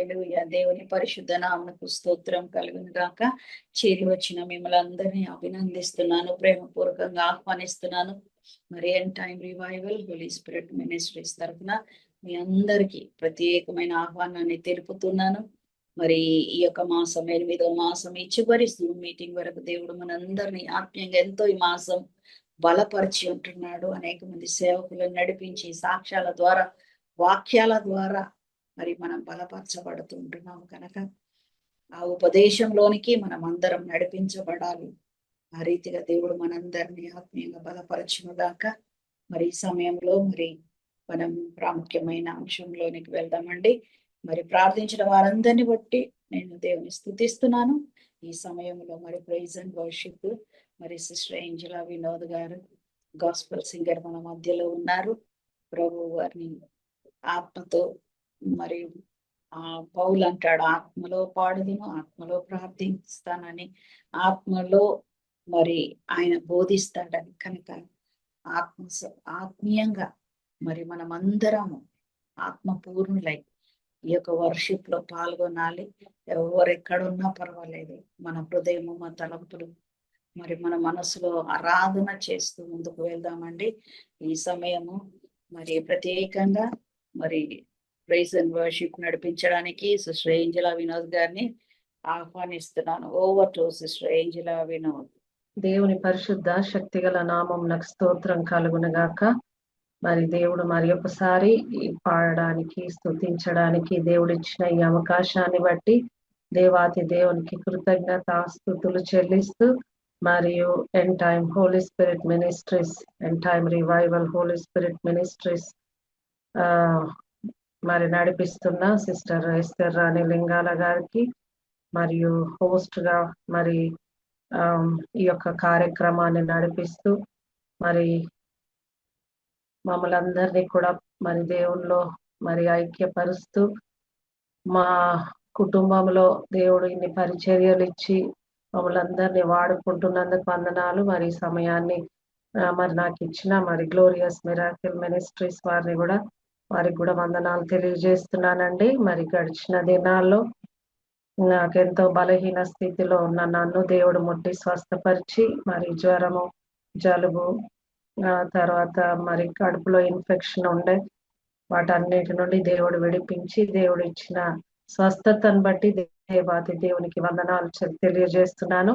హల్లెలూయా. దేవుని పరిశుద్ధ నామమునకు స్తోత్రం కలుగును గాక. చేరి వచ్చిన మిమ్మల్ని అందరినీ అభినందిస్తున్నాను, ప్రేమపూర్వకంగా ఆహ్వానిస్తున్నాను. మరి End Time revival Holy Spirit Ministries తరఫున మీ అందరికీ ప్రత్యేకమైన ఆహ్వానాన్ని తెలుపుతున్నాను. మరి ఈ యొక్క మాసం 8వ మాసం ఈ చివరి జూమ్ మీటింగ్ వరకు దేవుడు మనందరినీ ఆత్మీయంగా ఎంతో ఈ మాసం బలపరిచి ఉంటున్నాడు. అనేక మంది సేవకులను నడిపించి సాక్ష్యాల ద్వారా, వాక్యాల ద్వారా మరి మనం బలపరచబడుతూ ఉంటున్నాం కనుక ఆ ఉపదేశంలోనికి మనం అందరం నడిపించబడాలి. ఆ రీతిగా దేవుడు మనందరినీ ఆత్మీయంగా బలపరచునుగాక. మరి ఈ సమయంలో మరి మనం ప్రాముఖ్యమైన అంశంలోనికి వెళ్దామండి. మరి ప్రార్థించిన వారందరిని బట్టి నేను దేవుని స్తుతిస్తున్నాను. ఈ సమయంలో మరి ప్రైజ్ అండ్ వర్షిప్ మరి సిస్టర్ ఏంజెలా వినోద్ గారు గాస్పల్ సింగర్ మన మధ్యలో ఉన్నారు. ప్రభు వారిని ఆత్మతో మరి పౌలు అంటాడు, ఆత్మలో పాడుదును, ఆత్మలో ప్రార్థిస్తానని, ఆత్మలో మరి ఆయన బోధిస్తాడని. కనుక ఆత్మీయంగా మరి మనం అందరము ఆత్మపూర్ణులై ఈ యొక్క వర్షిప్ లో పాల్గొనాలి. ఎవరెక్కడున్నా పర్వాలేదు, మన హృదయము, మన తలంపులు, మరి మన మనసులో ఆరాధన చేస్తూ ముందుకు వెళ్దామండి. ఈ సమయము మరి ప్రత్యేకంగా మరి ప్రైజ్ అండ్ వర్షిప్ నడిపించడానికి సిస్టర్ ఏంజెలా వినోద్ గారిని ఆహ్వానిస్తున్నాను. Over to sister Angela Vinod. దేవుని పరిశుద్ధ శక్తిగల నామమునకు స్తోత్రం కలుగునుగాక. మరి దేవుడు మరి ఒకసారి పాడడానికి, స్తుతించడానికి దేవుడిచ్చిన ఈ అవకాశాన్ని బట్టి దేవాతి దేవునికి కృతజ్ఞతాస్తుతులు చెల్లిస్తూ, మరియు End Time Holy Spirit Ministries, End Time revival Holy Spirit Ministries మరి నడిపిస్తున్న సిస్టర్ ఎస్తర్ రాణి లింగాల గారికి, మరియు హోస్ట్ గా మరి ఈ యొక్క కార్యక్రమాన్ని నడిపిస్తూ మరి మమ్మల్ని అందరినీ కూడా మరి దేవుల్లో మరి ఐక్యపరుస్తూ, మా కుటుంబంలో దేవుడు ఇన్ని పరిచర్యలు ఇచ్చి మమ్మల్ని అందరినీ వాడుకుంటున్నందుకు వందనాలు. మరి సమయాన్ని మరి నాకు ఇచ్చిన మరి గ్లోరియస్ మిరాకిల్ మినిస్ట్రీస్ వారికి కూడా వందనాలు తెలియజేస్తున్నానండి. మరి గడిచిన దినాల్లో నాకెంతో బలహీన స్థితిలో ఉన్న నన్ను దేవుడు ముట్టి స్వస్థపరిచి, మరి జ్వరము, జలుబు, తర్వాత మరి కడుపులో ఇన్ఫెక్షన్ ఉండే వాటన్నిటి నుండి దేవుడు విడిపించి, దేవుడు ఇచ్చిన స్వస్థతను బట్టి దేవాతి దేవునికి వందనాలు తెలియజేస్తున్నాను.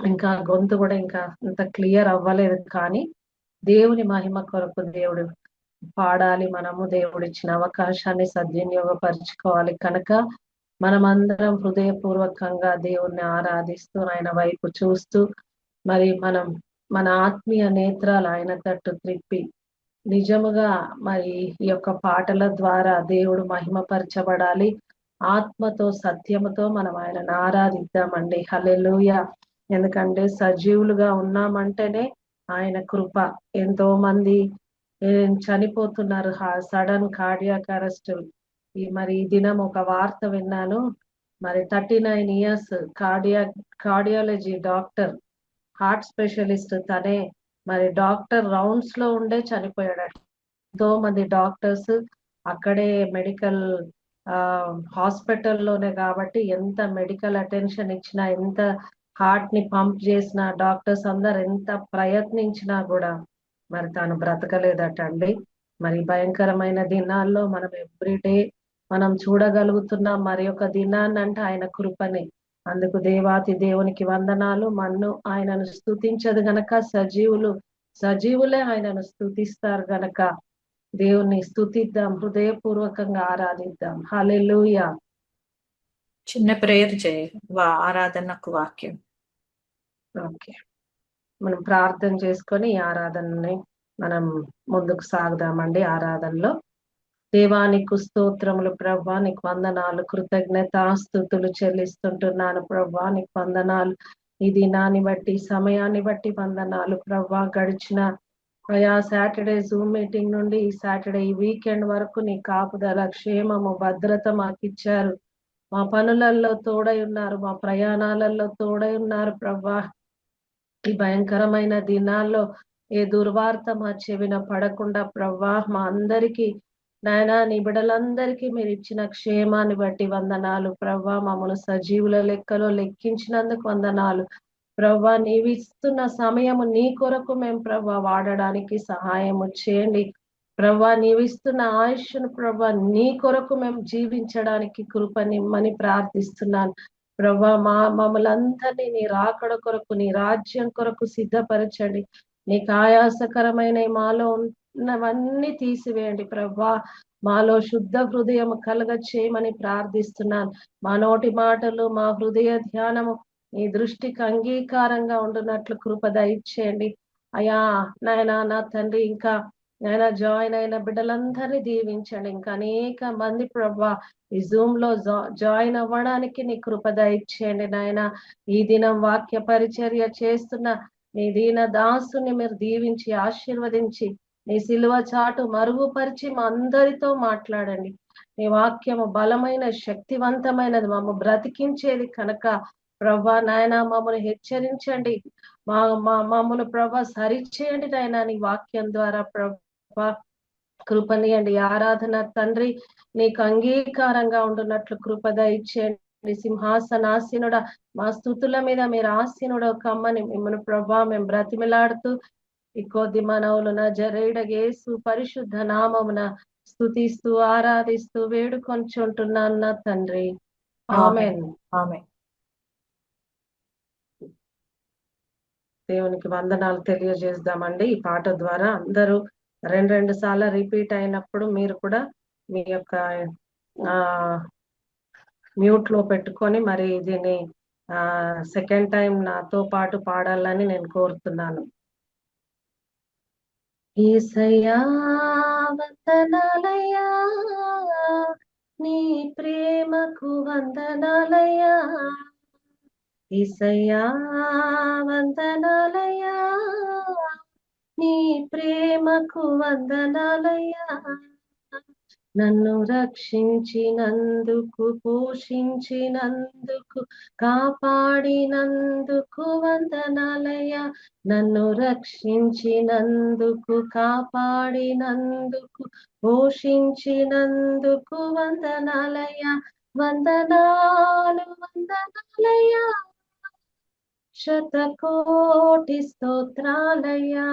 ఇంకా గొంతు కూడా ఇంకా అంత క్లియర్ అవ్వలేదు, కానీ దేవుని మహిమ కొరకు దేవుడు పాడాలి. మనము దేవుడు ఇచ్చిన అవకాశాన్ని సద్వినియోగపరచుకోవాలి. కనుక మనమందరం హృదయపూర్వకంగా దేవుణ్ణి ఆరాధిస్తూ, ఆయన వైపు చూస్తూ, మరి మన ఆత్మీయ నేత్రాలు ఆయన తట్టు త్రిప్పి నిజముగా మరి ఈ యొక్క పాటల ద్వారా దేవుడు మహిమపరచబడాలి. ఆత్మతో సత్యముతో మనం ఆయనను ఆరాధిద్దామండి. హల్లెలూయా. ఎందుకంటే సజీవులుగా ఉన్నామంటేనే ఆయన కృప. ఎంతో మంది చనిపోతున్నారు, సడన్ కార్డియాక్ అరెస్ట్. మరి ఈ దినం ఒక వార్త విన్నాను. మరి 39 years cardiology doctor, heart specialist, తనే మరి డాక్టర్ రౌండ్స్ లో ఉండే చనిపోయాడు. ఎంతో మంది డాక్టర్స్ అక్కడే మెడికల్ హాస్పిటల్లోనే కాబట్టి ఎంత మెడికల్ అటెన్షన్ ఇచ్చినా, ఎంత హార్ట్ ని పంప్ చేసిన డాక్టర్స్ అందరు ఎంత ప్రయత్నించినా కూడా మరి తాను బ్రతకలేదటండి. మరి భయంకరమైన దినాల్లో మనం ఎవ్రీడే మనం చూడగలుగుతున్నాం మరి ఒక దినాన్ని, అంటే ఆయన కృపని. అందుకు దేవాతి దేవునికి వందనాలు. మన్ను ఆయనను స్తుతించదు గనక సజీవులే ఆయనను స్తుతిస్తారు గనక దేవుని స్తుతిద్దాం, హృదయపూర్వకంగా ఆరాధిద్దాం. హల్లెలూయా. చిన్న ప్రేయర్ చేయ, ఆరాధనకు వాక్యం. ఓకే, మనం ప్రార్థన చేసుకొని ఈ ఆరాధనని మనం ముందుకు సాగుదామండి. ఆరాధనలో దేవానికి స్తోత్రములు ప్రభా, నీకు వందనాలు, కృతజ్ఞతాస్తుతులు చెల్లిస్తుంటున్నాను ప్రభా. నీకు వందనాలు, ఈ దినాన్ని బట్టి, సమయాన్ని బట్టి వందనాలు ప్రభా. గడిచిన సాటర్డే జూమ్ మీటింగ్ నుండి ఈ సాటర్డే, ఈ వీకెండ్ వరకు నీ కాపుదల, క్షేమము, భద్రత మాకు ఇచ్చారు. మా పనులలో తోడై ఉన్నారు, మా ప్రయాణాలలో తోడై ఉన్నారు ప్రభా. ఈ భయంకరమైన దినాల్లో ఏ దుర్వార్త మా చెవిన పడకుండా ప్రభా, మా అందరికీ నాయనా నీ బిడ్డలందరికీ మీరు ఇచ్చిన క్షేమాన్ని బట్టి వందనాలు ప్రవ్వా. మమ్మల్ని సజీవుల లెక్కలో లెక్కించినందుకు వందనాలు ప్రవ్వా. నీవు ఇస్తున్న సమయము నీ కొరకు మేము ప్రవ్వా వాడడానికి సహాయము చేయండి ప్రవ్వా. నీవు ఇస్తున్న ఆయుష్ను ప్రవ్వా నీ కొరకు మేము జీవించడానికి కృపనిమ్మని ప్రార్థిస్తున్నాను ప్రవ్వా. మమ్మల్ందరినీ నీ రాకడ కొరకు నీ రాజ్యం కొరకు సిద్ధపరచండి. నీకు ఆయాసకరమైన మాలో ఉన్నవన్నీ తీసివేయండి ప్రవ్వా. మాలో శుద్ధ హృదయం కలగ చేయమని ప్రార్థిస్తున్నాను. మా నోటి మాటలు మా హృదయ ధ్యానము నీ దృష్టికి అంగీకారంగా ఉండున్నట్లు కృప దయచేయండి అయ్యా. నాయనా నా తండ్రి, ఇంకా నాయన జాయిన్ అయిన బిడ్డలందరినీ దీవించండి. ఇంకా అనేక మంది ప్రభా ఈ జూమ్ లో జాయిన్ అవ్వడానికి నీ కృప దయచేయండి నాయన. ఈ దినం వాక్య పరిచర్య చేస్తున్న నీ దీన దాసుని మీరు దీవించి ఆశీర్వదించి నీ సిలువ చాటు మరుగుపరిచి మా అందరితో మాట్లాడండి. నీ వాక్యము బలమైన శక్తివంతమైనది, మమ్మ బ్రతికించేది కనుక ప్రభా నాయన మమ్మల్ని హెచ్చరించండి. మమ్మల్ని ప్రభా సరిచేయండి నాయన నీ వాక్యం ద్వారా ప్రభా. కృపనియండి. ఆరాధన తండ్రి నీకు అంగీకారంగా ఉండున్నట్లు కృప దయచేయండి. సింహాసనాసీనుడ మా స్తుతుల మీద మీరు ఆసీనుడు కమ్మని మిమ్మల్ని ప్రభా మేము బ్రతిమిలాడుతూ ఈ కొద్ది మనవులు నజరేయుడయేసు పరిశుద్ధ నామమున స్తుతిస్తూ ఆరాధిస్తూ వేడుకొంచుంటున్నాను నా తండ్రి. ఆమేన్. ఆమేన్. దేవునికి వందనాలు తెలియజేద్దామండి. ఈ పాట ద్వారా అందరూ రెండు సార్లు రిపీట్ అయినప్పుడు మీరు కూడా మీ యొక్క మ్యూట్ లో పెట్టుకొని మరి దీన్ని సెకండ్ టైం నాతో పాటు పాడాలని నేను కోరుతున్నాను. యేసయ్యా వందనాలయ్యా, నీ ప్రేమకు వందనాలయ్యా. యేసయ్యా వందనాలయ్యా, నీ ప్రేమకు వందనాలయ్యా. నన్ను రక్షించినందుకు, పోషించినందుకు, కాపాడినందుకు వందనాలయ్యా. నన్ను రక్షించినందుకు, కాపాడినందుకు, పోషించినందుకు వందనాలయ్యా. వందనాలు వందనాలయ్యా, శతకోటి స్తోత్రాలయ్యా.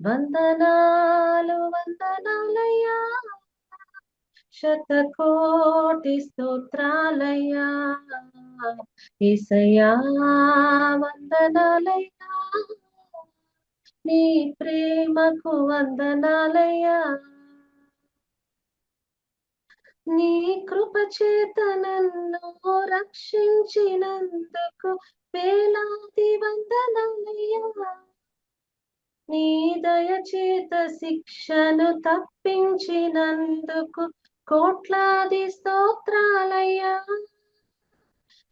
వందనాలు వందనాలయ్యా, శతకోటి స్తోత్రాలయ్యా. యేసయ్యా వందనాలయ్యా, నీ ప్రేమకు వందనాలయ్యా. నీ కృప చేత నన్ను రక్షించినందుకు వేలాది వందనాలయ్యా. నీ దయచేత శిక్షను తప్పించినందుకు కోట్లాది స్తోత్రాలయ్యా.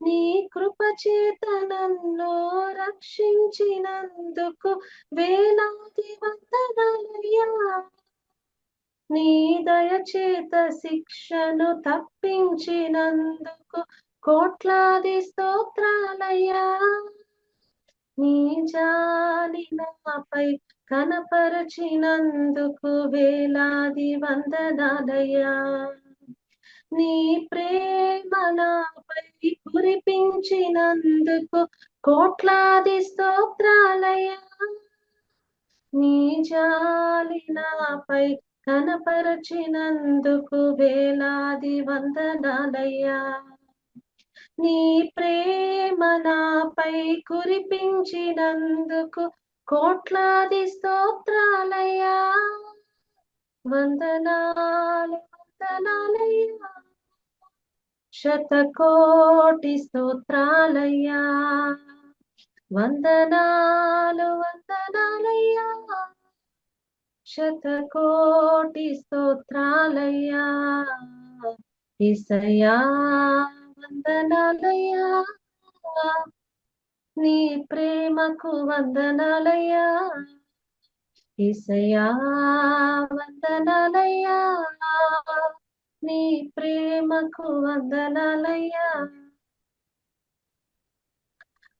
నీ కృప చేత నన్ను రక్షించినందుకు వేలాది వందనాలయ్యా. నీ దయచేత శిక్షను తప్పించినందుకు కోట్లాది స్తోత్రాలయ్యా. నీ జాలి నాపై కనపరచినందుకు వేలాది వందనాలయ్యా. నీ ప్రేమ నాపై కురిపించినందుకు కోట్లాది స్తోత్రాలయ్యా. నీ జాలి నాపై కనపరచినందుకు వేలాది వందనాలయ్యా. నీ ప్రేమ నాపై కురిపించినందుకు కోట్లాది స్తోత్రాలయ్యా. వందనాలు వందనాలయ్యా, శతకోటి స్తోత్రాలయ్యా. వందనాలు వందనాలయ్యా, శతకోటి స్తోత్రాలయ్యా. యేసయ్యా వందనాలయ్యా, నీ ప్రేమకు వందనాలయ్యా. యేసయ్యా వందనాలయ్యా, నీ ప్రేమకు వందనాలయ్యా.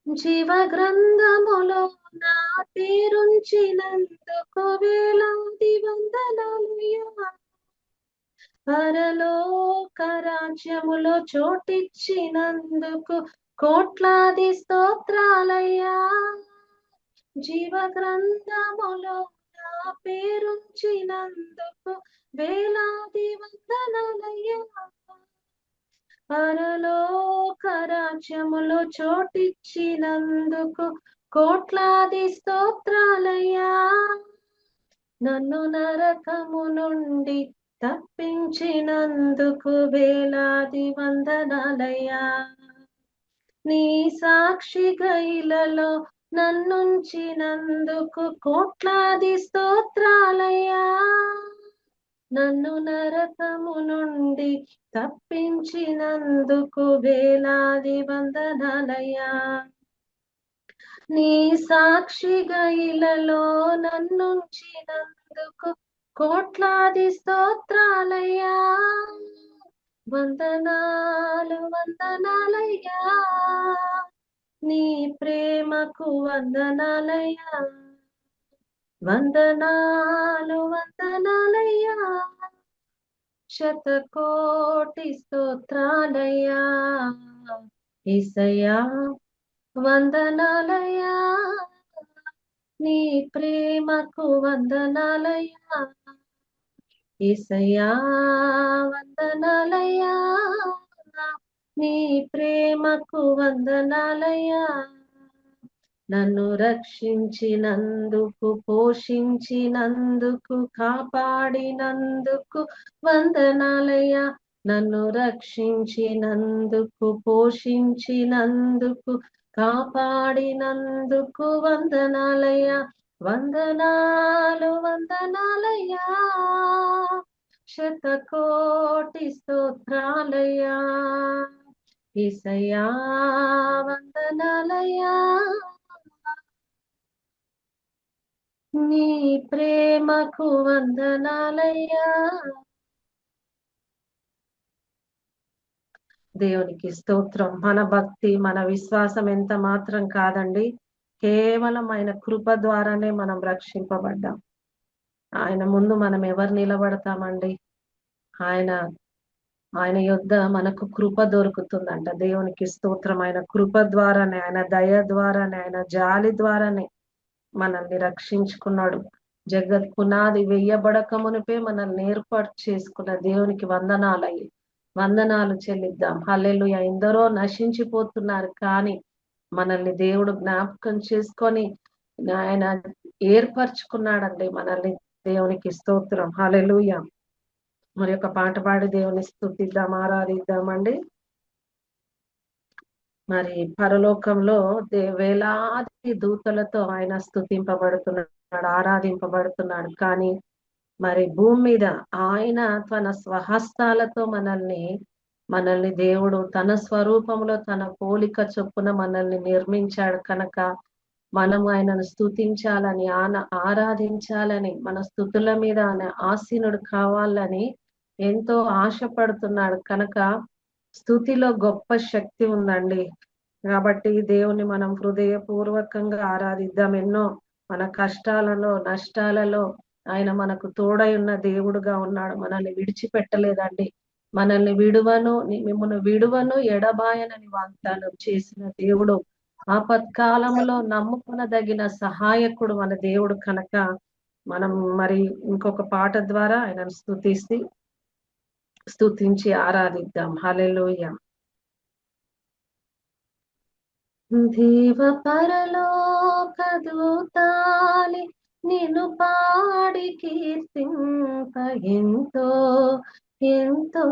జీవ గ్రంథములో నా పేరుంచినందుకు వేలాది వందనాలయ్యా. పరలోక రాజ్యములో చోటిచ్చినందుకు కోట్లాది స్తోత్రాలయ్యా. జీవ గ్రంథములో నా పేరుంచినందుకు వేలాది వందనాలయ్యా. పరలోక రాజ్యములో చోటిచ్చినందుకు కోట్లాది స్తోత్రాలయ్యా. నన్ను నరకము నుండి తప్పించినందుకు వేలాది వందనాలయ్యా. నీ సాక్షిగా ఇలలో నన్నుంచినందుకు కోట్లాది స్తోత్రాలయ్యా. నన్ను నరకము నుండి తప్పించినందుకు వేలాది వందనాలయ్యా. నీ సాక్షిగా ఇలలో నన్నుంచినందుకు కోట్లాది స్తోత్రాలయ్యా. వందనాలు వందనాలయ్యా. నీ ప్రేమకు వందనాలయ్యా. వందనాలు వందనాలయ్యా. శతకోటి స్తోత్రాలయ్యా. యేసయ్యా వందనాలయ్యా. నీ ప్రేమకు వందనాలయ్యా. యేసయ్యా వందనాలయ్యా. నీ ప్రేమకు వందనాలయ్యా. నన్ను రక్షించినందుకు, పోషించినందుకు, కాపాడినందుకు వందనాలయ్యా. నన్ను రక్షించినందుకు, పోషించినందుకు, కాపాడినందుకు వందనాలయ్యా. వందనాలు వందనాలయ్యా. శతకోటి స్తోత్రాలయ్యా. యేసయ్యా వందనాలయ్యా. నీ ప్రేమకు వందనాలయ్యా. దేవునికి స్తోత్రం. మన భక్తి, మన విశ్వాసం ఎంత మాత్రం కాదండి. కేవలం ఆయన కృప ద్వారానే మనం రక్షింపబడ్డాం. ఆయన ముందు మనం ఎవరు నిలబడతామండి? ఆయన యొద్ద మనకు కృప దొరుకుతుందంట. దేవునికి స్తోత్రం. ఆయన కృప ద్వారానే, ఆయన దయ ద్వారానే, ఆయన జాలి ద్వారానే మనల్ని రక్షించుకున్నాడు. జగత్ పునాది వెయ్యబడక మునిపే మనల్ని ఏర్పాటు చేసుకున్న దేవునికి వందనాలు చెల్లిద్దాం. హల్లెలూయా. ఎందరో నశించిపోతున్నారు, కానీ మనల్ని దేవుడు జ్ఞాపకం చేసుకొని ఆయన ఏర్పరచుకున్నాడండి మనల్ని. దేవునికి స్తోత్రం. హల్లెలూయా. మరి ఒక పాట పాడి దేవుని స్తుతిద్దాం, ఆరాధిద్దామండి. మరి పరలోకంలో వేలాది దూతలతో ఆయన స్తుతింపబడుతున్నాడు, ఆరాధింపబడుతున్నాడు. కానీ మరి భూమి మీద ఆయన తన స్వహస్తాలతో మనల్ని దేవుడు తన స్వరూపంలో, తన పోలిక చొప్పున మనల్ని నిర్మించాడు. కనుక మనం ఆయనను స్తుతించాలని, ఆరాధించాలని, మన స్తుతుల మీద ఆయన ఆసీనుడు కావాలని ఎంతో ఆశపడుతున్నాడు. కనుక స్తుతిలో గొప్ప శక్తి ఉందండి. కాబట్టి దేవుని మనం హృదయపూర్వకంగా ఆరాధిద్దాం. ఎన్నో మన కష్టాలలో, నష్టాలలో ఆయన మనకు తోడై ఉన్న దేవుడుగా ఉన్నాడు. మనల్ని విడిచిపెట్టలేదండి. మనల్ని మిమ్మల్ని విడువను ఎడబాయనని వాగ్దానం చేసిన దేవుడు, ఆపత్కాలంలో నమ్ముకొనదగిన సహాయకుడు మన దేవుడు. కనుక మనం మరి ఇంకొక పాట ద్వారా ఆయనను స్తుతించి ఆరాధిద్దాం. హల్లెలూయా. దేవ పరలోక దూతాలి నిన్ను పాడి కీర్తింప ఎంతో ఎంతో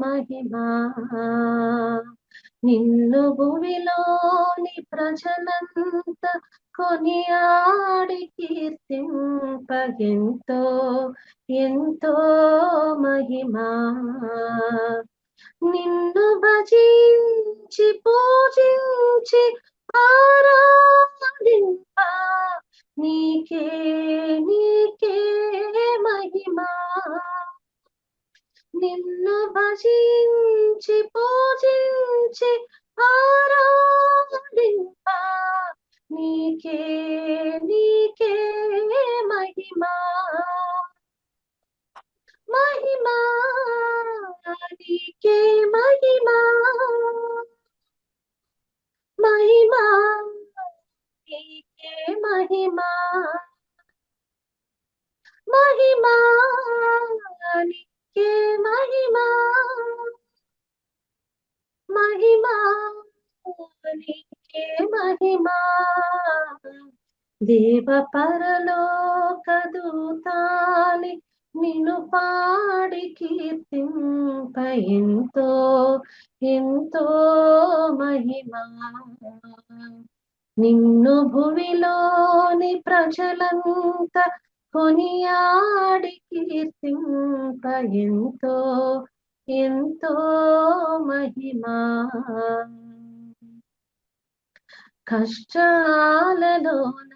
మహిమా. నిన్ను భూమిలోని ప్రజలంత కొనియాడి కీర్తింప ఎంతో ఎంతో మహిమా. నిన్ను భజించి పూజించి ఆరాధింప నీకే నీకే మహిమా. నిన్ను భజించి పూజించి ఆరాధింప నీకే నీకే మహిమా. మహిమా మహిమా మహిమా నీకే మహిమా మహిమా నీకే మహిమా దేవ పరలోక దూతాని నిన్ను పాడి కీర్తింప ఎంతో ఎంతో మహిమా నిన్ను భువిలోని ప్రజలంతా కొనియాడి కీర్తింప ఎంతో ఎంతో మహిమా కష్టాలలోన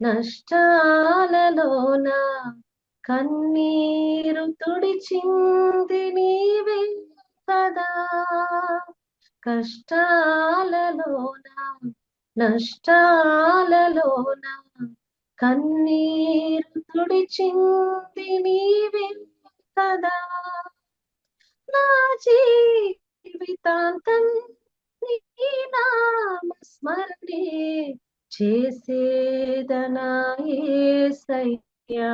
నష్టాలలోన కన్నీరు తుడిచింది నీవే కదా కష్టాలలోన నష్టాలలోన కన్నీరు తుడిచింది నీవే కదా నా జీవితాంతం నీ నామ స్మరణే చేసేదనా యేసయ్యా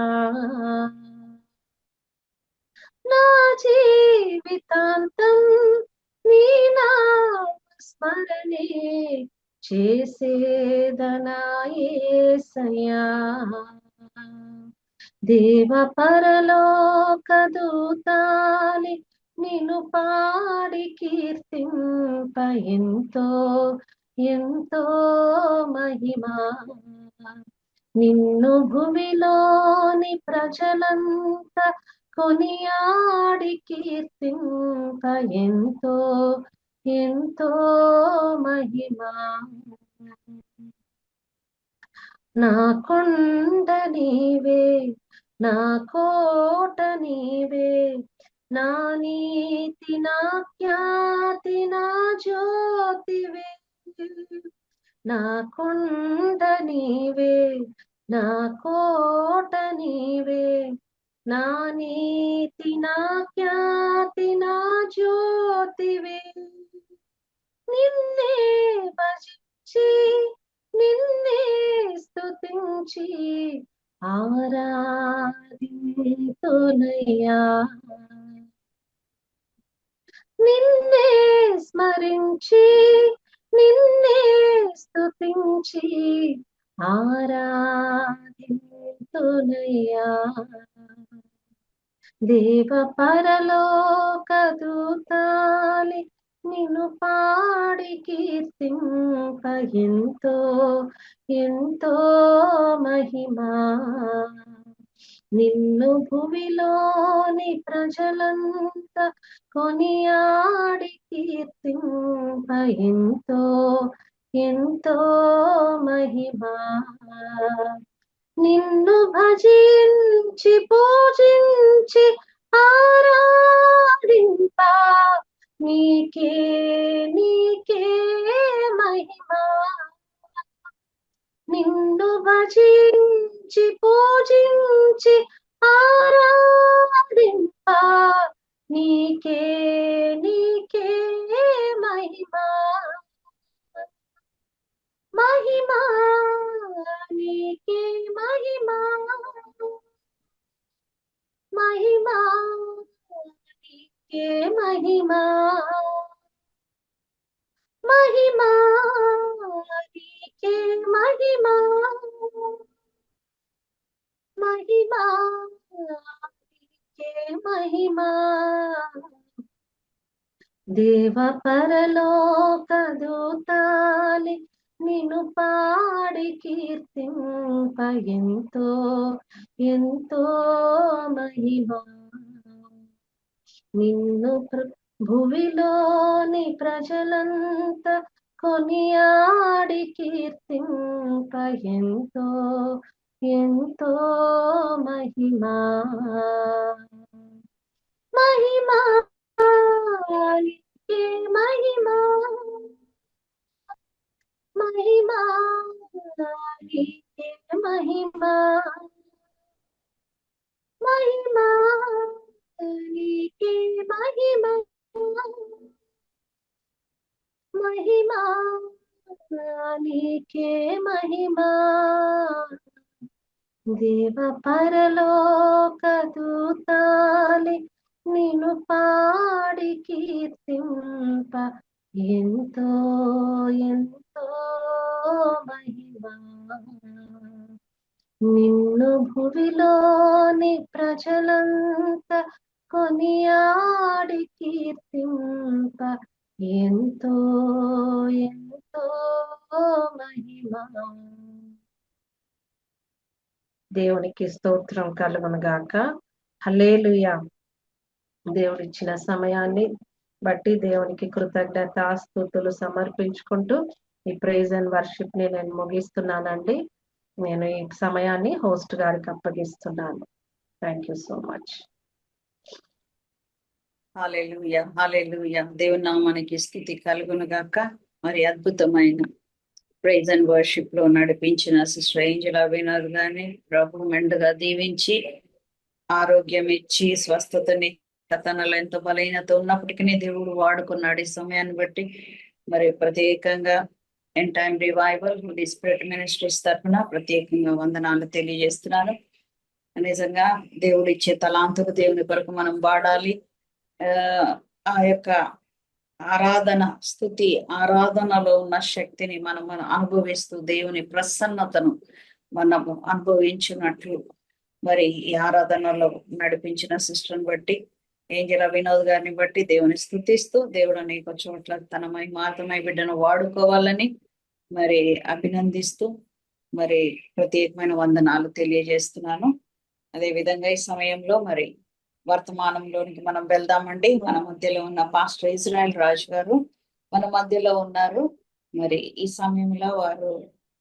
నా జీవితాంతం నీ నామ స్మరణే చేసేదనా యేసయ్యా దేవ పరలోక దూతాని నిన్ను పాడి కీర్తింప ఎంతో ఎంతో మహిమా నిన్ను భూమిలోని ప్రజలంతా కొనియాడి కీర్తింప ఎంతో ఎంతో మహిమా నా కొండ నీవే నా కోట నీవే నా నీతి నా ఖ్యాతి నా జ్యోతివే నా కొండ నీవే నా కోట నీవే నా నీతి నా ఖ్యాతి నా జ్యోతివే నిన్నే భజించి నిన్నే స్తుతించి ఆరాధింతునయ్యా నిన్నే స్మరించి నిన్నే స్తుతించి ఆరాధింతునయ్యా దేవ పరలోక దూతాలి నిన్ను పాడి కీర్తింప ఎంతో ఎంతో మహిమా నిన్ను భువిలోని ప్రజలంతా కొనియాడి కీర్తింప ఎంతో ఎంతో మహిమా నిన్ను భజించి పూజించి ఆరాధింప నీకే నీకే మహిమా నిన్ను భజించి పూజించి ఆరాధింప నీకే నీకే మహిమా మహిమా నీకే మహిమా మహిమా నీకే మహిమా మహిమా నీకే మహిమా మహిమా నీకే మహిమా దేవ పరలోక దూతాలి నిన్ను పాడి కీర్తింప ఎంతో ఎంతో మహిమా నిన్ను భువిలోని ప్రజలంతా కొనియాడి కీర్తింప ఎంతో ఎంతో మహిమా మహిమా నీకే మహిమా మహిమా నీకే మహిమా మహిమా నీకే మహిమా మహిమా నీకే మహిమా దేవ పరలోక దూతాలి నిన్ను పాడి కీర్తింప ఎంతో ఎంతో మహిమా నిన్ను భువిలోని ప్రజలంత కొనియాడి కీర్తింప ఎంతో ఎంతో మహిమా. దేవునికి స్తోత్రం కలుగునుగాక. హల్లెలూయా. దేవుడిచ్చిన సమయాన్ని బట్టి దేవునికి కృతజ్ఞతాస్తుతులు సమర్పించుకుంటూ ఈ ప్రైజ్ అండ్ వర్షిప్ ని నేను ముగిస్తున్నానండి. నేను ఈ సమయాన్ని హోస్ట్ గారికి అప్పగిస్తున్నాను. Thank you so much. Hallelujah, hallelujah. దేవుని నామానికి స్తుతి కలుగునుగాక. మరి అద్భుతమైన ప్రైజ్ అండ్ వర్షిప్ లో నడిపించిన సిస్టర్ ఏంజెలా వినర్ గాని ప్రభు మెండుగా దీవించి ఆరోగ్యం ఇచ్చి స్వస్థతని, తనలో ఎంత బలహీనత ఉన్నప్పటికీ దేవుడు వాడుకున్నాడు. ఈ సమయాన్ని బట్టి మరి ప్రత్యేకంగా End Time revival Holy Spirit Ministries తరఫున ప్రత్యేకంగా వందనాలు తెలియజేస్తున్నాను. నిజంగా దేవుడు ఇచ్చే తలాంతులు దేవుని కొరకు మనం వాడాలి. ఆ యొక్క ఆరాధన, స్తుతి, ఆరాధనలో ఉన్న శక్తిని మనం అనుభవిస్తూ దేవుని ప్రసన్నతను మనము అనుభవించినట్లు మరి ఈ ఆరాధనలో నడిపించిన సిస్టర్ని బట్టి, ఏంజెలా వినోద్ గారిని బట్టి దేవుని స్తుతిస్తూ దేవుడు అనేక చోట్ల తన మహిమార్థమై బిడ్డను వాడుకోవాలని మరి అభినందిస్తూ మరి ప్రత్యేకమైన వందనాలు తెలియజేస్తున్నాను. అదే విధంగా ఈ సమయంలో మరి వర్తమానంలోనికి మనం వెళ్దామండి. మన మధ్యలో ఉన్న పాస్టర్ ఇజ్రాయెల్ రాజు గారు మన మధ్యలో ఉన్నారు. మరి ఈ సమయంలో వారు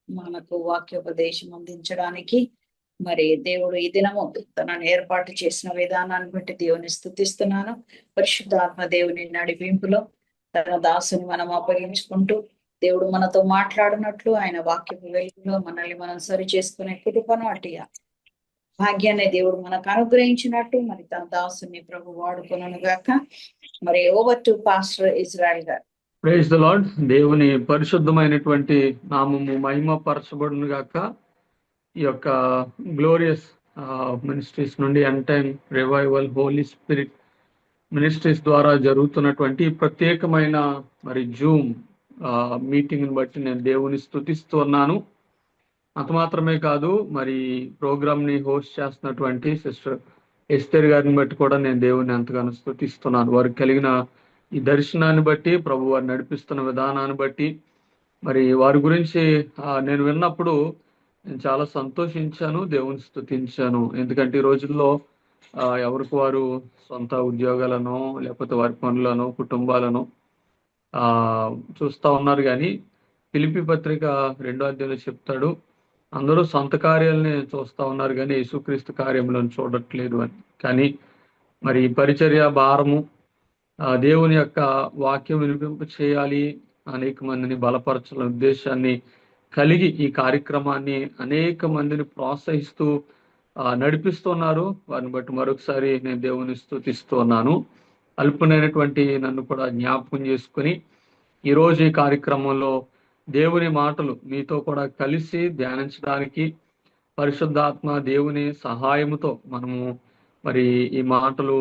మనకు వాక్యోపదేశం అందించడానికి మరి దేవుడు ఈ దినము తనను ఏర్పాటు చేసిన విధానాన్ని బట్టి దేవుని స్తుతిస్తున్నాను. పరిశుద్ధాత్మ దేవుని నడిపింపులో తన దాసుని మనం అప్పగించుకుంటూ దేవుడు మనతో మాట్లాడినట్లు ఆయన వాక్యపు వెలుగులో మనల్ని మనం సరి చేసుకునే కృపను అటు భాగ్యాన్ని దేవుడు మనకు అనుగ్రహించినట్టు మరి తన దాసుని ప్రభు వాడుకొనును గాక. మరి ఓవర్ టు పాస్టర్ ఇజ్రాయెల్ గారు. Praise the Lord. దేవుని పరిశుద్ధమైనటువంటి నామము మహిమ పరచబడును గాక. ఈ యొక్క గ్లోరియస్ మినిస్ట్రీస్ నుండి End Time revival Holy Spirit Ministries ద్వారా జరుగుతున్నటువంటి ప్రత్యేకమైన మరి జూమ్ మీటింగ్ బట్టి నేను దేవుని స్తుతిస్తూ ఉన్నాను. అంత మాత్రమే కాదు, మరి ప్రోగ్రామ్ ని హోస్ట్ చేస్తున్నటువంటి సిస్టర్ ఎస్తేర్ గారిని బట్టి కూడా నేను దేవుని ఎంతగానో స్తుతిస్తున్నాను. వారికి కలిగిన ఈ దర్శనాన్ని బట్టి, ప్రభు వారు నడిపిస్తున్న విధానాన్ని బట్టి, మరి వారి గురించి నేను విన్నప్పుడు నేను చాలా సంతోషించాను, దేవుని స్తుతించాను. ఎందుకంటే ఈ రోజుల్లో ఎవరికి వారు సొంత ఉద్యోగాలను లేకపోతే వారి పనులను కుటుంబాలను చూస్తా ఉన్నారు. కానీ ఫిలిప్పీ పత్రిక 2వ అధ్యాయంలో చెప్తాడు, అందరూ సొంత కార్యాలని చూస్తా ఉన్నారు కానీ యేసుక్రీస్తు కార్యములను చూడట్లేదు అని. కానీ మరి పరిచర్య భారము, దేవుని యొక్క వాక్యం వినిపింప చేయాలి, అనేక మందిని బలపరచాలనే ఉద్దేశాన్ని కలిగి ఈ కార్యక్రమాన్ని అనేక మందిని ప్రోత్సహిస్తూ నడిపిస్తున్నారు. వారిని బట్టి మరొకసారి నేను దేవుని స్తుతిస్తూ ఉన్నాను. అల్పునైనటువంటి నన్ను కూడా జ్ఞాపకం చేసుకుని ఈరోజు ఈ కార్యక్రమంలో దేవుని మాటలు మీతో కూడా కలిసి ధ్యానించడానికి పరిశుద్ధాత్మ దేవుని సహాయముతో మనము మరి ఈ మాటలు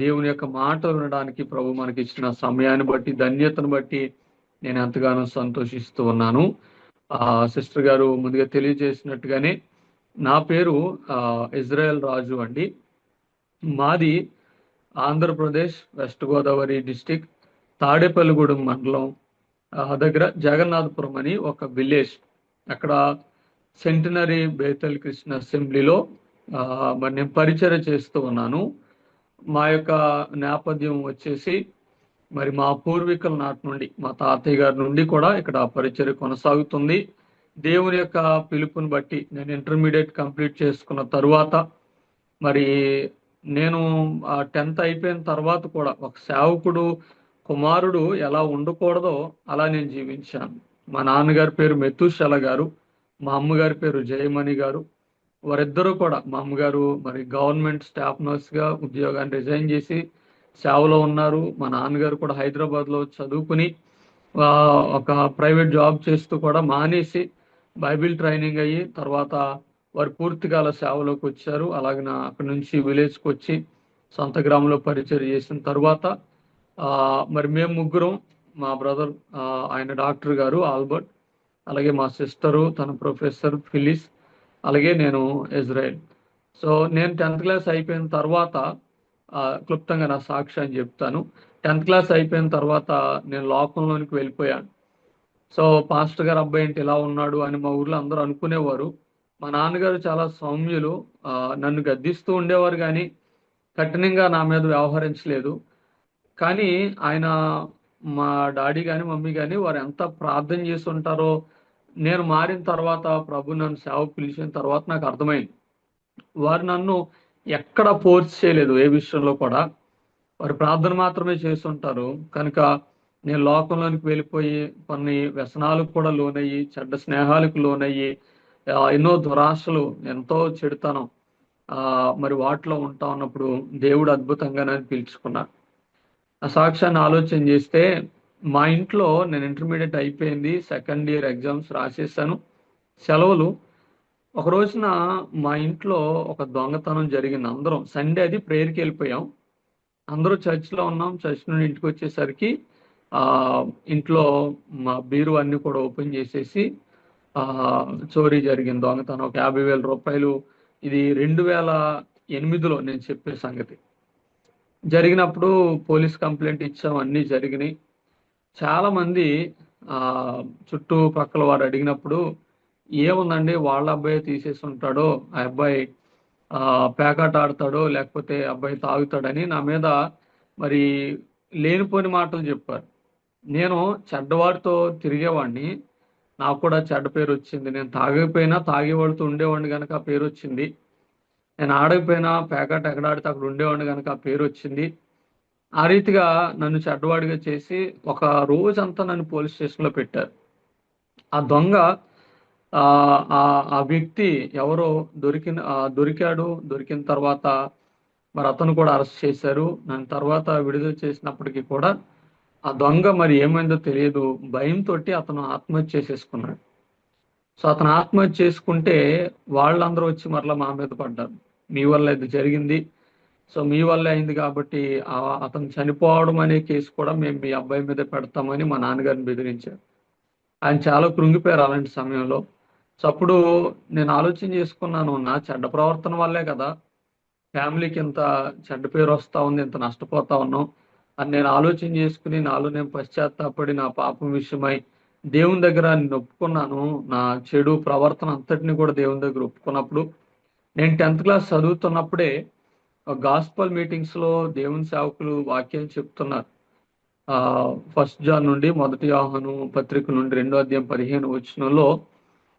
దేవుని యొక్క మాటలు వినడానికి ప్రభు మనకి ఇచ్చిన సమయాన్ని బట్టి, ధన్యతను బట్టి నేను ఎంతగానో సంతోషిస్తూ ఉన్నాను. సిస్టర్ గారు ముందుగా తెలియజేసినట్టుగానే నా పేరు ఇజ్రాయెల్ రాజు అండి. మాది ఆంధ్రప్రదేశ్ వెస్ట్ గోదావరి డిస్టిక్ తాడేపల్లిగూడెం మండలం దగ్గర జగన్నాథపురం అని ఒక విలేజ్. అక్కడ సెంటినరీ బేతల్ కృష్ణ అసెంబ్లీలో మరి నేను పరిచర్య చేస్తూ ఉన్నాను. మా యొక్క నేపథ్యం వచ్చేసి మరి మా పూర్వీకుల నాటి నుండి, మా తాతయ్య గారి నుండి కూడా ఇక్కడ పరిచర్య కొనసాగుతుంది. దేవుని యొక్క పిలుపుని బట్టి నేను ఇంటర్మీడియట్ కంప్లీట్ చేసుకున్న తరువాత మరి నేను 10th అయిపోయిన తర్వాత కూడా ఒక సేవకుడు కుమారుడు ఎలా ఉండకూడదో అలా నేను జీవించాను. మా నాన్నగారి పేరు మెతుషల గారు, మా అమ్మగారి పేరు జయమణి గారు. వారిద్దరూ కూడా, మా అమ్మగారు మరి గవర్నమెంట్ స్టాఫ్ నర్స్ గా ఉద్యోగాన్ని రిజైన్ చేసి సేవలో ఉన్నారు. మా నాన్నగారు కూడా హైదరాబాద్ లో చదువుకుని ఒక ప్రైవేట్ జాబ్ చేస్తూ కూడా మానేసి బైబిల్ ట్రైనింగ్ అయ్యి తర్వాత వారు పూర్తికాల సేవలోకి వచ్చారు. అలాగే అక్కడి నుంచి విలేజ్కి వచ్చి సొంత గ్రామంలో పరిచయం చేసిన తర్వాత మరి మేము ముగ్గురం, మా బ్రదర్ ఆయన డాక్టర్ గారు ఆల్బర్ట్, అలాగే మా సిస్టరు తన ప్రొఫెసర్ ఫిలిస్, అలాగే నేను ఇజ్రాయెల్. సో నేను 10th క్లాస్ అయిపోయిన తర్వాత క్లుప్తంగా నా సాక్ష్యాన్ని చెప్తాను. 10th క్లాస్ అయిపోయిన తర్వాత నేను లోకంలోనికి వెళ్ళిపోయాను. సో పాస్టర్ గారు అబ్బాయి ఏంటి ఇలా ఉన్నాడు అని మా ఊర్లో అందరూ అనుకునేవారు. మా నాన్నగారు చాలా సౌమ్యులు, నన్ను గద్దిస్తూ ఉండేవారు కానీ కఠినంగా నా మీద వ్యవహరించలేదు. కానీ ఆయన, మా డాడీ కానీ మమ్మీ కానీ వారు ఎంత ప్రార్థన చేసి ఉంటారో, నేను మారిన తర్వాత ప్రభు నన్ను సేవకు పిలిచిన తర్వాత నాకు అర్థమైంది. వారు నన్ను ఎక్కడ ఫోర్స్ చేయలేదు ఏ విషయంలో కూడా. వారు ప్రార్థన మాత్రమే చేస్తుంటారు. కనుక నేను లోకంలోనికి వెళ్ళిపోయి కొన్ని వ్యసనాలకు కూడా లోనయ్యి, చెడ్డ స్నేహాలకు లోనయ్యి, ఎన్నో దురాశలు, ఎంతో చెడుతనం మరి వాటిలో ఉంటా ఉన్నప్పుడు దేవుడు అద్భుతంగా నన్ను పిలుచుకున్నాడు. ఆ సాక్ష్యాన్ని ఆలోచన చేస్తే మా ఇంట్లో నేను ఇంటర్మీడియట్ అయిపోయింది, సెకండ్ ఇయర్ ఎగ్జామ్స్ రాసేసాను, సెలవులు. ఒక రోజున మా ఇంట్లో ఒక దొంగతనం జరిగింది. అందరం సండే అది ప్రేయర్కి వెళ్ళిపోయాం, అందరూ చర్చ్లో ఉన్నాం. చర్చ్ నుండి ఇంటికి వచ్చేసరికి ఇంట్లో మా బీరు అన్ని కూడా ఓపెన్ చేసేసి చోరీ జరిగింది, దొంగతనం. ఒక 50,000 రూపాయలు. ఇది 2008లో నేను చెప్పే సంగతి. జరిగినప్పుడు పోలీస్ కంప్లైంట్ ఇచ్చాం, అన్నీ జరిగినాయి. చాలా మంది చుట్టుపక్కల వారు అడిగినప్పుడు ఏముందండి వాళ్ళ అబ్బాయి తీసేసి ఉంటాడో, ఆ అబ్బాయి పేకాట ఆడతాడో, లేకపోతే అబ్బాయి తాగుతాడని నా మీద మరి లేనిపోని మాటలు చెప్పారు. నేను చెడ్డవాడితో తిరిగేవాడిని, నాకు కూడా చెడ్డ పేరు వచ్చింది. నేను తాగకపోయినా తాగేవాడితో ఉండేవాడిని కనుక ఆ పేరు వచ్చింది. నేను ఆడకపోయినా పేకాట ఎక్కడ ఆడితే అక్కడ ఉండేవాడిని కనుక ఆ పేరు వచ్చింది. ఆ రీతిగా నన్ను చెడ్డవాడిగా చేసి ఒక రోజంతా నన్ను పోలీస్ స్టేషన్లో పెట్టారు. ఆ దొంగ, ఆ వ్యక్తి ఎవరో దొరికాడు. దొరికిన తర్వాత మరి అతను కూడా అరెస్ట్ చేశారు. నన్ను తర్వాత విడుదల చేసినప్పటికీ కూడా ఆ దొంగ మరి ఏమైందో తెలియదు, భయంతో అతను ఆత్మహత్య చేసేసుకున్నాడు. సో అతను ఆత్మహత్య చేసుకుంటే వాళ్ళందరూ వచ్చి మరలా మా మీద పడ్డారు, మీ వల్ల ఇది జరిగింది, సో మీ వల్లే అయింది కాబట్టి అతను చనిపోవడం అనే కేసు కూడా మేము మీ అబ్బాయి మీద పెడతామని మా నాన్నగారిని బెదిరించారు. ఆయన చాలా కృంగిపోయారు అలాంటి సమయంలో. సో అప్పుడు నేను ఆలోచన చేసుకున్నాను, నా చెడ్డ ప్రవర్తన వల్లే కదా ఫ్యామిలీకి ఇంత చెడ్డ పేరు వస్తూ ఉంది, ఇంత నష్టపోతా ఉన్నాం అని నేను ఆలోచన చేసుకుని నాలో నేను పశ్చాత్తాపడి నా పాపం విషయమై దేవుని దగ్గర నేను ఒప్పుకున్నాను. నా చెడు ప్రవర్తన అంతటిని కూడా దేవుని దగ్గర ఒప్పుకున్నప్పుడు నేను 10th క్లాస్ చదువుతున్నప్పుడే గాస్పల్ మీటింగ్స్లో దేవుని సేవకులు వాక్యాలు చెప్తున్నారు. 1 జాన్ నుండి 1 యోహాను పత్రిక నుండి 2వ అధ్యాయం 15వ వచనంలో,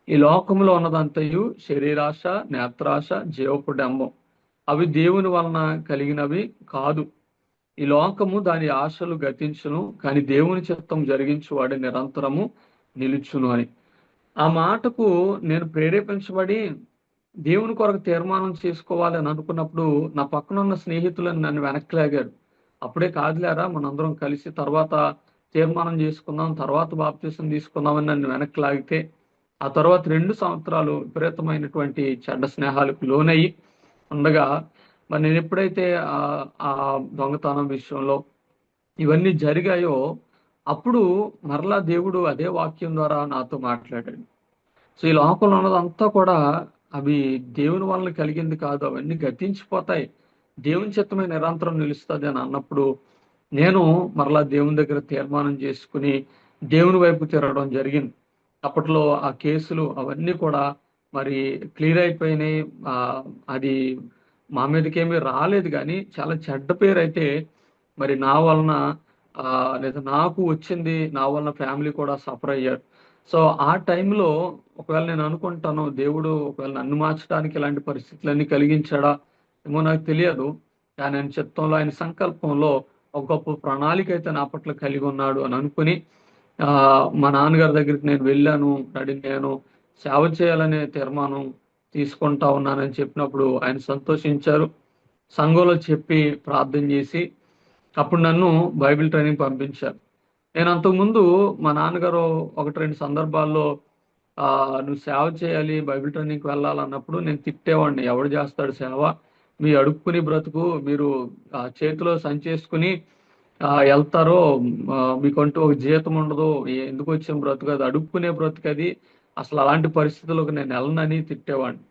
ఈ లోకంలో ఉన్నదంతయు శరీరాశ, నేత్రాశ, జీవపు డంబం, అవి దేవుని వలన కలిగినవి కాదు. ఈ లోకము దాని ఆశలు గతించును, కానీ దేవుని చిత్తం జరిగించువాడు నిరంతరము నిలుచును అని. ఆ మాటకు నేను ప్రేరేపించబడి దేవుని కొరకు తీర్మానం చేసుకోవాలని అనుకున్నప్పుడు నా పక్కన ఉన్న స్నేహితులను నన్ను వెనక్కి లాగారు. అప్పుడే కాదులేరా మనందరం కలిసి తర్వాత తీర్మానం చేసుకుందాం, తర్వాత బాప్తీసం తీసుకుందామని నన్ను వెనక్కి లాగితే ఆ తర్వాత 2 సంవత్సరాలు విపరీతమైనటువంటి చెడ్డ స్నేహాలకు లోనయ్యి ఉండగా మరి నేను ఎప్పుడైతే ఆ దొంగతనం విషయంలో ఇవన్నీ జరిగాయో అప్పుడు మరలా దేవుడు అదే వాక్యం ద్వారా నాతో మాట్లాడాడు. సో ఈ లోకంలో ఉన్నదంతా కూడా అవి దేవుని వలన కలిగింది కాదు, అవన్నీ గతించిపోతాయి, దేవుని చిత్తమే నిరంతరం నిలుస్తుంది అని అన్నప్పుడు నేను మరలా దేవుని దగ్గర తీర్మానం చేసుకుని దేవుని వైపు తిరగడం జరిగింది. అప్పట్లో ఆ కేసులు అవన్నీ కూడా మరి క్లియర్ అయిపోయినాయి. అది మా మీదకేమీ రాలేదు, కానీ చాలా చెడ్డ పేరు అయితే మరి నా వలన లేదా నాకు వచ్చింది, నా వలన ఫ్యామిలీ కూడా సఫర్ అయ్యారు. సో ఆ టైంలో ఒకవేళ నేను అనుకుంటాను దేవుడు ఒకవేళ నన్ను మార్చడానికి ఇలాంటి పరిస్థితులన్నీ కలిగించాడా ఏమో నాకు తెలియదు, కానీ ఆయన చిత్తంలో, ఆయన సంకల్పంలో ఒక గొప్ప ప్రణాళిక అయితే నా పట్ల కలిగి ఉన్నాడు అని అనుకుని మా నాన్నగారి దగ్గరికి నేను వెళ్ళాను. డాడీ నేను సేవ చేయాలనే తీర్మానం తీసుకుంటా ఉన్నానని చెప్పినప్పుడు ఆయన సంతోషించారు. సంఘంలో చెప్పి ప్రార్థన చేసి అప్పుడు నన్ను బైబిల్ ట్రైనింగ్ పంపించారు. నేను అంతకుముందు మా నాన్నగారు 1-2 సందర్భాల్లో నువ్వు సేవ చేయాలి, బైబిల్ ట్రైనింగ్కి వెళ్ళాలన్నప్పుడు నేను తిట్టేవాడిని. ఎవడు చేస్తాడు సేవ? మీ అడుక్కుని బ్రతుకు, మీరు చేతిలో సంచేసుకుని వెళ్తారో, మీకంటూ ఒక జీతం ఉండదు, ఎందుకు వచ్చిన బ్రతుకు అది, అడుక్కునే బ్రతుకు అది, అసలు అలాంటి పరిస్థితులకు నేను వెళ్ళనని తిట్టేవాడిని.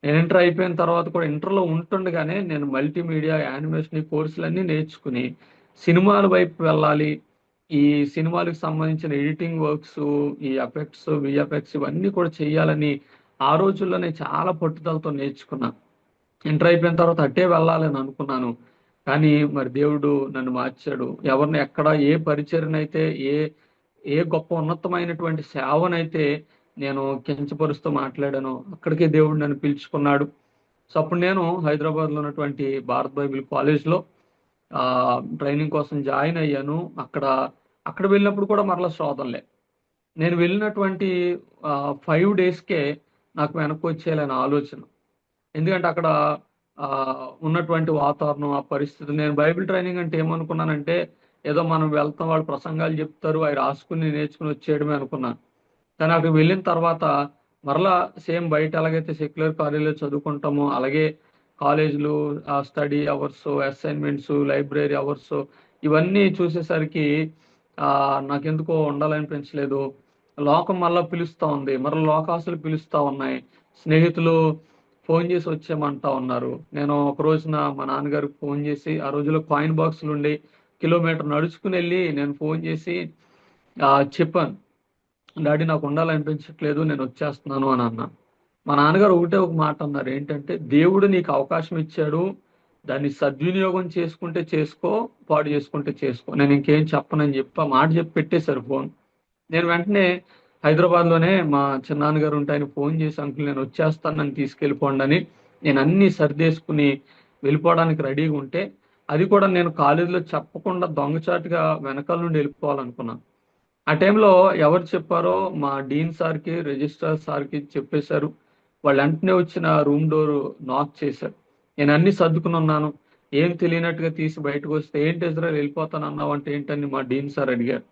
నేను ఇంటర్ అయిపోయిన తర్వాత కూడా ఇంటర్లో ఉంటుండగానే నేను మల్టీమీడియా యానిమేషన్ ఈ కోర్సులన్నీ నేర్చుకుని సినిమాల వైపు వెళ్ళాలి, ఈ సినిమాలకు సంబంధించిన ఎడిటింగ్ వర్క్స్, ఈ ఎఫెక్ట్స్, విఎఫ్ఎక్స్ ఇవన్నీ కూడా చేయాలని ఆ రోజుల్లోనే చాలా పట్టుదలతో నేర్చుకున్నా. ఇంటర్ అయిపోయిన తర్వాత అట్టే వెళ్ళాలని అనుకున్నాను. కానీ మరి దేవుడు నన్ను మార్చాడు. ఎవరిని ఎక్కడ ఏ పరిచర్యనైతే, ఏ ఏ గొప్ప ఉన్నతమైనటువంటి సేవనైతే నేను కించపరుస్తూ మాట్లాడానో అక్కడికే దేవుడు నన్ను పిలుచుకున్నాడు. సో అప్పుడు నేను హైదరాబాద్లో ఉన్నటువంటి భారత్ బైబిల్ కాలేజ్లో ట్రైనింగ్ కోసం జాయిన్ అయ్యాను. అక్కడ వెళ్ళినప్పుడు కూడా మరలా శోధనలే. నేను వెళ్ళినటువంటి 5 డేస్కే నాకు వెనక్కి వచ్చేయాలని ఆలోచన. ఎందుకంటే అక్కడ ఉన్నటువంటి వాతావరణం, ఆ పరిస్థితి, నేను బైబిల్ ట్రైనింగ్ అంటే ఏమనుకున్నానంటే ఏదో మనం వెళ్తాం, వాళ్ళు ప్రసంగాలు చెప్తారు, అవి రాసుకుని నేర్చుకుని వచ్చేయడమే అనుకున్నాను. కానీ అక్కడికి వెళ్ళిన తర్వాత మరలా సేమ్ బయట ఎలాగైతే సెక్యులర్ కాలేజీలో చదువుకుంటామో అలాగే కాలేజీలు, study hours, assignments, library hours ఇవన్నీ చూసేసరికి నాకెందుకో ఉండాలనిపించలేదు. లోకం మళ్ళీ పిలుస్తూ ఉంది, మరలా లోకాసులు పిలుస్తూ ఉన్నాయి, స్నేహితులు ఫోన్ చేసి వచ్చేయమంటా ఉన్నారు. నేను ఒక రోజున మా నాన్నగారికి ఫోన్ చేసి, ఆ రోజుల్లో కాయిన్ బాక్సులు ఉండి కిలోమీటర్ నడుచుకుని వెళ్ళి నేను ఫోన్ చేసి చెప్పాను, డాడీ నాకు ఉండాలనిపించట్లేదు, నేను వచ్చేస్తున్నాను అని అన్నా. మా నాన్నగారు ఒకటే ఒక మాట అన్నారు, ఏంటంటే దేవుడు నీకు అవకాశం ఇచ్చాడు, దాన్ని సద్వినియోగం చేసుకుంటే చేసుకో, పాడు చేసుకుంటే చేసుకో, నేను ఇంకేం చెప్పనని చెప్పి ఆ మాట చెప్పి పెట్టేశారు ఫోన్. నేను వెంటనే హైదరాబాద్లోనే మా చిన్నాన్నగారు ఉంటే ఆయన ఫోన్ చేసి, అంకుల్ నేను వచ్చేస్తాను, నన్ను తీసుకెళ్ళిపోండి అని నేను అన్ని సర్దేసుకుని వెళ్ళిపోవడానికి రెడీగా ఉంటే, అది కూడా నేను కాలేజీలో చెప్పకుండా దొంగచాటుగా వెనకాల నుండి వెళ్ళిపోవాలనుకున్నాను. ఆ టైంలో ఎవరు చెప్పారో మా డీన్ సార్కి, రిజిస్ట్రార్ సార్కి చెప్పేశారు. వాళ్ళు వెంటనే వచ్చిన రూమ్ డోర్ నాక్ చేశారు. నేను అన్ని సర్దుకుని ఉన్నాను. ఏం తెలియనట్టుగా తీసి బయటకు వస్తే, ఏంటి ఇజ్రాయెల్ వెళ్ళిపోతాను అన్నావు అంటే ఏంటని మా డీన్ సార్ అడిగారు.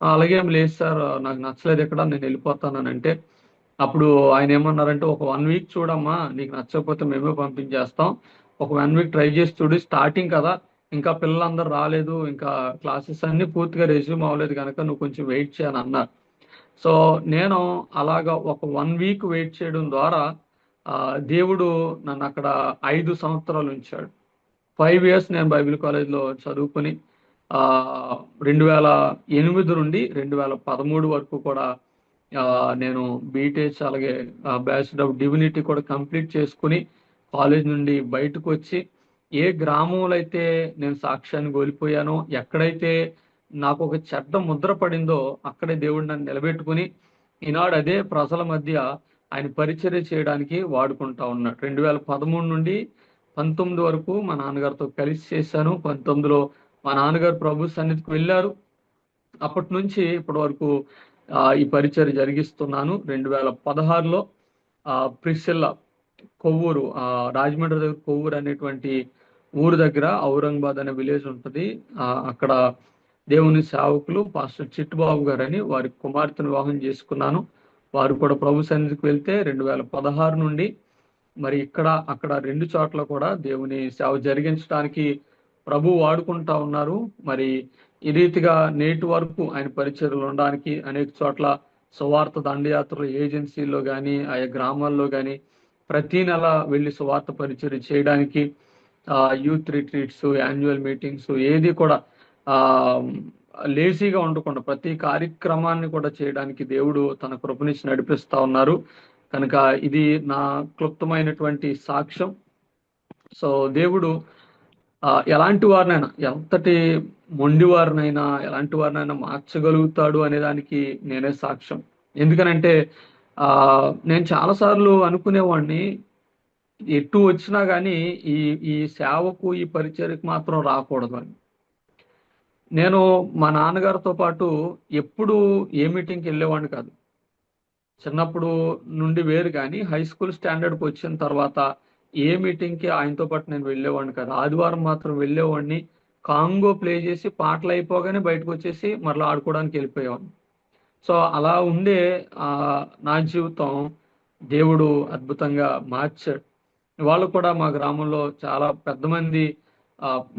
అలాగేం లేదు సార్, నాకు నచ్చలేదు ఇక్కడ, నేను వెళ్ళిపోతానని అంటే, అప్పుడు ఆయన ఏమన్నారంటే, ఒక 1 వీక్ చూడమ్మా, నీకు నచ్చకపోతే మేమే పంపించేస్తాం, ఒక 1 వీక్ ట్రై చేసి చూడు, స్టార్టింగ్ కదా, ఇంకా పిల్లలందరూ రాలేదు, ఇంకా క్లాసెస్ అన్ని పూర్తిగా రెజ్యూమ్ అవ్వలేదు కనుక నువ్వు కొంచెం వెయిట్ చేయని అన్నారు. సో నేను అలాగా ఒక 1 వీక్ వెయిట్ చేయడం ద్వారా దేవుడు నన్ను అక్కడ 5 సంవత్సరాలు ఉంచాడు. 5 ఇయర్స్ నేను బైబిల్ కాలేజ్లో చదువుకుని 2008 నుండి 2013 వరకు కూడా నేను బీటెక్ అలాగే బ్యాచిలర్ ఆఫ్ డివినిటీ కూడా కంప్లీట్ చేసుకుని కాలేజ్ నుండి బయటకు వచ్చి, ఏ గ్రామంలో అయితే నేను సాక్ష్యాన్ని కోల్పోయానో, ఎక్కడైతే నాకు ఒక చెడ్డ ముద్ర పడిందో అక్కడే దేవుడు నన్ను నిలబెట్టుకుని ఈనాడు అదే ప్రజల మధ్య ఆయన పరిచర్య చేయడానికి వాడుకుంటా ఉన్నాడు. 2013 నుండి 19 వరకు మా నాన్నగారితో కలిసి చేశాను. 19లో మా నాన్నగారు ప్రభు సన్నిధికి వెళ్ళారు. అప్పటి నుంచి ఇప్పటి వరకు ఈ పరిచర్య జరిగిస్తున్నాను. 2016లో ప్రిసిల్లా కొవ్వూరు, రాజమండ్రి దగ్గర కొవ్వూరు అనేటువంటి ఊరు దగ్గర ఔరంగాబాద్ అనే విలేజ్ ఉంటుంది. అక్కడ దేవుని సేవకులు పాస్టర్ చిట్టుబాబు గారు అని వారి కుమార్తెను వివాహం చేసుకున్నాను. వారు కూడా ప్రభు సన్నిధికి వెళ్తే 2016 నుండి మరి అక్కడ 2 చోట్ల కూడా దేవుని సేవ జరిగించడానికి ప్రభు వాడుకుంటా ఉన్నారు. మరి ఈ రీతిగా నేటి వరకు ఆయన పరిచర్యలు ఉండడానికి అనేక చోట్ల సువార్త దండయాత్రలు ఏజెన్సీల్లో కానీ, ఆయా గ్రామాల్లో కానీ ప్రతి నెల వెళ్ళి సువార్త పరిచర్య చేయడానికి, యూత్ రిట్రీట్స్, యాన్యువల్ మీటింగ్స్ ఏది కూడా లేజీగా ఉండకుండా ప్రతి కార్యక్రమాన్ని కూడా చేయడానికి దేవుడు తన కృపనిచ్చి నడిపిస్తా ఉన్నారు. కనుక ఇది నా క్లుప్తమైనటువంటి సాక్ష్యం. సో దేవుడు ఎలాంటి వారినైనా, ఎంతటి మొండి వారినైనా, ఎలాంటి వారినైనా మార్చగలుగుతాడు అనేదానికి నేనే సాక్ష్యం. ఎందుకనంటే నేను చాలాసార్లు అనుకునేవాడిని, ఎటు వచ్చినా కానీ ఈ సేవకు, ఈ పరిచర్యకు మాత్రం రాకూడదు అని. నేను మా నాన్నగారితో పాటు ఎప్పుడు ఏ మీటింగ్కి వెళ్ళేవాడిని కాదు. చిన్నప్పుడు నుండి వేరు, కానీ హై స్కూల్ స్టాండర్డ్కి వచ్చిన తర్వాత ఏ మీటింగ్కి ఆయనతో పాటు నేను వెళ్ళేవాడిని కాదు. ఆదివారం మాత్రం వెళ్ళేవాడిని. కాంగో ప్లే చేసి పాటలు అయిపోగానే బయటకు వచ్చేసి మరలా ఆడుకోవడానికి వెళ్ళిపోయేవాడిని. సో అలా ఉండే నా జీవితం దేవుడు అద్భుతంగా మార్చాడు. వాళ్ళు కూడా మా గ్రామంలో చాలా పెద్ద మంది,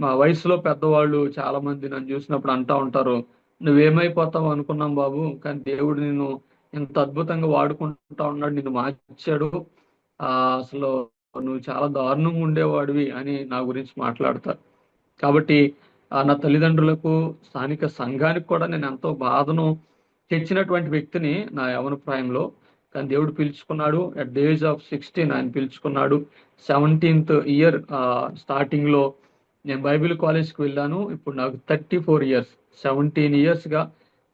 మా వయసులో పెద్దవాళ్ళు చాలా మంది నన్ను చూసినప్పుడు అంటా ఉంటారు, నువ్వేమైపోతావు అనుకున్నాం బాబు, కానీ దేవుడు నిన్ను ఎంత అద్భుతంగా వాడుకుంటా ఉన్నాడు, నిన్ను మార్చాడు, అసలు నువ్వు చాలా దారుణంగా ఉండేవాడివి అని నా గురించి మాట్లాడతారు. కాబట్టి నా తల్లిదండ్రులకు, స్థానిక సంఘానికి కూడా నేను ఎంతో బాధను తెచ్చినటువంటి వ్యక్తిని నా యవన ప్రాయంలో. కానీ దేవుడు పిలుచుకున్నాడు. అట్ ద ఏజ్ ఆఫ్ 16 ఆయన పిలుచుకున్నాడు. 17th ఇయర్ స్టార్టింగ్ లో నేను బైబిల్ కాలేజ్కి వెళ్ళాను. ఇప్పుడు నాకు 34 ఇయర్స్, 17 ఇయర్స్గా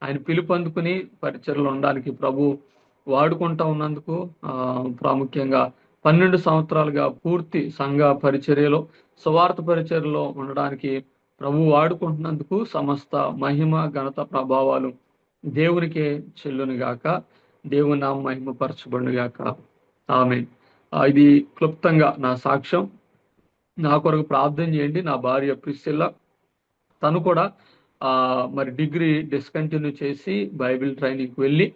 ఆయన పిలుపు అందుకుని పరిచర్యలు ఉండడానికి ప్రభు వాడుకుంటా ఉన్నందుకు, ప్రాముఖ్యంగా 12 సంవత్సరాలుగా పూర్తి సంఘ పరిచర్యలో, సువార్త పరిచర్యలో ఉండడానికి ప్రభు వాడుకుంటున్నందుకు సమస్త మహిమ, ఘనత, ప్రభావాలు దేవునికే చెల్లును గాక. దేవుని నామ మహిమపరచబడును గాక. ఆమేన్. ఇది క్లుప్తంగా నా సాక్ష్యం. నా కొరకు ప్రార్థన చేయండి. నా భార్య ప్రిస్సిల్లా, తను కూడా మరి డిగ్రీ డిస్కంటిన్యూ చేసి బైబిల్ ట్రైనింగ్కి వెళ్ళి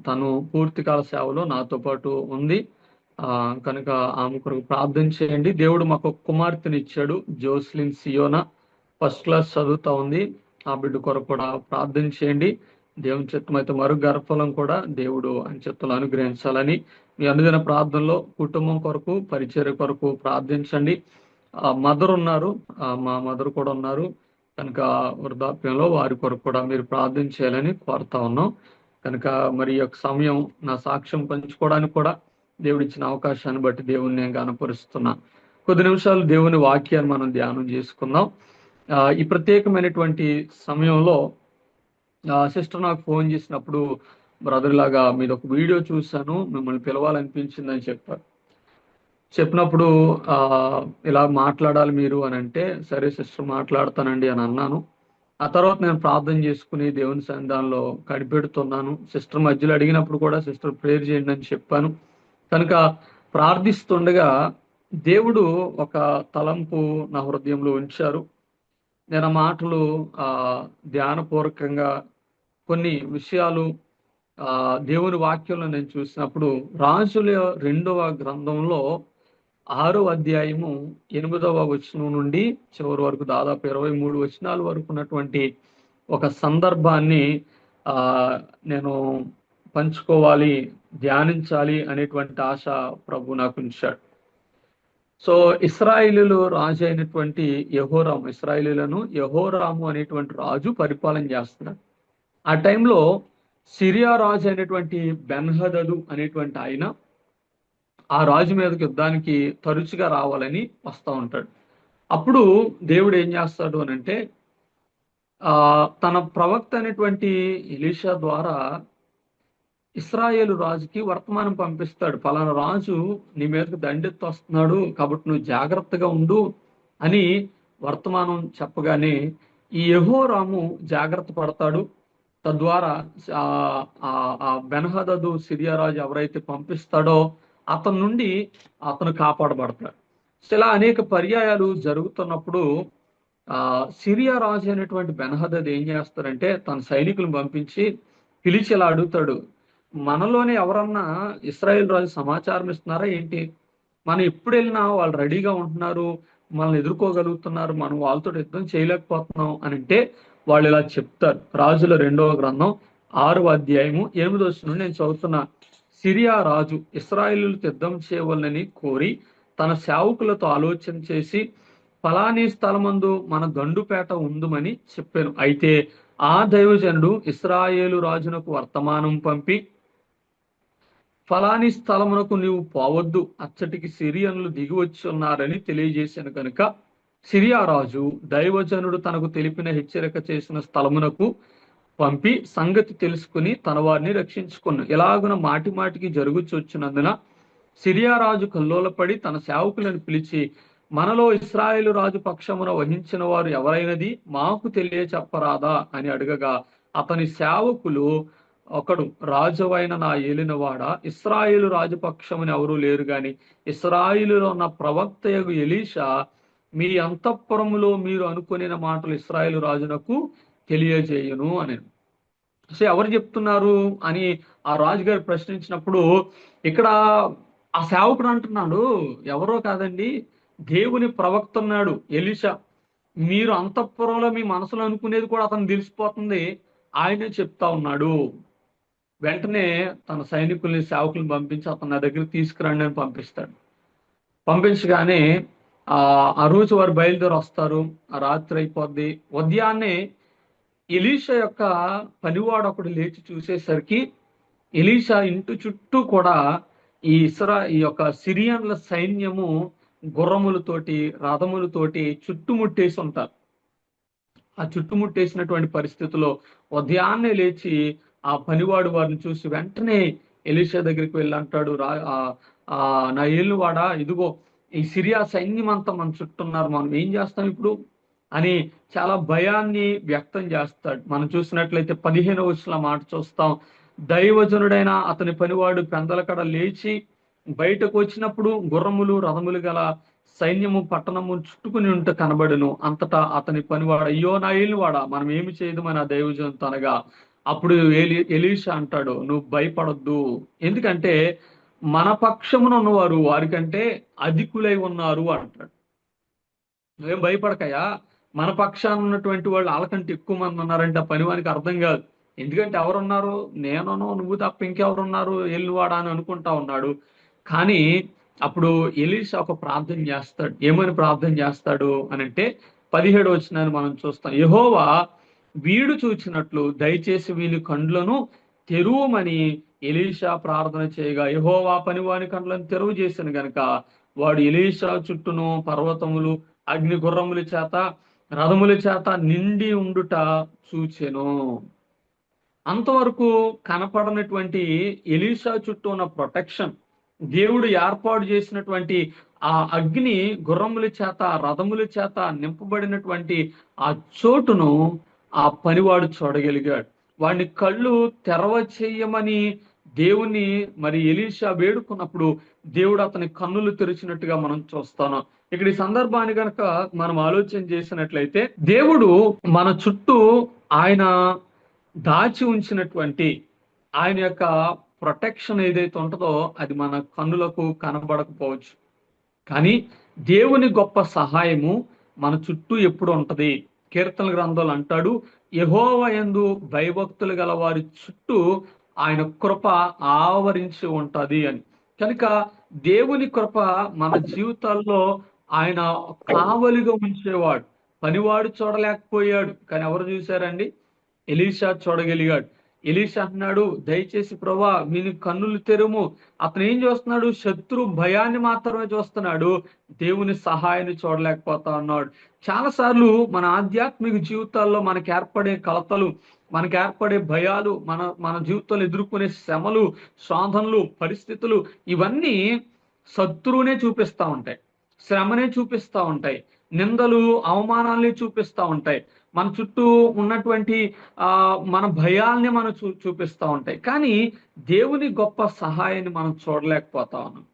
తను పూర్తికాల సేవలో నాతో పాటు ఉంది. కనుక ఆమె కొరకు ప్రార్థన చేయండి. దేవుడు మాకు ఒక కుమార్తెని ఇచ్చాడు, జోస్లిన్ సియోనా, ఫస్ట్ క్లాస్ చదువుతా ఉంది. ఆ బిడ్డ కొరకు కూడా ప్రార్థన చేయండి. దేవుని చిత్తం అయితే మరో గర్భఫలం కూడా దేవుడు ఆయన చిత్తంలో అనుగ్రహించాలని మీ అనుదిన ప్రార్థనలో కుటుంబం కొరకు, పరిచర్య కొరకు ప్రార్థించండి. మదర్ ఉన్నారు, మా మదర్ కూడా ఉన్నారు కనుక వృద్ధాప్యంలో వారి కొరకు కూడా మీరు ప్రార్థన చేయాలని కోరుతా ఉన్నాం. కనుక మరి ఈ యొక్క సమయం నా సాక్ష్యం పంచుకోవడానికి కూడా దేవుడు ఇచ్చిన అవకాశాన్ని బట్టి దేవుని నేను గణపరుస్తున్నా. కొద్ది నిమిషాలు దేవుని వాక్యాన్ని మనం ధ్యానం చేసుకుందాం. ఈ ప్రత్యేకమైనటువంటి సమయంలో సిస్టర్ నాకు ఫోన్ చేసినప్పుడు, బ్రదర్ లాగా మీద ఒక వీడియో చూశాను, మిమ్మల్ని పిలవాలనిపించిందని చెప్పినప్పుడు ఇలా మాట్లాడాలి మీరు అని అంటే, సరే సిస్టర్ మాట్లాడతానండి అని అన్నాను. ఆ తర్వాత నేను ప్రార్థన చేసుకుని దేవుని సన్నిధానంలో కడిపెడుతున్నాను. సిస్టర్ మధ్యలో అడిగినప్పుడు కూడా సిస్టర్ ప్రేయర్ చేయండి అని చెప్పాను. కనుక ప్రార్థిస్తుండగా దేవుడు ఒక తలంపు నా హృదయంలో ఉంచారు. నేను ఆ మాటలు ధ్యానపూర్వకంగా కొన్ని విషయాలు దేవుని వాక్యంలో నేను చూసినప్పుడు, రాజుల 2వ గ్రంథంలో 6వ అధ్యాయము 8వ వచనం నుండి చివరి వరకు దాదాపు 23 వచనాల వరకు ఉన్నటువంటి ఒక సందర్భాన్ని నేను పంచుకోవాలి, ధ్యానించాలి అనేటువంటి ఆశ ప్రభు నాకు ఉంచాడు. సో ఇశ్రాయేలీయులు రాజు అయినటువంటి యెహోరాము, ఇశ్రాయేలీయులను యెహోరాము అనేటువంటి రాజు పరిపాలన చేస్తున్నాడు. ఆ టైంలో సిరియా రాజు అయినటువంటి బెన్హదదు అనేటువంటి ఆయన ఆ రాజు మీదకి యుద్ధానికి తరచుగా రావాలని వస్తూ ఉంటాడు. అప్పుడు దేవుడు ఏం చేస్తాడు అని అంటే, తన ప్రవక్త అయినటువంటి ఎలీషా ద్వారా ఇశ్రాయేలు రాజుకి వర్తమానం పంపిస్తాడు. పలానా రాజు నీ మీదకి దండెత్తి వస్తున్నాడు కాబట్టి నువ్వు జాగ్రత్తగా ఉండు అని వర్తమానం చెప్పగానే ఈ యెహోరాము జాగ్రత్త పడతాడు. తద్వారా ఆ బెన్హదదు సిరియా రాజు ఎవరైతే పంపిస్తాడో అతని నుండి అతను కాపాడబడతాడు. ఇలా అనేక పర్యాయాలు జరుగుతున్నప్పుడు సిరియా రాజు అయినటువంటి బెన్హదదు ఏం చేస్తారంటే, తన సైనికులను పంపించి పిలిచి ఇలా అడుగుతాడు, మనలోనే ఎవరన్నా ఇశ్రాయేల్ రాజు సమాచారం ఇస్తున్నారా ఏంటి? మనం ఎప్పుడు వెళ్ళినా వాళ్ళు రెడీగా ఉంటున్నారు, మనల్ని ఎదుర్కోగలుగుతున్నారు, మనం వాళ్ళతో యుద్ధం చేయలేకపోతున్నాం అని అంటే వాళ్ళు ఇలా చెప్తారు. రాజుల 2వ గ్రంథం 6వ అధ్యాయము 8వ వచనం నుండి నేను చదువుతున్నా. సిరియా రాజు ఇశ్రాయేలుతో యుద్ధం చేయవలనని కోరి తన సేవకులతో ఆలోచన చేసి, ఫలానీ స్థలమందు మన దండుపేట ఉందుమని చెప్పాను. అయితే ఆ దైవజనుడు ఇశ్రాయేలు రాజునకు వర్తమానం పంపి, ఫలాని స్థలమునకు నీవు పోవద్దు, అచ్చటికి సిరియన్లు దిగి వచ్చి ఉన్నారని తెలియజేశాను. కనుక సిరియా రాజు దైవజనుడు తనకు తెలిపిన హెచ్చరిక చేసిన స్థలమునకు పంపి సంగతి తెలుసుకుని తన వారిని రక్షించుకున్నాడు. ఎలాగున మాటి మాటికి జరుగుచొచ్చినందున సిరియా రాజు కల్లోలపడి తన సేవకులను పిలిచి, మనలో ఇశ్రాయేలు రాజు పక్షమున వహించిన వారు ఎవరైనది మాకు తెలియచెప్పరాదా అని అడగగా, అతని సేవకులు, ఒకడు, రాజువైన నా ఏలినవాడ, ఇశ్రాయేలు రాజపక్షముని ఎవరూ లేరు గాని ఇశ్రాయేలులో ఉన్న ప్రవక్తయగు ఎలీషా మీ అంతఃపురములో మీరు అనుకునే మాటలు ఇశ్రాయేలు రాజునకు తెలియజేయును అని. సో ఎవరు చెప్తున్నారు అని ఆ రాజుగారు ప్రశ్నించినప్పుడు ఇక్కడ ఆ సేవకుడు అంటున్నాడు, ఎవరో కాదండి, దేవుని ప్రవక్త ఉన్నాడు ఎలీషా. మీరు అంతఃపురంలో మీ మనసులో అనుకునేది కూడా అతను తెలిసిపోతుంది, ఆయనే చెప్తా ఉన్నాడు. వెంటనే తన సైనికుల్ని సేవకుల్ని పంపించి అతను నా దగ్గర తీసుకురండి అని పంపిస్తాడు. పంపించగానే ఆ రోజు వారు బయలుదేరి వస్తారు. ఆ రాత్రి అయిపోద్ది. ఉదయాన్నే ఎలీషా యొక్క పనివాడు ఒకడు లేచి చూసేసరికి ఎలీషా ఇంటి చుట్టూ కూడా ఈ యొక్క సిరియన్ల సైన్యము గుర్రములతోటి రథములతోటి చుట్టుముట్టేసి ఉంటారు. ఆ చుట్టుముట్టేసినటువంటి పరిస్థితిలో ఉదయాన్నే లేచి ఆ పనివాడు వారిని చూసి వెంటనే ఎలీషా దగ్గరికి వెళ్ళి అంటాడు, నా ఏలువాడా, ఇదిగో ఈ సిరియా సైన్యం అంతా మన చుట్టూన్నారు, మనం ఏం చేస్తాం ఇప్పుడు అని చాలా భయాన్ని వ్యక్తం చేస్తాడు. మనం చూసినట్లయితే 15వ వచనం మాట చూస్తాం. దైవజనుడైన అతని పనివాడు పెందలకడ లేచి బయటకు వచ్చినప్పుడు గుర్రములు రథములు గల సైన్యము పట్టణము చుట్టుకుని ఉంటే కనబడును. అంతటా అతని పనివాడు, అయ్యో నా ఏలివాడా, మనం ఏమి చేయదమని ఆ దైవజనుడు అనగా అప్పుడు ఎలీషా అంటాడు, నువ్వు భయపడొద్దు, ఎందుకంటే మన పక్షమున ఉన్నవారు వారికంటే అధికులై ఉన్నారు అంటాడు. నువ్వేం భయపడకయా, మన పక్షాన ఉన్నటువంటి వాళ్ళు వాళ్ళకంటే ఎక్కువ మంది ఉన్నారంటే ఆ పనివానికి అర్థం కాదు. ఎందుకంటే ఎవరున్నారు, నేనను నువ్వు తప్ప ఇంకెవరున్నారు, ఎల్లువాడా అని అనుకుంటా ఉన్నాడు. కానీ అప్పుడు ఎలీషా ఒక ప్రార్థన చేస్తాడు. ఏమని ప్రార్థన చేస్తాడు అని అంటే 17వ వచనాన్ని మనం చూస్తాం. యెహోవా వీడు చూచినట్లు దయచేసి వీని కండ్లను తెరువమని ఎలీషా ప్రార్థన చేయగా యెహోవా పనివాని కండ్లను తెరువు చేసిన గనుక వాడు ఎలీషా చుట్టూను పర్వతములు అగ్ని గుర్రముల చేత రథముల చేత నిండి ఉండుట చూచెను. అంతవరకు కనపడనటువంటి ఎలీషా చుట్టూ ఉన్న ప్రొటెక్షన్, దేవుడు ఏర్పాటు చేసినటువంటి ఆ అగ్ని గుర్రముల చేత రథముల చేత నింపబడినటువంటి ఆ చోటును ఆ పనివాడు చూడగలిగాడు. వాడిని కళ్ళు తెరవ చేయమని దేవుని మరి ఎలీషా వేడుకున్నప్పుడు దేవుడు అతని కన్నులు తెరిచినట్టుగా మనం చూస్తాను. ఇక్కడ ఈ సందర్భాన్ని కనుక మనం ఆలోచన చేసినట్లయితే దేవుడు మన చుట్టూ ఆయన దాచి ఉంచినటువంటి ఆయన యొక్క ప్రొటెక్షన్ ఏదైతే ఉంటుందో అది మన కన్నులకు కనబడకపోవచ్చు, కానీ దేవుని గొప్ప సహాయము మన చుట్టూ ఎప్పుడు ఉంటది. కీర్తన గ్రంథాలు అంటాడు, యెహోవా యందు భయభక్తులు గల వారి చుట్టూ ఆయన కృప ఆవరించి ఉంటది అని. కనుక దేవుని కృప మన జీవితాల్లో ఆయన కావలిగా ఉంచేవాడు. పనివాడు చూడలేకపోయాడు, కానీ ఎవరు చూశారండి, ఎలీషా చూడగలిగాడు. ఎలీషా అన్నాడు, దయచేసి ప్రభా వీని కన్నులు తెరుము. అతను ఏం చూస్తున్నాడు, శత్రు భయాన్ని మాత్రమే చూస్తున్నాడు, దేవుని సహాయాన్ని చూడలేకపోతా ఉన్నాడు. చాలాసార్లు మన ఆధ్యాత్మిక జీవితాల్లో మనకు ఏర్పడే కలతలు, మనకు ఏర్పడే భయాలు, మన జీవితంలో ఎదుర్కొనే శ్రమలు, శోధనలు, పరిస్థితులు ఇవన్నీ శత్రువునే చూపిస్తా ఉంటాయి, శ్రమనే చూపిస్తా ఉంటాయి, నిందలు అవమానాల్ని చూపిస్తా ఉంటాయి, మన చుట్టూ ఉన్నటువంటి మన భయాల్ని మనం చూపిస్తూ ఉంటాయి. కానీ దేవుని గొప్ప సహాయాన్ని మనం చూడలేకపోతా ఉన్నాం.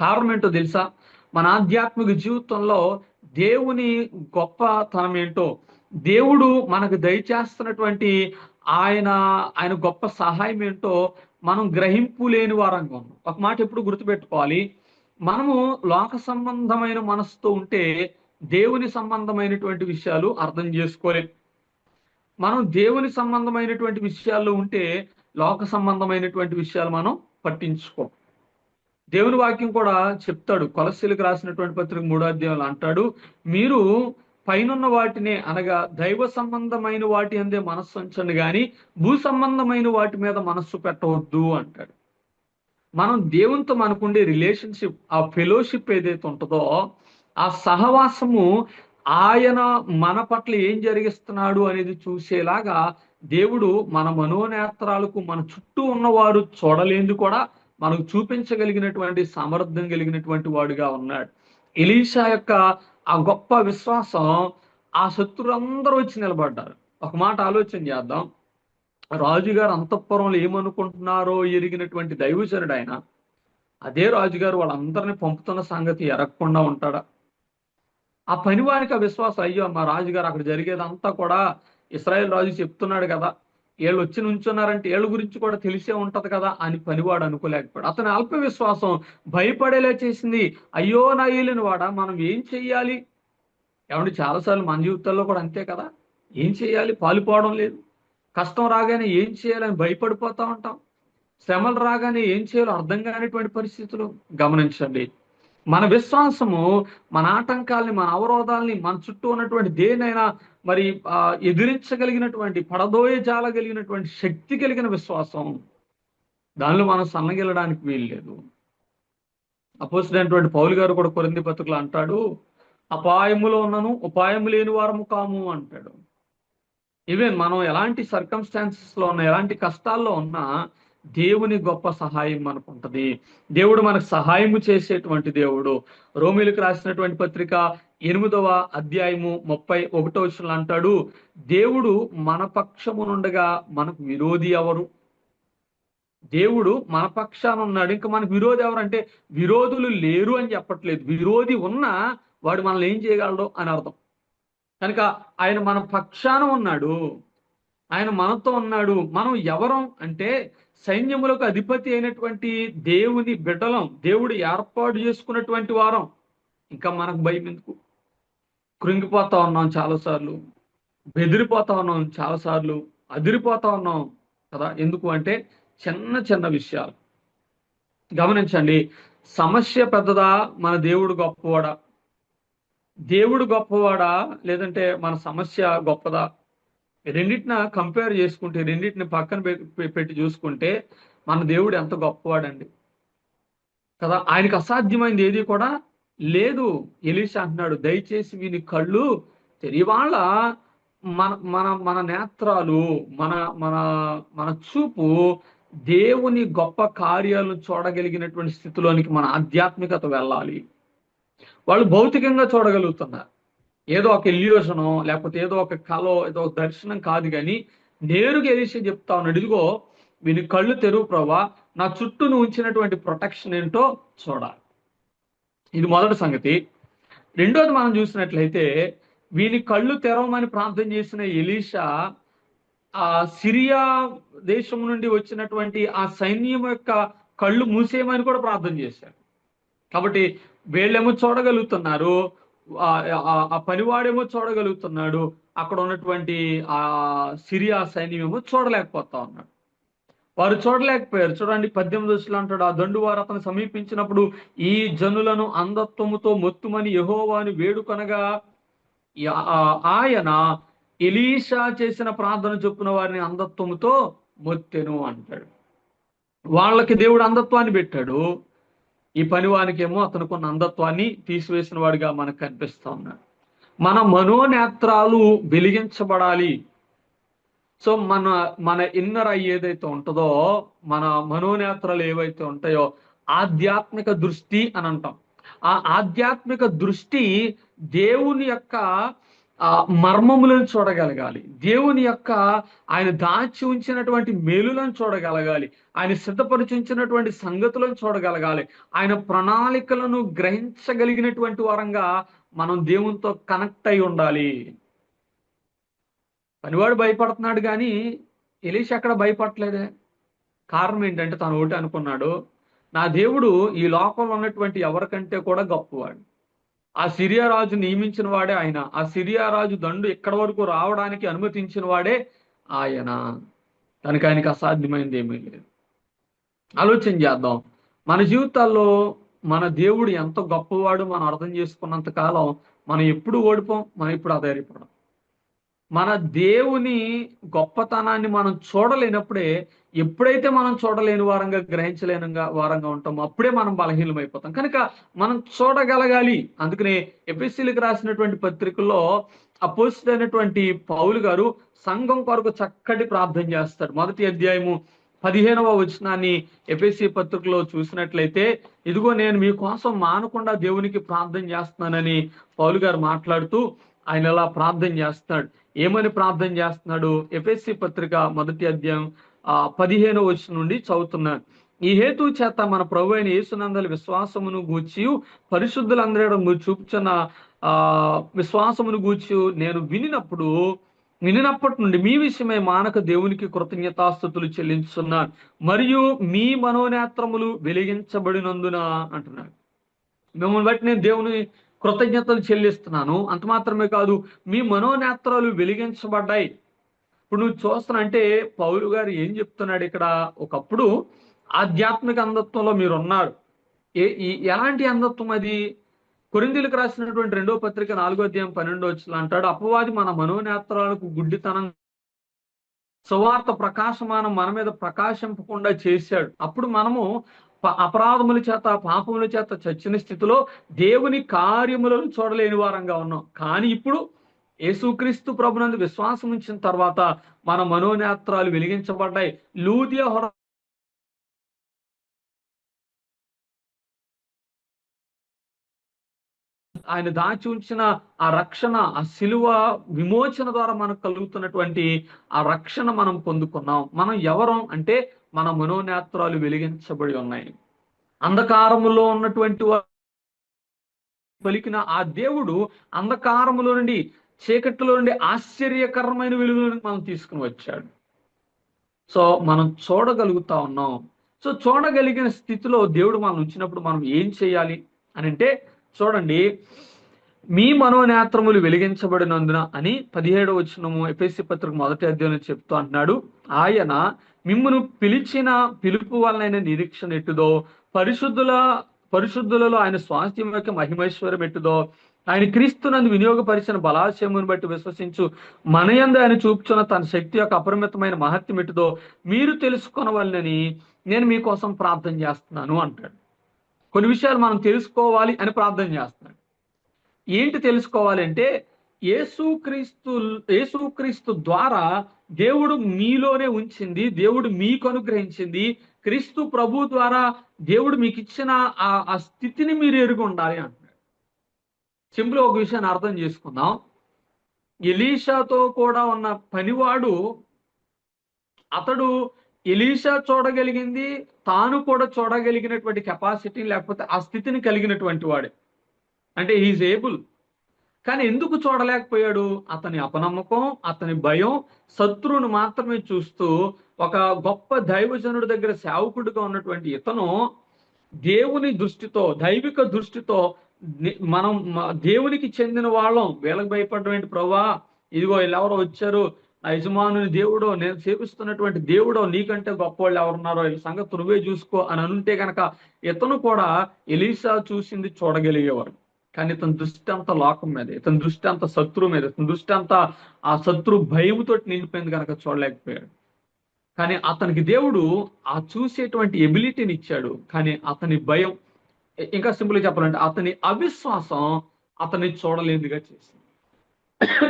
కారణం ఏంటో తెలుసా, మన ఆధ్యాత్మిక జీవితంలో దేవుని గొప్పతనం ఏంటో, దేవుడు మనకు దయచేస్తున్నటువంటి ఆయన గొప్ప సహాయం ఏంటో మనం గ్రహింపు లేని వారంగా ఉన్నాం. ఒక మాట ఎప్పుడు గుర్తుపెట్టుకోవాలి, మనము లోక సంబంధమైన మనసుతో ఉంటే దేవుని సంబంధమైనటువంటి విషయాలు అర్థం చేసుకోలేం. మనం దేవుని సంబంధమైనటువంటి విషయాల్లో ఉంటే లోక సంబంధమైనటువంటి విషయాలు మనం పట్టించుకోం. దేవుని వాక్యం కూడా చెప్తాడు, కొలస్సీలకు రాసినటువంటి పత్రిక 3వ అధ్యాయంలో అంటాడు, మీరు పైనున్న వాటినే అనగా దైవ సంబంధమైన వాటి అందే మనస్సు ఉంచండి కానీ భూ సంబంధమైన వాటి మీద మనస్సు పెట్టవద్దు అంటాడు. మనం దేవునితో మనకుండే రిలేషన్షిప్, ఆ ఫెలోషిప్ ఏదైతే ఉంటుందో, ఆ సహవాసము ఆయన మన పట్ల ఏం జరిగిస్తున్నాడు అనేది చూసేలాగా దేవుడు మన మనోనేత్రాలకు మన చుట్టూ ఉన్నవారు చూడలేంది కూడా మనకు చూపించగలిగినటువంటి సామర్థ్యం కలిగినటువంటి వాడుగా ఉన్నాడు. ఎలీషా యొక్క ఆ గొప్ప విశ్వాసం, ఆ శత్రులందరూ వచ్చి నిలబడ్డారు. ఒక మాట ఆలోచన చేద్దాం, రాజుగారు అంతఃపురంలో ఏమనుకుంటున్నారో ఎరిగినటువంటి దైవజనుడు ఆయన, అదే రాజుగారు వాళ్ళందరినీ పంపుతున్న సంగతి ఎరగకుండా ఉంటాడా? ఆ పనివానికి ఆ విశ్వాసం, అయ్యో మా రాజుగారు అక్కడ జరిగేదంతా కూడా ఇశ్రాయేల్ రాజు చెప్తున్నాడు కదా, వీళ్ళు వచ్చి నుంచున్నారంటే వీళ్ళ గురించి కూడా తెలిసే ఉంటది కదా అని పనివాడు అనుకోలేకపోయాడు. అతని అల్ప విశ్వాసం భయపడేలా చేసింది. అయ్యో నా ఏలిన వాడా, మనం ఏం చెయ్యాలి? ఏమంటే చాలాసార్లు మన జీవితాల్లో కూడా అంతే కదా, ఏం చేయాలి పాలుపోవడం లేదు. కష్టం రాగానే ఏం చేయాలని భయపడిపోతా ఉంటాం. శ్రమలు రాగానే ఏం చేయాలో అర్థం కానిటువంటి పరిస్థితులు. గమనించండి, మన విశ్వాసము మన ఆటంకాల్ని, మన అవరోధాలని, మన చుట్టూ ఉన్నటువంటి దేనైనా మరి ఎదిరించగలిగినటువంటి, పడదోయజాలగలిగినటువంటి శక్తి కలిగిన విశ్వాసం. దానిలో మనం సన్నగిల్లడానికి వీల్లేదు. అపోస్తలుడైనటువంటి పౌలు గారు కూడా కొరింథీ పత్రికలో అంటాడు, అపాయములో ఉన్నను ఉపాయము లేని వారము కాము అంటాడు. ఈవెన్ మనం ఎలాంటి సర్కమ్స్టాన్సెస్ లో ఉన్నా, ఎలాంటి కష్టాల్లో ఉన్నా దేవుని గొప్ప సహాయం మనకు ఉంటది. దేవుడు మనకు సహాయము చేసేటువంటి దేవుడు. రోమీలకు రాసినటువంటి పత్రిక 8వ అధ్యాయము 31వ వచనంలో అంటాడు, దేవుడు మన పక్షము నుండగా మనకు విరోధి ఎవరు? దేవుడు మన పక్షాన ఉన్నాడు, ఇంకా మనకు విరోధి ఎవరు అంటే విరోధులు లేరు అని చెప్పట్లేదు. విరోధి ఉన్నా వాడు మనల్ని ఏం చేయగలడు అని అర్థం. కనుక ఆయన మన పక్షాన ఉన్నాడు, ఆయన మనతో ఉన్నాడు. మనం ఎవరం అంటే సైన్యములకు అధిపతి అయినటువంటి దేవుని బిడ్డలం, దేవుడు ఏర్పాటు చేసుకున్నటువంటి వారం. ఇంకా మనకు భయం ఎందుకు? కృంగిపోతా ఉన్నాం చాలాసార్లు, బెదిరిపోతా ఉన్నాం చాలాసార్లు, అదిరిపోతా ఉన్నాం కదా. ఎందుకు అంటే చిన్న చిన్న విషయాలు. గమనించండి, సమస్య పెద్దదా, మన దేవుడు గొప్పవాడా? దేవుడు గొప్పవాడా లేదంటే మన సమస్య గొప్పదా? రెండింటిని కంపేర్ చేసుకుంటే, రెండింటిని పక్కన పెట్టి చూసుకుంటే మన దేవుడు ఎంత గొప్పవాడండి కదా. ఆయనకు అసాధ్యమైంది ఏది కూడా లేదు. ఎలీషా అంటున్నాడు, దయచేసి వీని కళ్ళు తెరివాళ్ళ, మన మన మన నేత్రాలు, మన మన మన చూపు దేవుని గొప్ప కార్యాలను చూడగలిగినటువంటి స్థితిలోనికి మన ఆధ్యాత్మికత వెళ్ళాలి. వాళ్ళు భౌతికంగా చూడగలుగుతున్నారు, ఏదో ఒక ఇల్యూషనో లేకపోతే ఏదో ఒక కలో, ఏదో ఒక దర్శనం కాదు. కానీ నేరుగా ఎలీషా చెప్తా ఉన్నాడు, ఇదిగో వీని కళ్ళు తెరువు ప్రభా, నా చుట్టూ నువ్వు ఉంచినటువంటి ప్రొటెక్షన్ ఏంటో చూడాలి. ఇది మొదటి సంగతి. రెండోది మనం చూసినట్లయితే, వీని కళ్ళు తెరవమని ప్రార్థన చేసిన ఎలీషా ఆ సిరియా దేశం నుండి వచ్చినటువంటి ఆ సైన్యం యొక్క కళ్ళు మూసేయమని కూడా ప్రార్థన చేశారు. కాబట్టి వీళ్ళేమో చూడగలుగుతున్నారు, ఆ పనివాడేమో చూడగలుగుతున్నాడు, అక్కడ ఉన్నటువంటి ఆ సిరియా సైన్యం ఏమో చూడలేకపోతా ఉన్నాడు. వారు చూడలేకపోయారు. చూడండి 18వ వచనంలో అంటాడు, ఆ దండు వారు అతను సమీపించినప్పుడు ఈ జనులను అంధత్వముతో మొత్తుమని యెహోవాను వేడుకొనగా ఆయన ఎలీషా చేసిన ప్రార్థన చొప్పున వారిని అంధత్వముతో మొత్తెను అంటాడు. వాళ్ళకి దేవుడు అంధత్వాన్ని పెట్టాడు, ఈ పనివానికేమో అతనుకున్న అంధత్వాన్ని తీసివేసిన వాడిగా మనకు కనిపిస్తా ఉన్నాడు. మన మనోనేత్రాలు వెలిగించబడాలి. సో మన ఇన్నర్ ఐ ఏదైతే ఉంటుందో, మన మనోనేత్రాలు ఏవైతే ఉంటాయో ఆధ్యాత్మిక దృష్టి అని అంటాం. ఆ ఆధ్యాత్మిక దృష్టి దేవుని యొక్క మర్మములను చూడగలగాలి, దేవుని యొక్క ఆయన దాచి ఉంచినటువంటి మేలులను చూడగలగాలి, ఆయన సిద్ధపరిచి ఉంచినటువంటి సంగతులను చూడగలగాలి, ఆయన ప్రణాళికలను గ్రహించగలిగినటువంటి వారంగా మనం దేవునితో కనెక్ట్ అయి ఉండాలి. పనివాడు భయపడుతున్నాడు కానీ ఎలీషా అక్కడ భయపడలేదే. కారణం ఏంటంటే తను ఒకటి అనుకున్నాడు, నా దేవుడు ఈ లోకంలో ఉన్నటువంటి ఎవరికంటే కూడా గొప్పవాడు. ఆ సిరియా రాజు నియమించిన వాడే ఆయన, ఆ సిరియా రాజు దండు ఎక్కడి వరకు రావడానికి అనుమతించిన వాడే ఆయన. కనుక ఆయనకి అసాధ్యమైంది ఏమీ లేదు. ఆలోచన చేద్దాం, మన జీవితాల్లో మన దేవుడు ఎంత గొప్పవాడు మనం అర్థం చేసుకున్నంత కాలం మనం ఎప్పుడు ఓడిపోం, మనం ఎప్పుడు ఆధారపడం. మన దేవుని గొప్పతనాన్ని మనం చూడలేనప్పుడే, ఎప్పుడైతే మనం చూడలేని వారంగా, గ్రహించలేని వారంగా ఉంటామో అప్పుడే మనం బలహీనమైపోతాం. కనుక మనం చూడగలగాలి. అందుకనే ఎఫెసీయులకు రాసినటువంటి పత్రికల్లో అపోస్తలుడైనటువంటి పౌలు గారు సంఘం కొరకు చక్కటి ప్రార్థన చేస్తాడు. మొదటి అధ్యాయము 15వ వచనాన్ని ఎఫెసీ పత్రికలో చూసినట్లయితే, ఇదిగో నేను మీకోసం మానకుండా దేవునికి ప్రార్థన చేస్తున్నానని పౌలు గారు మాట్లాడుతూ ఆయన ఎలా ప్రార్థన చేస్తున్నాడు, ఏమని ప్రార్థన చేస్తున్నాడు? ఎఫెసీ పత్రిక మొదటి అధ్యాయం 15వ వచనం నుండి చదువుతున్నాను. ఈ హేతు చేత మన ప్రభు అయిన యేసునందలి విశ్వాసమును గూర్చి పరిశుద్ధులందరూ చూపుచున్న విశ్వాసమును గూర్చి నేను వినినప్పటి నుండి మీ విషయమై మానక దేవునికి కృతజ్ఞతాస్తుతులు చెల్లించున్నాను, మరియు మీ మనోనేత్రములు వెలిగించబడినందున అంటున్నాడు. మిమ్మల్ని బట్టి నేను దేవుని కృతజ్ఞతలు చెల్లిస్తున్నాను. అంత మాత్రమే కాదు, మీ మనోనేత్రాలు వెలిగించబడ్డాయి. ఇప్పుడు నువ్వు చూస్తున్నా అంటే పౌలు గారు ఏం చెప్తున్నాడు ఇక్కడ? ఒకప్పుడు ఆధ్యాత్మిక అంధత్వంలో మీరు ఉన్నారు. ఎలాంటి అంధత్వం అది? కొరింథీయులకు రాసినటువంటి 2వ పత్రిక 4వ అధ్యాయం 12వ వచనం అంటాడు, అపవాది మన మనోనేత్రాలకు గుడ్డితనం సువార్త ప్రకాశమానం మన మీద ప్రకాశింపకుండా చేశాడు. అప్పుడు మనము అపరాధముల చేత పాపముల చేత చచ్చిన స్థితిలో దేవుని కార్యములను చూడలేని వారంగా ఉన్నాం. కానీ ఇప్పుడు యేసుక్రీస్తు ప్రభునందు విశ్వాసం ఉంచిన తర్వాత మన మనోనేత్రాలు వెలిగించబడ్డాయి. లూదియా ఆయన దాచి ఉంచిన ఆ రక్షణ, ఆ శిలువ విమోచన ద్వారా మనకు కలుగుతున్నటువంటి ఆ రక్షణ మనం పొందుకున్నాం. మనం ఎవరం అంటే మన మనోనేత్రాలు వెలిగించబడి ఉన్నాయి. అంధకారములో ఉన్నటువంటి పలికిన ఆ దేవుడు అంధకారములో నుండి, చీకటిలో నుండి ఆశ్చర్యకరమైన వెలుగులోకి మనం తీసుకుని వచ్చాడు. సో మనం చూడగలుగుతా ఉన్నాం. సో చూడగలిగిన స్థితిలో దేవుడు మనం ఉంచినప్పుడు మనం ఏం చేయాలి అని అంటే, చూడండి, మీ మనోనేత్రములు వెలిగించబడినందున అని 17వ వచనము ఎఫెసీ పత్రిక 1వ అధ్యాయంలో చెప్తూ అంటున్నాడు. ఆయన మిమ్మును పిలిచిన పిలుపు వలన నిరీక్షణ ఎట్టుదో, పరిశుద్ధులలో ఆయన స్వాస్థ్యం యొక్క మహిమైశ్వర్యం ఎట్టుదో, ఆయన క్రీస్తునందు వినియోగపరిచిన బలాశయమును బట్టి విశ్వసించు మనయందు ఆయన చూపుచున్న తన శక్తి యొక్క అపరిమితమైన మహత్యం ఎట్టుదో మీరు తెలుసుకొనవలనని నేను మీకోసం ప్రార్థన చేస్తున్నాను అంటాడు. కొన్ని విషయాలు మనం తెలుసుకోవాలి అని ప్రార్థన చేస్తున్నాడు. ఏంటి తెలుసుకోవాలి అంటే, యేసుక్రీస్తు ద్వారా దేవుడు మీలోనే ఉంచింది, దేవుడు మీకు అనుగ్రహించింది, క్రీస్తు ప్రభు ద్వారా దేవుడు మీకు ఇచ్చిన ఆ స్థితిని మీరు ఎరుగు ఉండాలి అంటున్నాడు. సింపుల్ ఒక విషయాన్ని అర్థం చేసుకుందాం. ఎలీషాతో కూడా ఉన్న పనివాడు, అతడు ఎలీషా చూడగలిగింది తాను కూడా చూడగలిగినటువంటి కెపాసిటీ, లేకపోతే ఆ స్థితిని కలిగినటువంటి వాడే, అంటే హీఈస్ ఏబుల్. కానీ ఎందుకు చూడలేకపోయాడు? అతని అపనమ్మకం, అతని భయం, శత్రువును మాత్రమే చూస్తూ ఒక గొప్ప దైవజనుడి దగ్గర సేవకుడిగా ఉన్నటువంటి ఇతను దేవుని దృష్టితో, దైవిక దృష్టితో, మనం దేవునికి చెందిన వాళ్ళం, వీళ్ళకి భయపడడం ఏంటి ప్రభువా, ఇదిగో వీళ్ళెవరో వచ్చారు, నా యజమానుని దేవుడో, నేను సేవిస్తున్నటువంటి దేవుడో, నీకంటే గొప్ప వాళ్ళు ఎవరున్నారో వీళ్ళ సంగతి నువ్వే చూసుకో అని అనుంటే కనుక ఇతను కూడా ఎలీషా చూసింది చూడగలిగేవారు. కానీ ఇతని దృష్టి అంతా లోకం మీద, ఇతని దృష్టి అంతా శత్రువు మీద, ఇతని దృష్టి అంతా ఆ శత్రు భయముతో నిండిపోయింది కనుక చూడలేకపోయాడు. కానీ అతనికి దేవుడు ఆ చూసేటువంటి ఎబిలిటీని ఇచ్చాడు. కానీ అతని భయం, ఇంకా సింపుల్గా చెప్పాలంటే అతని అవిశ్వాసం అతన్ని చూడలేనిదిగా చేసింది.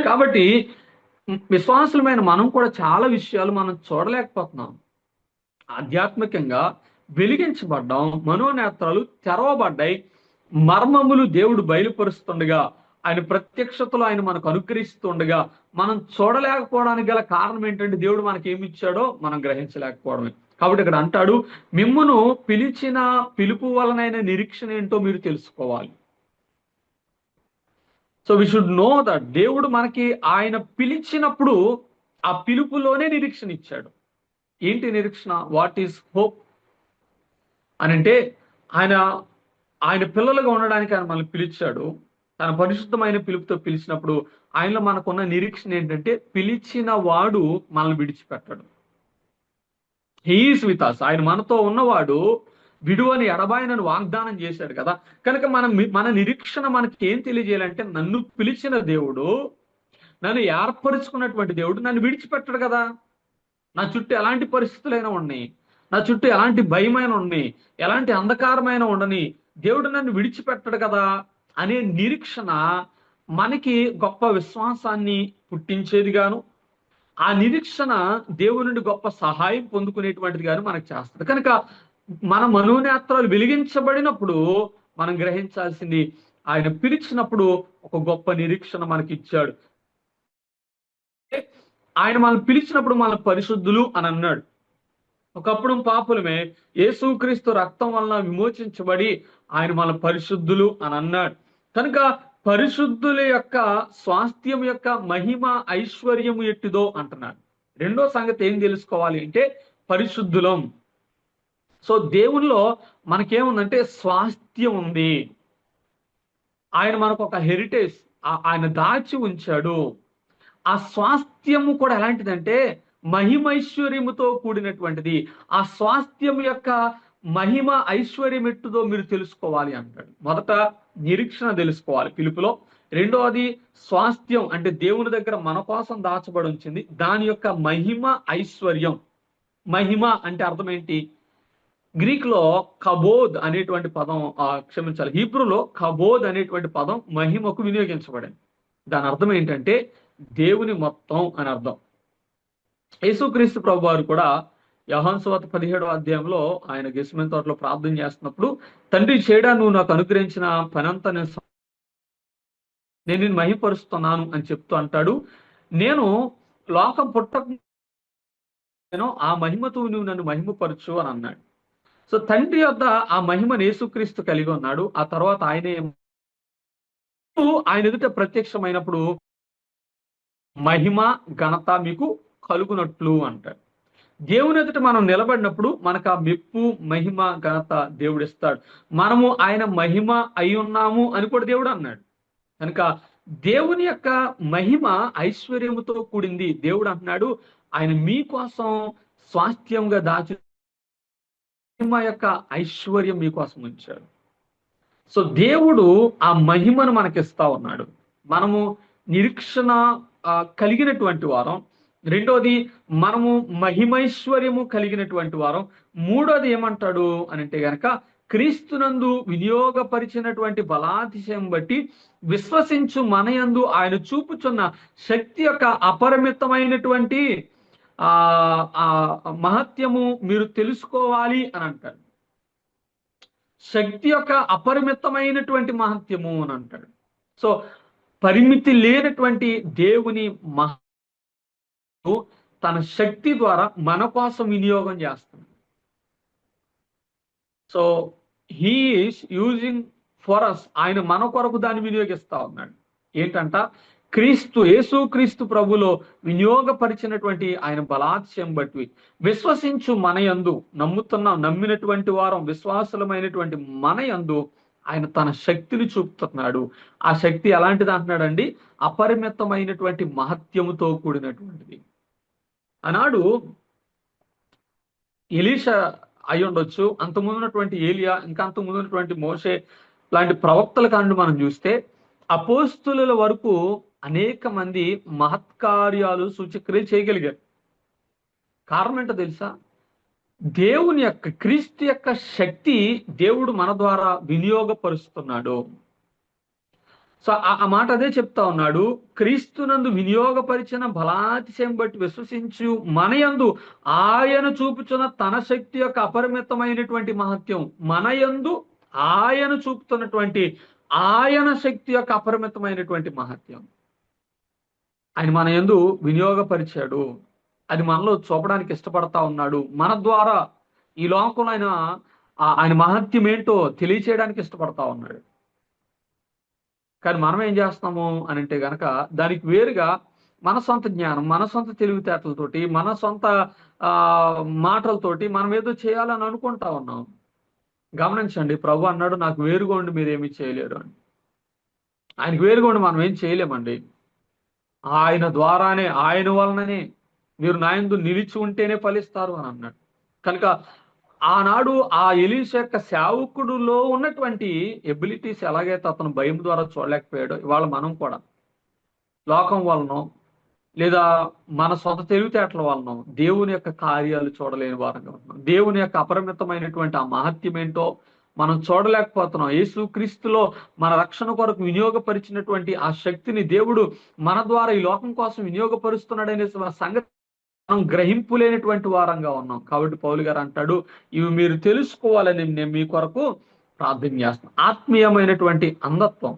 కాబట్టి విశ్వాసులమైన మనం కూడా చాలా విషయాలు మనం చూడలేకపోతున్నాం. ఆధ్యాత్మికంగా వెలిగించబడ్డాం, మనోనేత్రాలు తెరవబడ్డాయి, మర్మములు దేవుడు బయలుపరుస్తుండగా, ఆయన ప్రత్యక్షతలో ఆయన మనకు అనుకరిస్తుండగా మనం చూడలేకపోవడానికి గల కారణం ఏంటంటే దేవుడు మనకి ఏమి ఇచ్చాడో మనం గ్రహించలేకపోవడమే. కాబట్టి ఇక్కడ అంటాడు, మిమ్మును పిలిచిన పిలుపు వలనైన నిరీక్షణ ఏంటో మీరు తెలుసుకోవాలి. So we should know that దేవుడు మనకి ఆయన పిలిచినప్పుడు ఆ పిలుపులోనే నిరీక్షణ ఇచ్చాడు. ఏంటి నిరీక్షణ? వాట్ ఈస్ హోప్ అని అంటే, ఆయన పిల్లలుగా ఉండడానికి ఆయన మనల్ని పిలిచాడు. తన పరిశుద్ధమైన పిలుపుతో పిలిచినప్పుడు ఆయనలో మనకున్న నిరీక్షణ ఏంటంటే, పిలిచిన వాడు మనల్ని విడిచిపెట్టాడు. He is with us. ఆయన మనతో ఉన్నవాడు విడువని ఎడబాయనని వాగ్దానం చేశాడు కదా. కనుక మన నిరీక్షణ మనకి ఏం తెలియజేయాలంటే, నన్ను పిలిచిన దేవుడు, నన్ను ఏర్పరుచుకున్నటువంటి దేవుడు నన్ను విడిచిపెట్టాడు కదా. నా చుట్టూ ఎలాంటి పరిస్థితులైనా ఉన్నాయి, నా చుట్టూ ఎలాంటి భయమైన ఉన్నాయి, ఎలాంటి అంధకారమైన ఉండని, దేవుడు నన్ను విడిచిపెట్టాడు కదా అనే నిరీక్షణ మనకి గొప్ప విశ్వాసాన్ని పుట్టించేదిగాను, ఆ నిరీక్షణ దేవుని నుండి గొప్ప సహాయం పొందుకునేటువంటిది గాను మనకు చేస్తుంది. కనుక మన మనోనేత్రాలు వెలిగించబడినప్పుడు మనం గ్రహించాల్సింది, ఆయన పిలిచినప్పుడు ఒక గొప్ప నిరీక్షణ మనకి ఇచ్చాడు. ఆయన మనల్ని పిలిచినప్పుడు మన పరిశుద్ధులు అని అన్నాడు. ఒకప్పుడు పాపులమే, యేసుక్రీస్తు రక్తం వలన విమోచించబడి ఆయన మన పరిశుద్ధులు అని అన్నాడు. కనుక పరిశుద్ధుల యొక్క స్వాస్థ్యం యొక్క మహిమ ఐశ్వర్యము ఎట్టిదో అంటున్నాడు. రెండో సంగతి ఏం తెలుసుకోవాలి అంటే పరిశుద్ధులం. సో దేవునిలో మనకేముందంటే స్వాస్థ్యం ఉంది. ఆయన మనకు ఒక హెరిటేజ్ ఆయన దాచి ఉంచాడు. ఆ స్వాస్థ్యము కూడా ఎలాంటిదంటే మహిమైశ్వర్యముతో కూడినటువంటిది. ఆ స్వాస్థ్యం యొక్క మహిమ ఐశ్వర్యం ఎట్టుదో మీరు తెలుసుకోవాలి అంటాడు. మొదట నిరీక్షణ తెలుసుకోవాలి పిలుపులో. రెండవది స్వాస్థ్యం అంటే దేవుని దగ్గర మన కోసం దాచబడి ఉంచింది, దాని యొక్క మహిమ ఐశ్వర్యం. మహిమ అంటే అర్థం ఏంటి? గ్రీక్ లో కబోద్ అనేటువంటి పదం, క్షమించాలి, హీబ్రూలో కబోద్ అనేటువంటి పదం మహిమకు వినియోగించబడింది. దాని అర్థం ఏంటంటే దేవుని మొత్తం అని అర్థం. యేసుక్రీస్తు ప్రభు వారు కూడా యోహాను సువార్త 17వ అధ్యాయంలో ఆయన గెత్సేమనే తోటలో ప్రార్థన చేస్తున్నప్పుడు, తండ్రి చేయడా నువ్వు నాకు అనుగ్రహించిన పనంతా నేను నిన్ను మహిమపరుస్తున్నాను అని చెప్తూ అంటాడు, నేను లోకం పుట్టక ఆ మహిమతో నువ్వు నన్ను మహిమపరచు అని అన్నాడు. సో తండ్రి వద్ద ఆ మహిమను యేసుక్రీస్తు కలిగి ఉన్నాడు. ఆ తర్వాత ఆయన ఎదుట ప్రత్యక్షమైనప్పుడు మహిమ ఘనత మీకు కలుగునట్లు అంటాడు. దేవుని ఎదుట మనం నిలబడినప్పుడు మనకు ఆ మెప్పు మహిమ ఘనత దేవుడు ఇస్తాడు. మనము ఆయన మహిమ అయి ఉన్నాము అని కూడా దేవుడు అన్నాడు. కనుక దేవుని యొక్క మహిమ ఐశ్వర్యముతో కూడింది. దేవుడు అంటున్నాడు ఆయన మీకోసం స్వాస్థ్యంగా దాచి మహిమ యొక్క ఐశ్వర్యం మీకోసం ఉంచాడు. సో దేవుడు ఆ మహిమను మనకిస్తా ఉన్నాడు. మనము నిరీక్షణ కలిగినటువంటి వారం. రెండోది మనము మహిమైశ్వర్యము కలిగినటువంటి వారం. మూడోది ఏమంటాడు అని అంటే గనక క్రీస్తునందు వినియోగపరిచినటువంటి బలాతిశయం బట్టి విశ్వసించు మనయందు ఆయన చూపుచున్న శక్తి యొక్క అపరిమితమైనటువంటి మహత్యము మీరు తెలుసుకోవాలి అని అంటాడు. శక్తి యొక్క అపరిమితమైనటువంటి మహత్యము అని అంటాడు. సో పరిమితి లేనటువంటి దేవుని తన శక్తి ద్వారా మన కోసం వినియోగం చేస్తున్నాడు. So he is using for us. ఆయన మన కొరకు దాన్ని వినియోగిస్తా ఉన్నాడు. ఏంటంట? యేసుక్రీస్తు ప్రభులో వినియోగపరిచినటువంటి ఆయన బలాత్స్యం బట్టి విశ్వసించు మనయందు, నమ్మినటువంటి వారం విశ్వాసులమైనటువంటి మనయందు ఆయన తన శక్తిని చూపుతున్నాడు. ఆ శక్తి ఎలాంటిది అంటున్నాడండి? అపరిమితమైనటువంటి మహత్యముతో కూడినటువంటిది. ఆనాడు ఎలీషా అయి ఉండొచ్చు, అంతకుముందున్నటువంటి ఏలియా, ఇంకా అంతకుముందున్నటువంటి మోషే లాంటి ప్రవక్తల కాండు మనం చూస్తే అపోస్తుల వరకు అనేక మంది మహత్కార్యాలు సూచక్రియలు చేయగలిగారు. కారణం ఏంటో తెలుసా? దేవుని యొక్క క్రీస్తు యొక్క శక్తి దేవుడు మన ద్వారా వినియోగపరుస్తున్నాడు. సో ఆ మాట అదే చెప్తా ఉన్నాడు. క్రీస్తునందు వినియోగపరిచిన బలాతిశయం బట్టి విశ్వసించు మనయందు ఆయన చూపుచున్న తన శక్తి యొక్క అపరిమితమైనటువంటి మహత్యం. మనయందు ఆయన చూపుతున్నటువంటి ఆయన శక్తి యొక్క అపరిమితమైనటువంటి మహత్యం ఆయన మన యందు వినియోగపరిచాడు. అది మనలో చూపడానికి ఇష్టపడతా ఉన్నాడు. మన ద్వారా ఈ లోకంలో ఆయన మహత్యం ఏంటో తెలియచేయడానికి ఇష్టపడతా ఉన్నాడు. కానీ మనం ఏం చేస్తాము అని అంటే గనక దానికి వేరుగా మన సొంత జ్ఞానం, మన సొంత తెలివితేటలతోటి, మన సొంత మాటలతోటి మనం ఏదో చేయాలని అనుకుంటా ఉన్నాం. గమనించండి, ప్రభు అన్నాడు నాకు వేరుగా ఉండి మీరేమీ చేయలేరు అని. ఆయనకు వేరుగా ఉండి మనం ఏం చేయలేమండి. ఆయన ద్వారానే, ఆయన వలననే మీరు నా యందు నిలిచి ఉంటేనే ఫలిస్తారు అని అన్నాడు. కనుక ఆనాడు ఆ ఎలీషా యొక్క సేవకుడులో ఉన్నటువంటి ఎబిలిటీస్ ఎలాగైతే అతను భయం ద్వారా చూడలేకపోయాడో, ఇవాళ మనం కూడా లోకం వలనో లేదా మన సొంత తెలివితేటల వలన దేవుని యొక్క కార్యాలు చూడలేని వారంగా ఉన్నాం. దేవుని యొక్క అపరిమితమైనటువంటి ఆ మహత్యం ఏంటో మనం చూడలేకపోతున్నాం. యేసుక్రీస్తులో మన రక్షణ కొరకు వినియోగపరిచినటువంటి ఆ శక్తిని దేవుడు మన ద్వారా ఈ లోకం కోసం వినియోగపరుస్తున్నాడనే సంగతి మనం గ్రహింపులేనటువంటి వారంగా ఉన్నాం. కాబట్టి పౌలు గారు అంటాడు, ఇవి మీరు తెలుసుకోవాలని నేను మీ కొరకు ప్రార్థన చేస్తున్నాను. ఆత్మీయమైనటువంటి అంధత్వం.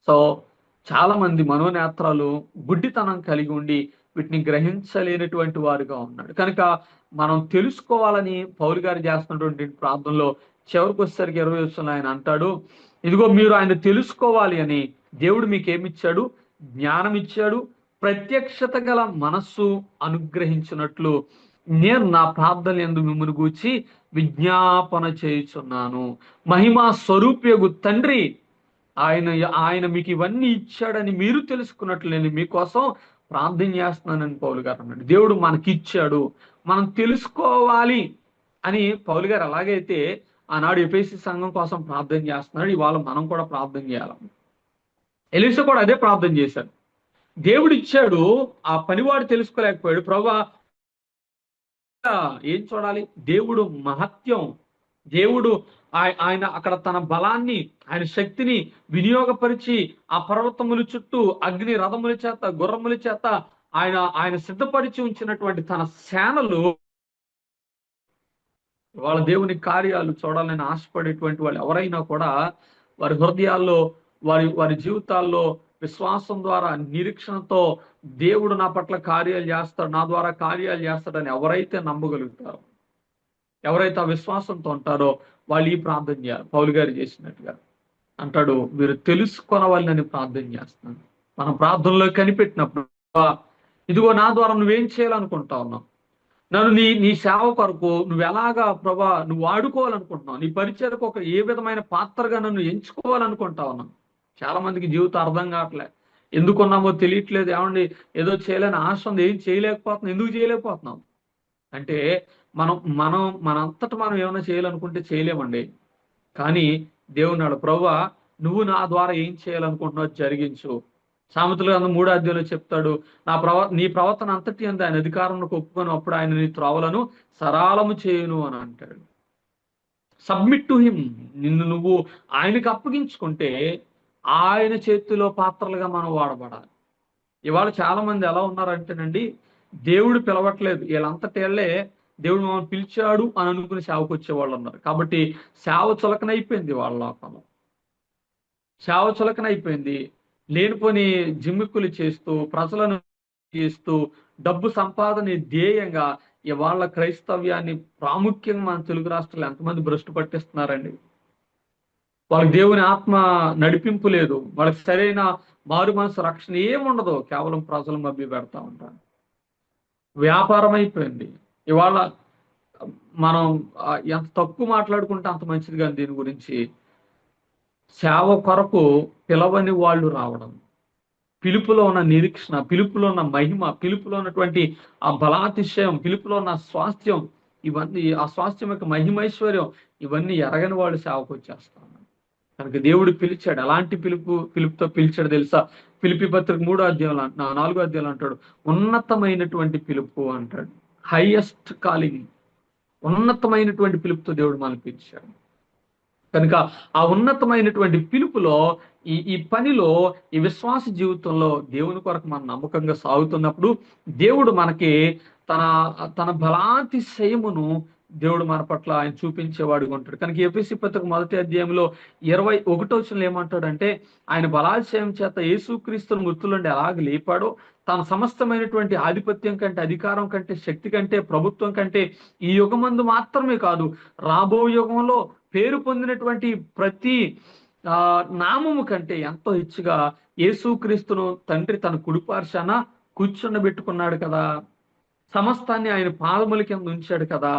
సో చాలా మంది మనోనేత్రాలు గుడ్డితనం కలిగి ఉండి వీటిని గ్రహించలేనటువంటి వారుగా ఉన్నాడు. కనుక మనం తెలుసుకోవాలని పౌలు గారు చేస్తున్నటువంటి ప్రార్థనలో చివరికి వచ్చేసరికి 20 వచనంలో ఆయన అంటాడు, ఇదిగో మీరు ఆయన తెలుసుకోవాలి అని దేవుడు మీకు ఏమిచ్చాడు? జ్ఞానం ఇచ్చాడు. ప్రత్యక్షత గల మనస్సు అనుగ్రహించినట్లు నేను నా ప్రార్థన యందు మిమ్మల్ని గూర్చి విజ్ఞాపన చేయుచున్నాను. మహిమా స్వరూపియగు తండ్రి ఆయన మీకు ఇవన్నీ ఇచ్చాడని మీరు తెలుసుకున్నట్లు నేను మీకోసం ప్రార్థన చేస్తున్నానని పౌలు గారు అన్నాడు. దేవుడు మనకిచ్చాడు, మనం తెలుసుకోవాలి అని పౌలు గారు ఎలాగైతే ఆనాడు ఎఫెసీ సంఘం కోసం ప్రార్థన చేస్తున్నాడు, ఇవాళ మనం కూడా ప్రార్థన చేయాలి. ఎలీషా కూడా అదే ప్రార్థన చేశాడు. దేవుడు ఇచ్చాడు, ఆ పనివాడు తెలుసుకోలేకపోయాడు. ప్రభువా ఏం చూడాలి? దేవుడు మహత్యం, దేవుడు ఆయన అక్కడ తన బలాన్ని, ఆయన శక్తిని వినియోగపరిచి ఆ పర్వతముల చుట్టూ అగ్ని రథముల చేత, గుర్రముల చేత ఆయన సిద్ధపరిచి ఉంచినటువంటి తన సేనలు వాళ్ళ దేవుని కార్యాలు చూడాలని ఆశపడేటువంటి వాళ్ళు ఎవరైనా కూడా వారి హృదయాల్లో, వారి జీవితాల్లో విశ్వాసం ద్వారా, నిరీక్షణతో దేవుడు నా పట్ల కార్యాలు చేస్తాడు, నా ద్వారా కార్యాలు చేస్తాడని ఎవరైతే నమ్మగలుగుతారో, ఎవరైతే ఆ విశ్వాసంతో ఉంటారో వాళ్ళు ఈ ప్రార్థన చేయాలి. పౌలు గారు చేసినట్టుగా అంటాడు, మీరు తెలుసుకొనవాలని ప్రార్థన చేస్తున్నాను. మనం ప్రార్థనలో కనిపెట్టినప్పుడు, ఇదిగో నా ద్వారా నువ్వేం చేయాలనుకుంటా ఉన్నావు, నన్ను నీ సేవ కొరకు నువ్వు ఎలాగా ప్రభా నువ్వు వాడుకోవాలనుకుంటున్నావు, నీ పరిచయకు ఒక ఏ విధమైన పాత్రగా నన్ను ఎంచుకోవాలనుకుంటా ఉన్నాను. చాలా మందికి జీవితం అర్థం కావట్లే, ఎందుకున్నామో తెలియట్లేదు. ఏమండి, ఏదో చేయలేని ఆశ ఉంది, ఏం చేయలేకపోతున్నాం. ఎందుకు చేయలేకపోతున్నాం అంటే మనంతట మనం ఏమైనా చేయాలనుకుంటే చేయలేమండి. కానీ దేవుడు ప్రభువా నువ్వు నా ద్వారా ఏం చేయాలనుకుంటున్నావు జరిగించు. సామెతల గ్రంథం 3వ అధ్యాయంలో చెప్తాడు, నీ ప్రవర్తన అంతటి అంది ఆయన అధికారంలోకి ఒప్పుకొని అప్పుడు ఆయన నీ త్రోవలను సరాలము చేయును అని అంటాడు. Submit to him. నిన్ను నువ్వు ఆయనకు అప్పగించుకుంటే ఆయన చేతిలో పాత్రలుగా మనం వాడబడాలి. ఇవాళ చాలా మంది ఎలా ఉన్నారంటేనండి, దేవుడు పిలవట్లేదు, వీళ్ళంతటేళ్లే దేవుడు మమ్మల్ని పిలిచాడు అని అనుకుని సేవకు వచ్చేవాళ్ళు ఉన్నారు. కాబట్టి సేవ చులకనైపోయింది, వాళ్ళ లోకంలో సేవ చులకనైపోయింది. లేనిపోని జిమ్మిక్కులు చేస్తూ, ప్రజలను చేస్తూ, డబ్బు సంపాదన ధ్యేయంగా ఇవాళ క్రైస్తవ్యాన్ని ప్రాముఖ్యంగా మన తెలుగు రాష్ట్రాలు ఎంతమంది భ్రష్టు పట్టిస్తున్నారండి. వాళ్ళకి దేవుని ఆత్మ నడిపింపు లేదు, వాళ్ళకి సరైన మారు మనసు రక్షణ ఏముండదు, కేవలం ప్రజలు మభ్య పెడతా ఉంటారు. వ్యాపారం అయిపోయింది. ఇవాళ మనం ఎంత తక్కువ మాట్లాడుకుంటే అంత మంచిది. కానీ దీని గురించి సేవ కొరకు పిలవని వాళ్ళు రావడం, పిలుపులో ఉన్న నిరీక్షణ, పిలుపులో ఉన్న మహిమ, పిలుపులో ఉన్నటువంటి ఆ బలాతిశయం, పిలుపులో ఉన్న స్వాస్థ్యం, ఇవన్నీ ఆ స్వాస్థ్యం యొక్క మహిమైశ్వర్యం ఇవన్నీ ఎరగని వాళ్ళు సేవకు వచ్చేస్తాను. కనుక దేవుడు పిలిచాడు. ఎలాంటి పిలుపుతో పిలిచాడు తెలుసా? ఫిలిప్పీ పత్రిక 3వ అధ్యాయంలో 4వ అధ్యాయంలో అంటాడు, ఉన్నతమైనటువంటి పిలుపు అంటాడు. హైయెస్ట్ కాలింగ్, ఉన్నతమైనటువంటి పిలుపుతో దేవుడు మనల్ని పిలిచాడు. కనుక ఆ ఉన్నతమైనటువంటి పిలుపులో ఈ పనిలో, ఈ విశ్వాస జీవితంలో దేవుని కొరకు మనం నమ్మకంగా సాగుతున్నప్పుడు దేవుడు మనకి తన బలాతిశయమును దేవుడు మన పట్ల ఆయన చూపించేవాడుగా ఉంటాడు. కనుక ఎఫెసీ పత్రిక 1వ అధ్యాయంలో 21వ వచనంలో ఏమంటాడంటే, ఆయన బలాతిశయం చేత యేసుక్రీస్తును మృతుల నుండి ఎలాగ లేపాడో, తన సమస్తమైనటువంటి ఆధిపత్యం కంటే, అధికారం కంటే, శక్తి కంటే, ప్రభుత్వం కంటే ఈ యుగమందు మాత్రమే కాదు, రాబో యుగంలో పేరు పొందినటువంటి ప్రతి నామము కంటే ఎంతో హెచ్చుగా యేసుక్రీస్తును తండ్రి తన కుడిపార్శాన కూర్చుండబెట్టుకున్నాడు కదా, సమస్తాన్ని ఆయన పాదముల కింద ఉంచాడు కదా,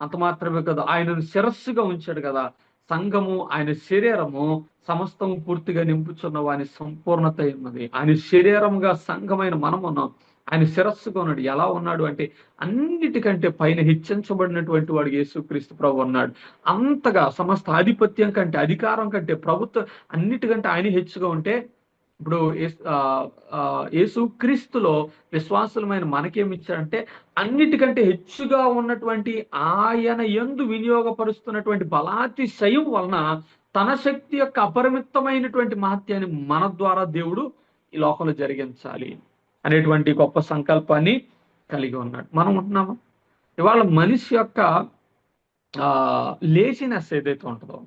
అంత మాత్రమే కదా, ఆయనను శిరస్సుగా ఉంచాడు కదా. సంఘము, ఆయన శరీరము సమస్తము పూర్తిగా నింపుచున్న వాని సంపూర్ణత ఉన్నది. ఆయన శరీరముగా సంఘమైన మనమున్నాం. ఆయన శిరస్సుగా ఉన్నాడు. ఎలా ఉన్నాడు అంటే, అన్నిటికంటే పైన హెచ్చించబడినటువంటి వాడు యేసుక్రీస్తు ప్రభు ఉన్నాడు. అంతగా సమస్త ఆధిపత్యం కంటే, అధికారం కంటే, ప్రభుత్వం అన్నిటికంటే ఆయన హెచ్చుగా ఉంటే, ఇప్పుడు యేసుక్రీస్తులో విశ్వాసులమైన మనకేమిచ్చాడంటే, అన్నిటికంటే హెచ్చుగా ఉన్నటువంటి ఆయన యందు వినియోగపరుస్తున్నటువంటి బలాతిశయం వలన తన శక్తి యొక్క అపరిమితమైనటువంటి మహత్యాన్ని మన ద్వారా దేవుడు ఈ లోకంలో జరిగించాలి అనేటువంటి గొప్ప సంకల్పాన్ని కలిగి ఉన్నాడు. మనం ఉంటున్నామా? ఇవాళ మనిషి యొక్క లేజినెస్ ఏదైతే ఉంటుందో,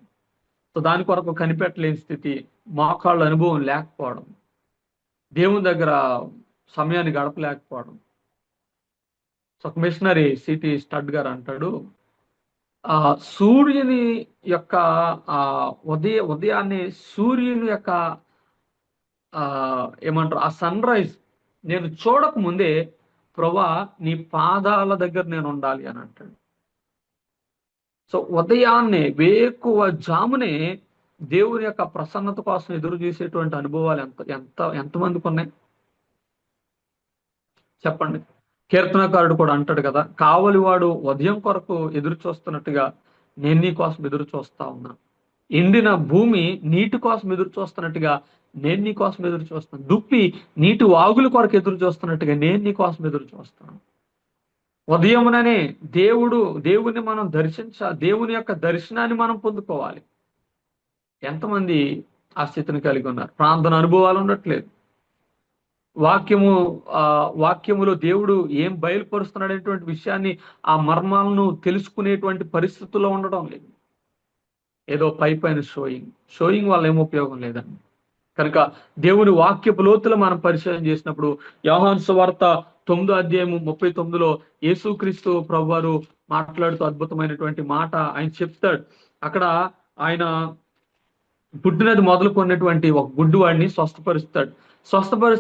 సో దాని కొరకు కనిపెట్టలేని స్థితి, మోకాళ్ళ అనుభవం లేకపోవడం, దేవుని దగ్గర సమయాన్ని గడపలేకపోవడం. సో ఒక మిషనరీ సిటీ స్టడ్ గారు అంటాడు, ఆ సూర్యుని యొక్క ఆ ఉదయాన్నే సూర్యుని యొక్క ఆ ఏమంటారు ఆ సన్ రైజ్ నేను చూడక ముందే ప్రభా నీ పాదాల దగ్గర నేను ఉండాలి అని అంటాడు. సో ఉదయాన్నే వేకువ జామునే దేవుని యొక్క ప్రసన్నత కోసం ఎదురు చూసేటువంటి అనుభవాలు ఎంతమందికి ఉన్నాయి చెప్పండి. కీర్తనకారుడు కూడా అంటాడు కదా, కావలివాడు ఉదయం కొరకు ఎదురు చూస్తున్నట్టుగా నేను నీ కోసం ఎదురు చూస్తా ఉన్నా. ఎండిన భూమి నీటి కోసం ఎదురు చూస్తున్నట్టుగా నేను నీ కోసం ఎదురు చూస్తాను. దుప్పి నీటి వాగుల కొరకు ఎదురు చూస్తున్నట్టుగా నేను నీ కోసం ఎదురు చూస్తాను. ఉదయముననే దేవుని మనం దేవుని యొక్క దర్శనాన్ని మనం పొందుకోవాలి. ఎంతమంది ఆ స్థితిని కలిగి ఉన్నారు? ప్రార్థన అనుభవాలు ఉండట్లేదు. వాక్యములో దేవుడు ఏం బయలుపరుస్తున్నాడు అనేటువంటి విషయాన్ని, ఆ మర్మాలను తెలుసుకునేటువంటి పరిస్థితుల్లో ఉండడం లేదు. ఏదో పైన షోయింగ్ వల్ల ఏం ఉపయోగం లేదండి. కనుక దేవుని వాక్యపు లోతులు మనం పరిశీలన చేసినప్పుడు యోహాను సువార్త 9వ అధ్యాయము 39లో యేసుక్రీస్తు ప్రభువారు మాట్లాడుతూ అద్భుతమైనటువంటి మాట ఆయన చెప్తాడు. అక్కడ ఆయన పుట్టినది మొదలుకున్నటువంటి ఒక గుడ్డివాడిని స్వస్థపరిస్తే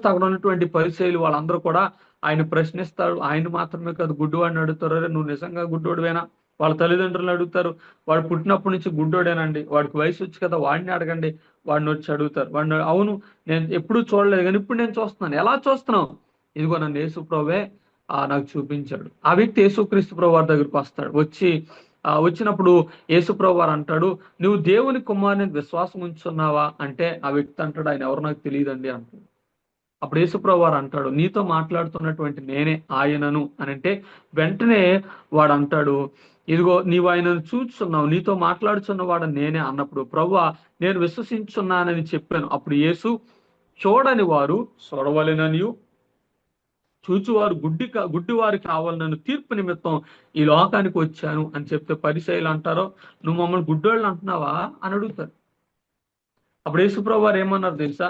అక్కడ ఉన్నటువంటి పరిచయులు వాళ్ళందరూ కూడా ఆయన ప్రశ్నిస్తారు. ఆయన మాత్రమే కాదు, గుడ్డివాడిని అడుగుతారు, నువ్వు నిజంగా గుడ్డోడివేనా? వాళ్ళ తల్లిదండ్రులు అడుగుతారు, వాడు పుట్టినప్పటి నుంచి గుడ్డోడేనండి, వాడికి వయసు వచ్చి కదా, వాడిని అడగండి. వాడిని వచ్చి అడుగుతారు. వాడిని, అవును నేను ఎప్పుడూ చూడలేదు కానీ ఇప్పుడు నేను చూస్తున్నాను. ఎలా చూస్తున్నావు? ఇదిగో నన్ను యేసు ప్రభువే నాకు చూపించాడు. ఆ వ్యక్తి యేసుక్రీస్తు ప్రభు వారి దగ్గరికి వస్తాడు. వచ్చినప్పుడు యేసు ప్రభు వారు అంటాడు, నువ్వు దేవుని కుమారుని విశ్వాసం ఉంచున్నావా అంటే ఆ వ్యక్తి అంటాడు, ఆయన ఎవరు నాకు తెలియదండి అంటాడు. అప్పుడు యేసు ప్రభు వారు అంటాడు, నీతో మాట్లాడుతున్నటువంటి నేనే ఆయనను అని అంటే వెంటనే వాడు అంటాడు, ఇదిగో నీవు ఆయనను చూచున్నావు, నీతో మాట్లాడుచున్నవాడు నేనే అన్నప్పుడు ప్రభువా నేను విశ్వసించున్నానని చెప్పాను. అప్పుడు యేసు, చూడని వారు చూడవలెననియు చూచువారు గుడ్డివారు కావాలనను తీర్పు నిమిత్తం ఈ లోకానికి వచ్చాను అని చెప్తే పరిసయ్యులు అంటారో, నువ్వు మమ్మల్ని గుడ్డోళ్ళు అంటున్నావా అని అడుగుతారు. అప్పుడు యేసుప్రభు వారు ఏమన్నారు తెలుసా?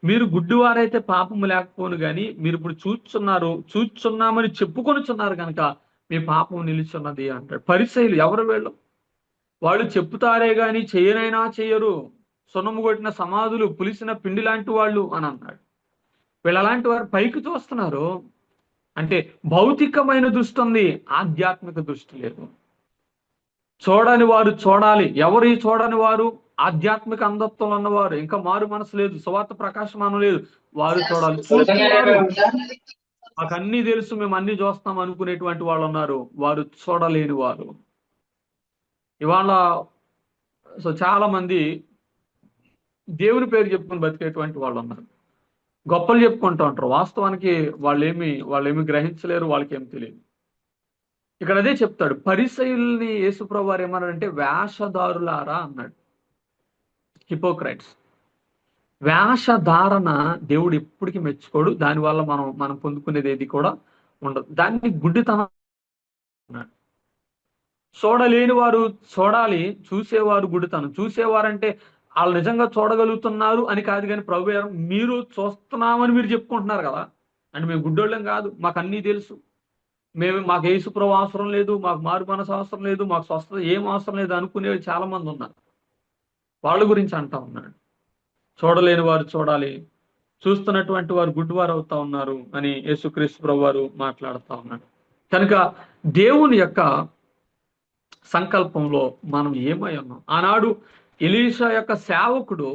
మీరు గుడ్డివారైతే పాపము లేకపోను కానీ మీరు ఇప్పుడు చూచున్నామని చెప్పుకొనిచున్నారు కనుక మీ పాపం నిలుచున్నది అంటాడు. పరిసయ్యులు ఎవరు వీళ్ళు? వాళ్ళు చెప్పుతారే గాని చేయనైనా చెయ్యరు, సున్నము కొట్టిన సమాధులు, పులిసిన పిండి లాంటి వాళ్ళు అని అన్నాడు. వీళ్ళు అలాంటి వారు పైకి చూస్తున్నారు అంటే భౌతికమైన దృష్టి ఉంది, ఆధ్యాత్మిక దృష్టి లేదు. చూడని వారు చూడాలి. ఎవరు ఈ చూడని వారు? ఆధ్యాత్మిక అంధత్వంలో ఉన్నవారు, ఇంకా మారు మనసు లేదు, సువార్త ప్రకాశమానం లేదు, వారు చూడాలి. చూస్తున్నారు, మాకు అన్ని తెలుసు, మేము అన్ని చూస్తాం అనుకునేటువంటి వాళ్ళు ఉన్నారు, వారు చూడలేని వారు. ఇవాళ చాలా మంది దేవుని పేరు చెప్పుకొని బతికేటువంటి వాళ్ళు ఉన్నారు, గొప్పలు చెప్పుకుంటూ ఉంటారు. వాస్తవానికి వాళ్ళేమి గ్రహించలేరు, వాళ్ళకి ఏం తెలియదు. ఇక్కడ అదే చెప్తాడు, పరిసయ్యుల్ని యేసుప్రభు వారు ఏమన్నాడంటే వేషధారులారా అన్నాడు. హిపోక్రైట్స్. వేషధారణ దేవుడు ఎప్పటికీ మెచ్చుకోడు. దానివల్ల మనం పొందుకునేది ఏది కూడా ఉండదు. దాన్ని గుడ్డితనం అన్నాడు. చూడలేని వారు చూడాలి, చూసేవారు గుడితనం. చూసేవారంటే వాళ్ళు నిజంగా చూడగలుగుతున్నారు అని కాదు, కానీ ప్రభు మీరు చూస్తున్నామని మీరు చెప్పుకుంటున్నారు కదా, అంటే మేము గుడ్డోళ్ళం కాదు, మాకు అన్నీ తెలుసు, మాకు యేసు ప్రభు అవసరం లేదు, మాకు మారు మనసు అవసరం లేదు, మాకు స్వస్థత ఏం అవసరం లేదు అనుకునేవి చాలా మంది ఉన్నారు. వాళ్ళ గురించి అంటా ఉన్నాడు. చూడలేని వారు చూడాలి, చూస్తున్నటువంటి వారు గుడ్డివారు అవుతా ఉన్నారు అని యేసుక్రీస్తు ప్రభు వారు మాట్లాడుతూ ఉన్నాడు. కనుక దేవుని యొక్క సంకల్పంలో మనం ఏమై ఉన్నాం? ఆనాడు ఎలీషా యొక్క సేవకుడు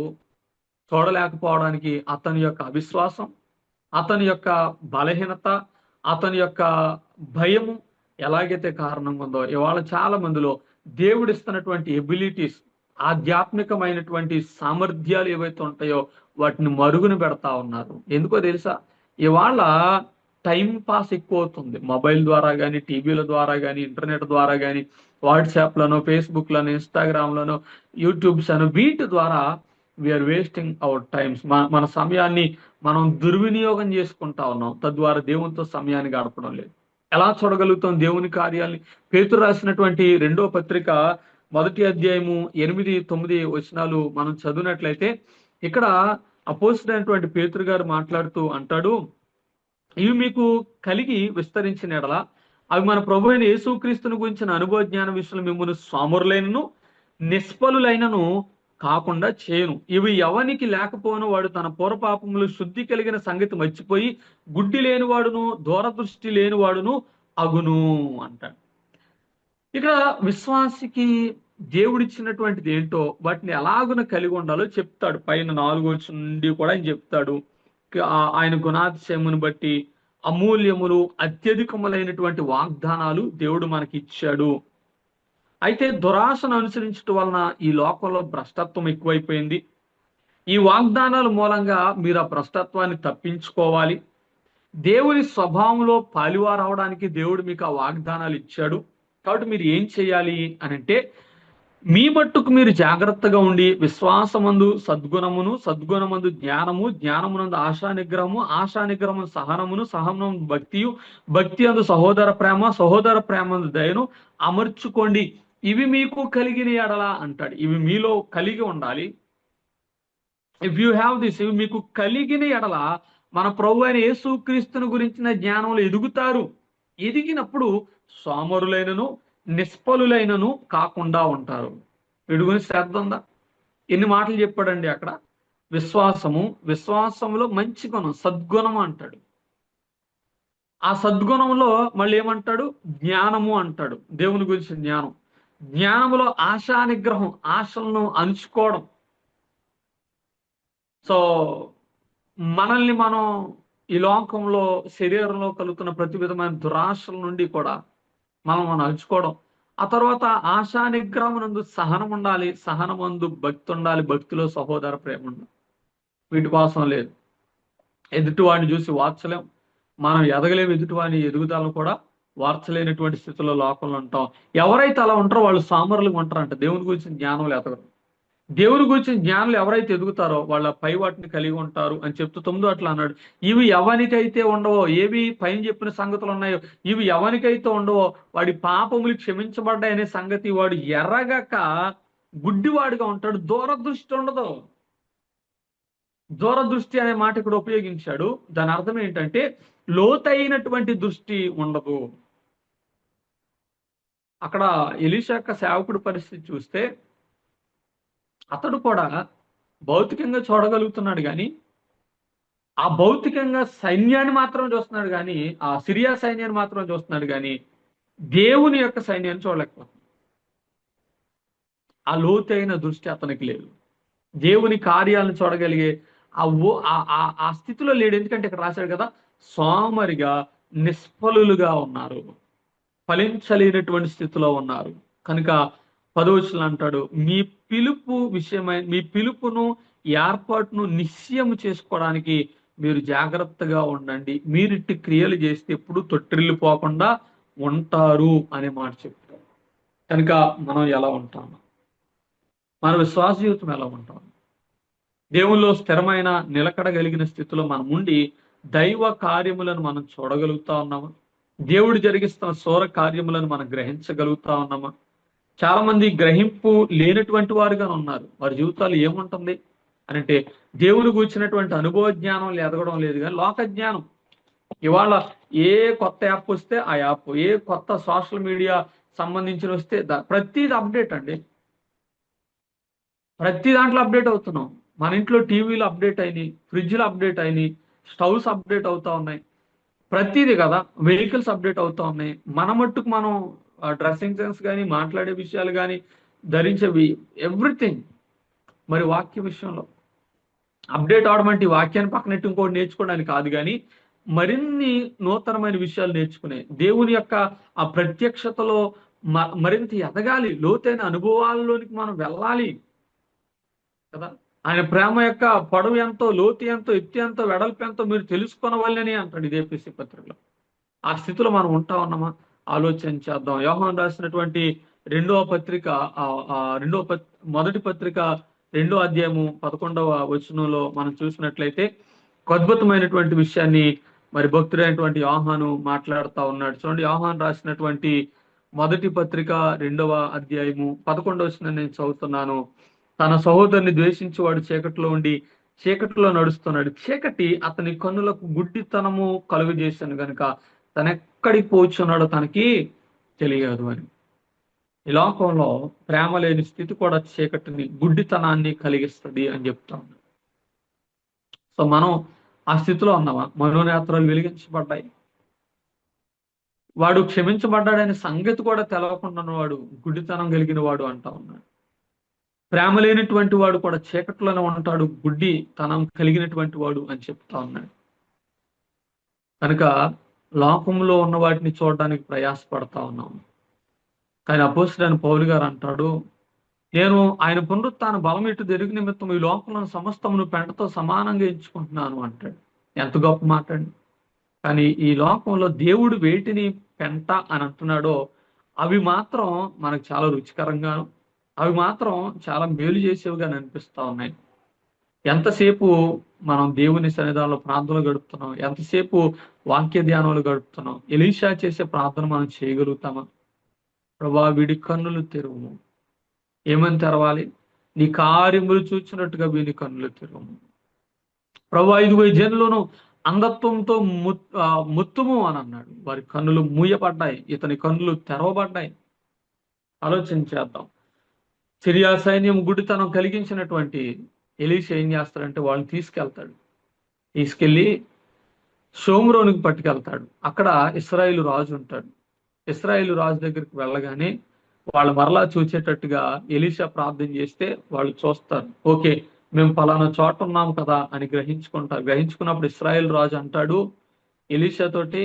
చూడలేకపోవడానికి అతని యొక్క అవిశ్వాసం, అతని యొక్క బలహీనత, అతని యొక్క భయము ఎలాగైతే కారణంగా ఉందో, ఇవాళ చాలా మందిలో దేవుడిస్తున్నటువంటి ఎబిలిటీస్, ఆధ్యాత్మికమైనటువంటి సామర్థ్యాలు ఏవైతే ఉంటాయో వాటిని మరుగున పెడతా ఉన్నారు. ఎందుకో తెలుసా? ఇవాళ టైం పాస్ ఎక్కువ అవుతుంది. మొబైల్ ద్వారా కానీ, టీవీల ద్వారా కానీ, ఇంటర్నెట్ ద్వారా కానీ, వాట్సాప్లను, ఫేస్బుక్లను, ఇన్స్టాగ్రామ్లను, యూట్యూబ్స్ అను, వీటి ద్వారా వీఆర్ వేస్టింగ్ అవర్ టైమ్స్. మన సమయాన్ని మనం దుర్వినియోగం చేసుకుంటా ఉన్నాం. తద్వారా దేవునితో సమయాన్ని గడపడం లేదు. ఎలా చూడగలుగుతాం దేవుని కార్యాలని? పేతురు రాసినటువంటి 2వ పత్రిక 1వ అధ్యాయము 8-9 వచనాలు మనం చదివినట్లయితే ఇక్కడ అపోస్తలుడైనటువంటి పేతురు గారు మాట్లాడుతూ అంటాడు, ఇవి మీకు కలిగి విస్తరించిన ఎడల అవి మన ప్రభు అయిన యేసుక్రీస్తుని గురించిన అనుభవ జ్ఞాన విషయంలో మిమ్మల్ని సోమరులైనను నిష్ఫలులైనను కాకుండా చేయను. ఇవి ఎవనికి లేకపోయిన వాడు తన పూర్వపాపములు శుద్ధి కలిగిన సంగతి మర్చిపోయి గుడ్డి లేనివాడును దూరదృష్టి లేనివాడును అగును అంటాడు. ఇక్కడ విశ్వాసికి దేవుడిచ్చినటువంటిది ఏంటో వాటిని ఎలాగున కలిగి ఉండాలో చెప్తాడు. పైన 4 నుండి కూడా ఆయన చెప్తాడు. ఆయన గుణాతిశయమును బట్టి అమూల్యములు అత్యధికములైనటువంటి వాగ్దానాలు దేవుడు మనకి ఇచ్చాడు. అయితే దురాశను అనుసరించడం వలన ఈ లోకంలో భ్రష్టత్వం ఎక్కువైపోయింది. ఈ వాగ్దానాల మూలంగా మీరు ఆ భ్రష్టత్వాన్ని తప్పించుకోవాలి. దేవుని స్వభావంలో పాలివారు అవడానికి దేవుడు మీకు ఆ వాగ్దానాలు ఇచ్చాడు. కాబట్టి మీరు ఏం చేయాలి అని అంటే, మీ మట్టుకు మీరు జాగ్రత్తగా ఉండి విశ్వాసమందు సద్గుణమును, సద్గుణమందు జ్ఞానము, జ్ఞానమునందు ఆశా నిగ్రహము, ఆశా నిగ్రహము సహనమును, సహనం భక్తియు, భక్తి అందు సహోదర ప్రేమ, సహోదర ప్రేమందు దయను అమర్చుకోండి. ఇవి మీకు కలిగిన ఎడల అంటాడు. ఇవి మీలో కలిగి ఉండాలి. ఇఫ్ యూ హ్యావ్ దిస్, ఇవి మీకు కలిగిన ఎడల మన ప్రభు అయిన యేసుక్రీస్తుని గురించిన జ్ఞానంలో ఎదుగుతారు. ఎదిగినప్పుడు సోమరులైనను నిష్ఫలులైనను కాకుండా ఉంటారు. వీడి గురించి శ్రద్ధ ఉందా? ఎన్ని మాటలు చెప్పాడండి అక్కడ. విశ్వాసము, విశ్వాసంలో మంచి గుణం సద్గుణం అంటాడు. ఆ సద్గుణంలో మళ్ళీ ఏమంటాడు? జ్ఞానము అంటాడు. దేవుని గురించి జ్ఞానం. జ్ఞానములో ఆశా నిగ్రహం, ఆశలను అణుచుకోవడం. సో మనల్ని మనం ఈ లోకంలో శరీరంలో కలుగుతున్న ప్రతి విధమైన దురాశల నుండి కూడా మనం అణుచుకోవడం. ఆ తర్వాత ఆశా నిగ్రహమునందు సహనం ఉండాలి, సహనమందు భక్తి ఉండాలి, భక్తిలో సహోదర ప్రేమ ఉండాలి. వీటి కోసం లేదు. ఎదుటివాడిని చూసి వార్చలేం, మనం ఎదగలేము, ఎదుటివాడిని ఎదుగుదలను కూడా వార్చలేనటువంటి స్థితిలో లోకంలో ఉంటాం. ఎవరైతే అలా ఉంటారో వాళ్ళు సామరులుగా ఉంటారంట. దేవుని గురించి జ్ఞానంలో ఎదగరు. దేవుని గురించి జ్ఞానులు ఎవరైతే ఎదుగుతారో వాళ్ళ పై వాటిని కలిగి ఉంటారు అని చెప్తూ 9 అట్లా అన్నాడు. ఇవి ఎవరికైతే ఉండవో, ఏవి పైన చెప్పిన సంగతులు ఉన్నాయో ఇవి ఎవరికైతే ఉండవో వాడి పాపములు క్షమించబడ్డాయనే సంగతి వాడు ఎర్రగక గుడ్డివాడుగా ఉంటాడు. దూరదృష్టి ఉండదు. దూరదృష్టి అనే మాట ఇక్కడ ఉపయోగించాడు. దాని అర్థం ఏంటంటే లోతైనటువంటి దృష్టి ఉండదు. అక్కడ ఎలీషా యొక్క సేవకుడి పరిస్థితి చూస్తే అతడు కూడా భౌతికంగా చూడగలుగుతున్నాడు, కానీ ఆ భౌతికంగా సైన్యాన్ని మాత్రం చూస్తున్నాడు, కానీ ఆ సిరియా సైన్యాన్ని మాత్రం చూస్తున్నాడు, కానీ దేవుని యొక్క సైన్యాన్ని చూడలేకపోతున్నాడు. ఆ లోతైన దృష్టి అతనికి లేదు. దేవుని కార్యాలను చూడగలిగే ఆ స్థితిలో లేడు. ఎందుకంటే ఇక్కడ రాశాడు కదా, సోమరిగా నిష్ఫలులుగా ఉన్నారు, ఫలించలేనటువంటి స్థితిలో ఉన్నారు. కనుక 10వ వచనం అంటాడు, మీ పిలుపు విషయమై మీ పిలుపును ఏర్పాటును నిశ్చయం చేసుకోవడానికి మీరు జాగ్రత్తగా ఉండండి. మీరిట్టి క్రియలు చేస్తే ఎప్పుడు తొట్టిల్లిపోకుండా ఉంటారు అనే మాట చెప్తారు. కనుక మనం ఎలా ఉంటాము? మన విశ్వాస జీవితం ఎలా ఉంటాం? దేవుల్లో స్థిరమైన నిలకడగలిగిన స్థితిలో మనం ఉండి దైవ కార్యములను మనం చూడగలుగుతా ఉన్నామా? దేవుడు జరిగిస్తున్న సౌర కార్యములను మనం గ్రహించగలుగుతా ఉన్నామా? చాలా మంది గ్రహింపు లేనటువంటి వారుగా ఉన్నారు. వారి జీవితాలు ఏముంటుంది అని అంటే దేవుని కూర్చున్నటువంటి అనుభవ జ్ఞానం ఎదగడం లేదు, కానీ లోక జ్ఞానం. ఇవాళ ఏ కొత్త యాప్ వస్తే ఆ యాప్, ఏ కొత్త సోషల్ మీడియా సంబంధించిన వస్తే ప్రతిది అప్డేట్ అండి. ప్రతి దాంట్లో అప్డేట్ అవుతున్నాం. మన ఇంట్లో టీవీలు అప్డేట్ అయినాయి, ఫ్రిడ్జ్లు అప్డేట్ అయినాయి, స్టవ్స్ అప్డేట్ అవుతా ఉన్నాయి, ప్రతిదీ కదా. వెహికల్స్ అప్డేట్ అవుతా ఉన్నాయి. మన మట్టుకు మనం డ్రెస్సింగ్ సెన్స్ కానీ, మాట్లాడే విషయాలు కానీ, ధరించేవి ఎవ్రీథింగ్. మరి వాక్య విషయంలో అప్డేట్ అవడం అంటే వాక్యాన్ని పక్కనట్టు ఇంకోటి నేర్చుకోవడానికి కాదు, కానీ మరిన్ని నూతనమైన విషయాలు నేర్చుకునే దేవుని యొక్క ఆ ప్రత్యక్షతలో మరింత ఎదగాలి. లోతైన అనుభవాల్లోనికి మనం వెళ్ళాలి కదా. ఆయన ప్రేమ యొక్క పొడవు ఎంతో, లోతు ఎంతో, ఎత్తు ఎంతో, వెడల్పు ఎంతో మీరు తెలుసుకొనవల్లని అంటాడు ఇదే ఎఫెసీ పత్రికలో. ఆ స్థితిలో మనం ఉంటా ఉన్నామా? ఆలోచన చేద్దాం. యోహాను రాసినటువంటి మొదటి పత్రిక 2వ అధ్యాయము 11వ వచనంలో మనం చూసినట్లయితే అద్భుతమైనటువంటి విషయాన్ని మరి భక్తుడైనటువంటి యోహాను మాట్లాడుతూ ఉన్నాడు. చూడండి, యోహాను రాసినటువంటి మొదటి పత్రిక 2వ అధ్యాయము 11వ వచనం నేను చదువుతున్నాను. తన సహోదరుని ద్వేషించి వాడు చీకటిలో ఉండి చీకటిలో నడుస్తున్నాడు. చీకటి అతని కన్నులకు గుడ్డితనము కలుగజేశాను గనుక తను ఎక్కడికి పోచున్నాడో తనకి తెలియదు అని. ఈ లోకంలో ప్రేమ లేని స్థితి కూడా చీకటిని, గుడ్డితనాన్ని కలిగిస్తుంది అని చెప్తా ఉన్నాడు. సో మనం ఆ స్థితిలో ఉన్నామా? మనోనేత్రాలు వెలిగించబడ్డాయి. వాడు క్షమించబడ్డాడనే సంగతి కూడా తెలవకుండా ఉన్నవాడు గుడ్డితనం కలిగిన వాడు అంటా ఉన్నాడు. ప్రేమ లేనటువంటి వాడు కూడా చీకట్లోనే ఉంటాడు, గుడ్డితనం కలిగినటువంటి వాడు అని చెప్తా ఉన్నాడు. కనుక లోకంలో ఉన్న వాటిని చూడడానికి ప్రయాసపడతా ఉన్నాం. కానీ అపోస్తలుడైన పౌలు గారు అంటాడు, నేను ఆయన పునరుత్థాన బలం ఇటు తిరిగి నిమిత్తం ఈ లోకంలో సమస్తమును పెంటతో సమానంగా ఎంచుకుంటున్నాను అంటాడు. ఎంత గొప్ప మాట అండి. కానీ ఈ లోకంలో దేవుడు వేటిని పెంట అని అంటున్నాడో అవి మాత్రం మనకు చాలా రుచికరంగాను, అవి మాత్రం చాలా మేలు చేసేవిగా అనిపిస్తా ఉన్నాయి. ఎంతసేపు మనం దేవుని సన్నిధానంలో ప్రార్థనలు గడుపుతున్నాం, ఎంతసేపు వాక్య ధ్యానాలు గడుపుతున్నాం. ఎలీషా చేసే ప్రార్థన మనం చేయగలుగుతామా? ప్రభా వీడి కన్నులు తెరువుము. ఏమని తెరవాలి? నీ కార్యములు చూచినట్టుగా వీని కన్నులు తెరువుము. ప్రభా ఇదిగో ఈ జనులను అంధత్వంతో ముత్తుము అని అన్నాడు. వారి కన్నులు మూయబడ్డాయి, ఇతని కన్నులు తెరవబడ్డాయి. ఆలోచించేద్దాం. సిరియా సైన్యం గుడితనం కలిగించినటువంటి ఎలీషా ఏం చేస్తాడంటే వాళ్ళని తీసుకెళ్ళి షోమ్రోనికి పట్టుకెళ్తాడు. అక్కడ ఇశ్రాయేలు రాజు ఉంటాడు. ఇశ్రాయేలు రాజు దగ్గరికి వెళ్ళగానే వాళ్ళు మరలా చూసేటట్టుగా ఎలీషా ప్రార్థన చేస్తే వాళ్ళు చూస్తారు. ఓకే, మేము పలానా చోట ఉన్నాం కదా అని గ్రహించుకుంటారు. గ్రహించుకున్నప్పుడు ఇశ్రాయేలు రాజు అంటాడు ఎలీషా తోటి,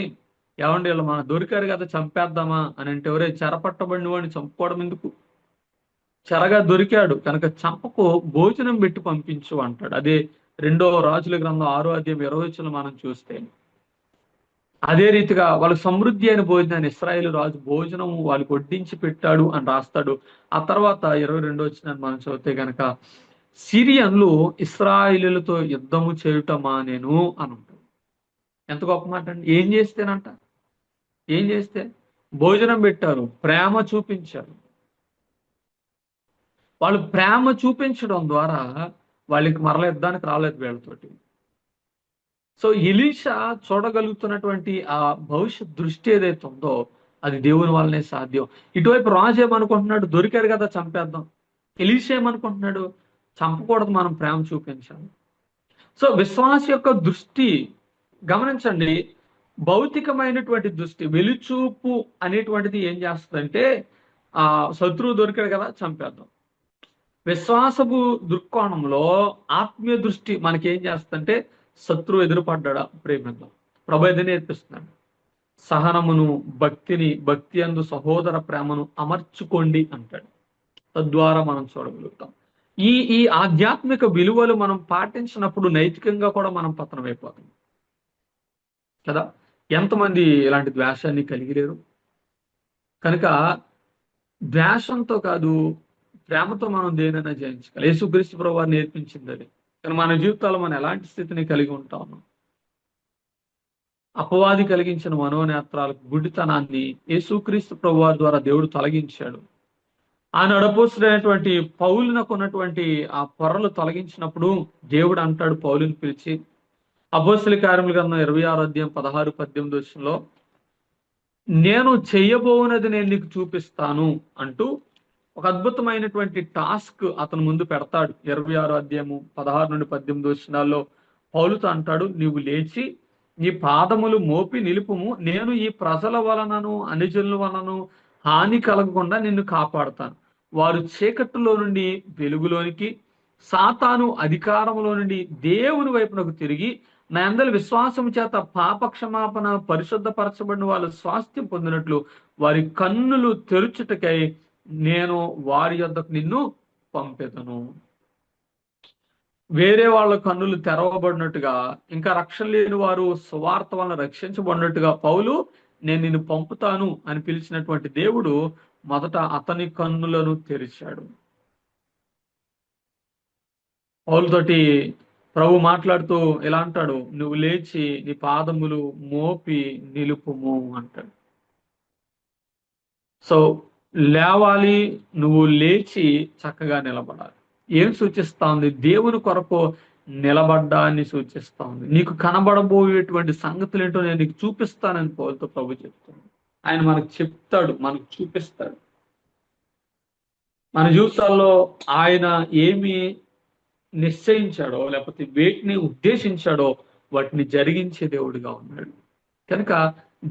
ఏమండి వీళ్ళు మన దొరికారు కదా, చంపేద్దామా అని అంటే, ఎవరే చెరపట్టబడిన వాడిని చంపుకోవడం ఎందుకు? చెరగా దొరికాడు కనుక చంపకు, భోజనం పెట్టి పంపించు అంటాడు. అదే 2వ రాజుల గ్రంథం 6వ అధ్యాయం 20 మనం చూస్తే, అదే రీతిగా వాళ్ళకి సమృద్ధి అయిన భోజనాన్ని ఇశ్రాయేలు రాజు భోజనం వాళ్ళకి వడ్డించి పెట్టాడు అని రాస్తాడు. ఆ తర్వాత 22వ మనం చదివితే గనక, సిరియన్లు ఇశ్రాయేలులతో యుద్ధము చేయుట మానెను అని ఉంటాడు. ఎంత గొప్ప మాట అండి. ఏం చేస్తే భోజనం పెట్టారు, ప్రేమ చూపించారు. వాళ్ళు ప్రేమ చూపించడం ద్వారా వాళ్ళకి మరల యుద్ధానికి రాలేదు వీళ్ళతోటి. సో ఎలీషా చూడగలుగుతున్నటువంటి ఆ భవిష్యత్ దృష్టి ఏదైతే ఉందో అది దేవుని వల్లనే సాధ్యం. ఇటువైపు రాజు ఏమనుకుంటున్నాడు? దొరికారు కదా చంపేద్దాం. ఎలీషా ఏమనుకుంటున్నాడు? చంపకూడదు, మనం ప్రేమ చూపించాలి. సో విశ్వాస యొక్క దృష్టి గమనించండి. భౌతికమైనటువంటి దృష్టి, వెలుచూపు అనేటువంటిది ఏం చేస్తుందంటే, శత్రువు దొరికాడు కదా చంపేద్దాం. విశ్వాసపు దృక్కోణంలో ఆత్మీయ దృష్టి మనకేం చేస్తుందంటే, శత్రువు ఎదురుపడ్డా ప్రేమిద్దాం. ప్రభు ఇది నేర్పిస్తున్నాడు. సహనమును, భక్తి అందు సహోదర ప్రేమను అమర్చుకోండి అంటాడు. తద్వారా మనం చూడగలుగుతాం. ఈ ఆధ్యాత్మిక విలువలు మనం పాటించినప్పుడు నైతికంగా కూడా మనం పతనమైపోతాం కదా. ఎంతమంది ఇలాంటి ద్వేషాన్ని కలిగి లేరు? కనుక ద్వేషంతో కాదు, ప్రేమతో మనం దేనైనా జయించగలం. యేసుక్రీస్తు ప్రభువు వారు నేర్పించింది అది. కానీ మన జీవితాల్లో మనం ఎలాంటి స్థితిని కలిగి ఉంటా ఉన్నాం? అపవాది కలిగించిన మనోనేత్రాలకు గుడ్డితనాన్ని యేసుక్రీస్తు ప్రభువు వారి ద్వారా దేవుడు తొలగించాడు. ఆయన అపోస్తలుడైనటువంటి పౌలునకు ఉన్నటువంటి ఆ పొరలు తొలగించినప్పుడు దేవుడు అంటాడు పౌలుని పిలిచి, అపోస్తల కార్యముల గ్రంథం 26వ అధ్యాయం 16-18 నేను చెయ్యబోనది నేను నీకు చూపిస్తాను అంటూ ఒక అద్భుతమైనటువంటి టాస్క్ అతను ముందు పెడతాడు. 26వ అధ్యాయము 16-18 పౌలుతో అంటాడు, నీవు లేచి నీ పాదములు మోపి నిలుపుము, నేను ఈ ప్రజల వలనను అనుజనుల వలనను హాని కలగకుండా నిన్ను కాపాడుతాను. వారు చీకట్టులో నుండి వెలుగులోనికి, సాతాను అధికారంలో నుండి దేవుని వైపునకు తిరిగి నా యందలి విశ్వాసము చేత పాప క్షమాపణ పరిశుద్ధపరచబడిన వాళ్ళు స్వాస్థ్యం పొందినట్లు వారి కన్నులు తెరుచుటకై నేను వారి యొద్దకు నిన్ను పంపెదను. వేరే వాళ్ళ కన్నులు తెరవబడినట్టుగా, ఇంకా రక్షణ లేని వారు సువార్త వలన రక్షించబడినట్టుగా పౌలు నేను నిన్ను పంపుతాను అని పిలిచినటువంటి దేవుడు మొదట అతని కన్నులను తెరిచాడు. పౌలుతోటి ప్రభు మాట్లాడుతూ ఇలా అంటాడు, నువ్వు లేచి నీ పాదములు మోపి నిలుపుము అంటాడు. సో లేవాలి, నువ్వు లేచి చక్కగా నిలబడాలి. ఏం సూచిస్తా ఉంది? దేవుని కొరకు నిలబడ్డాన్ని సూచిస్తా ఉంది. నీకు కనబడబోయేటువంటి సంగతులు ఏంటో నేను నీకు చూపిస్తానని పౌలుతో ప్రభు చెప్తాను. ఆయన మనకు చెప్తాడు, మనకు చూపిస్తాడు. మన జీవితాల్లో ఆయన ఏమి నిశ్చయించాడో లేకపోతే వేటిని ఉద్దేశించాడో వాటిని జరిగించే దేవుడిగా ఉన్నాడు. కనుక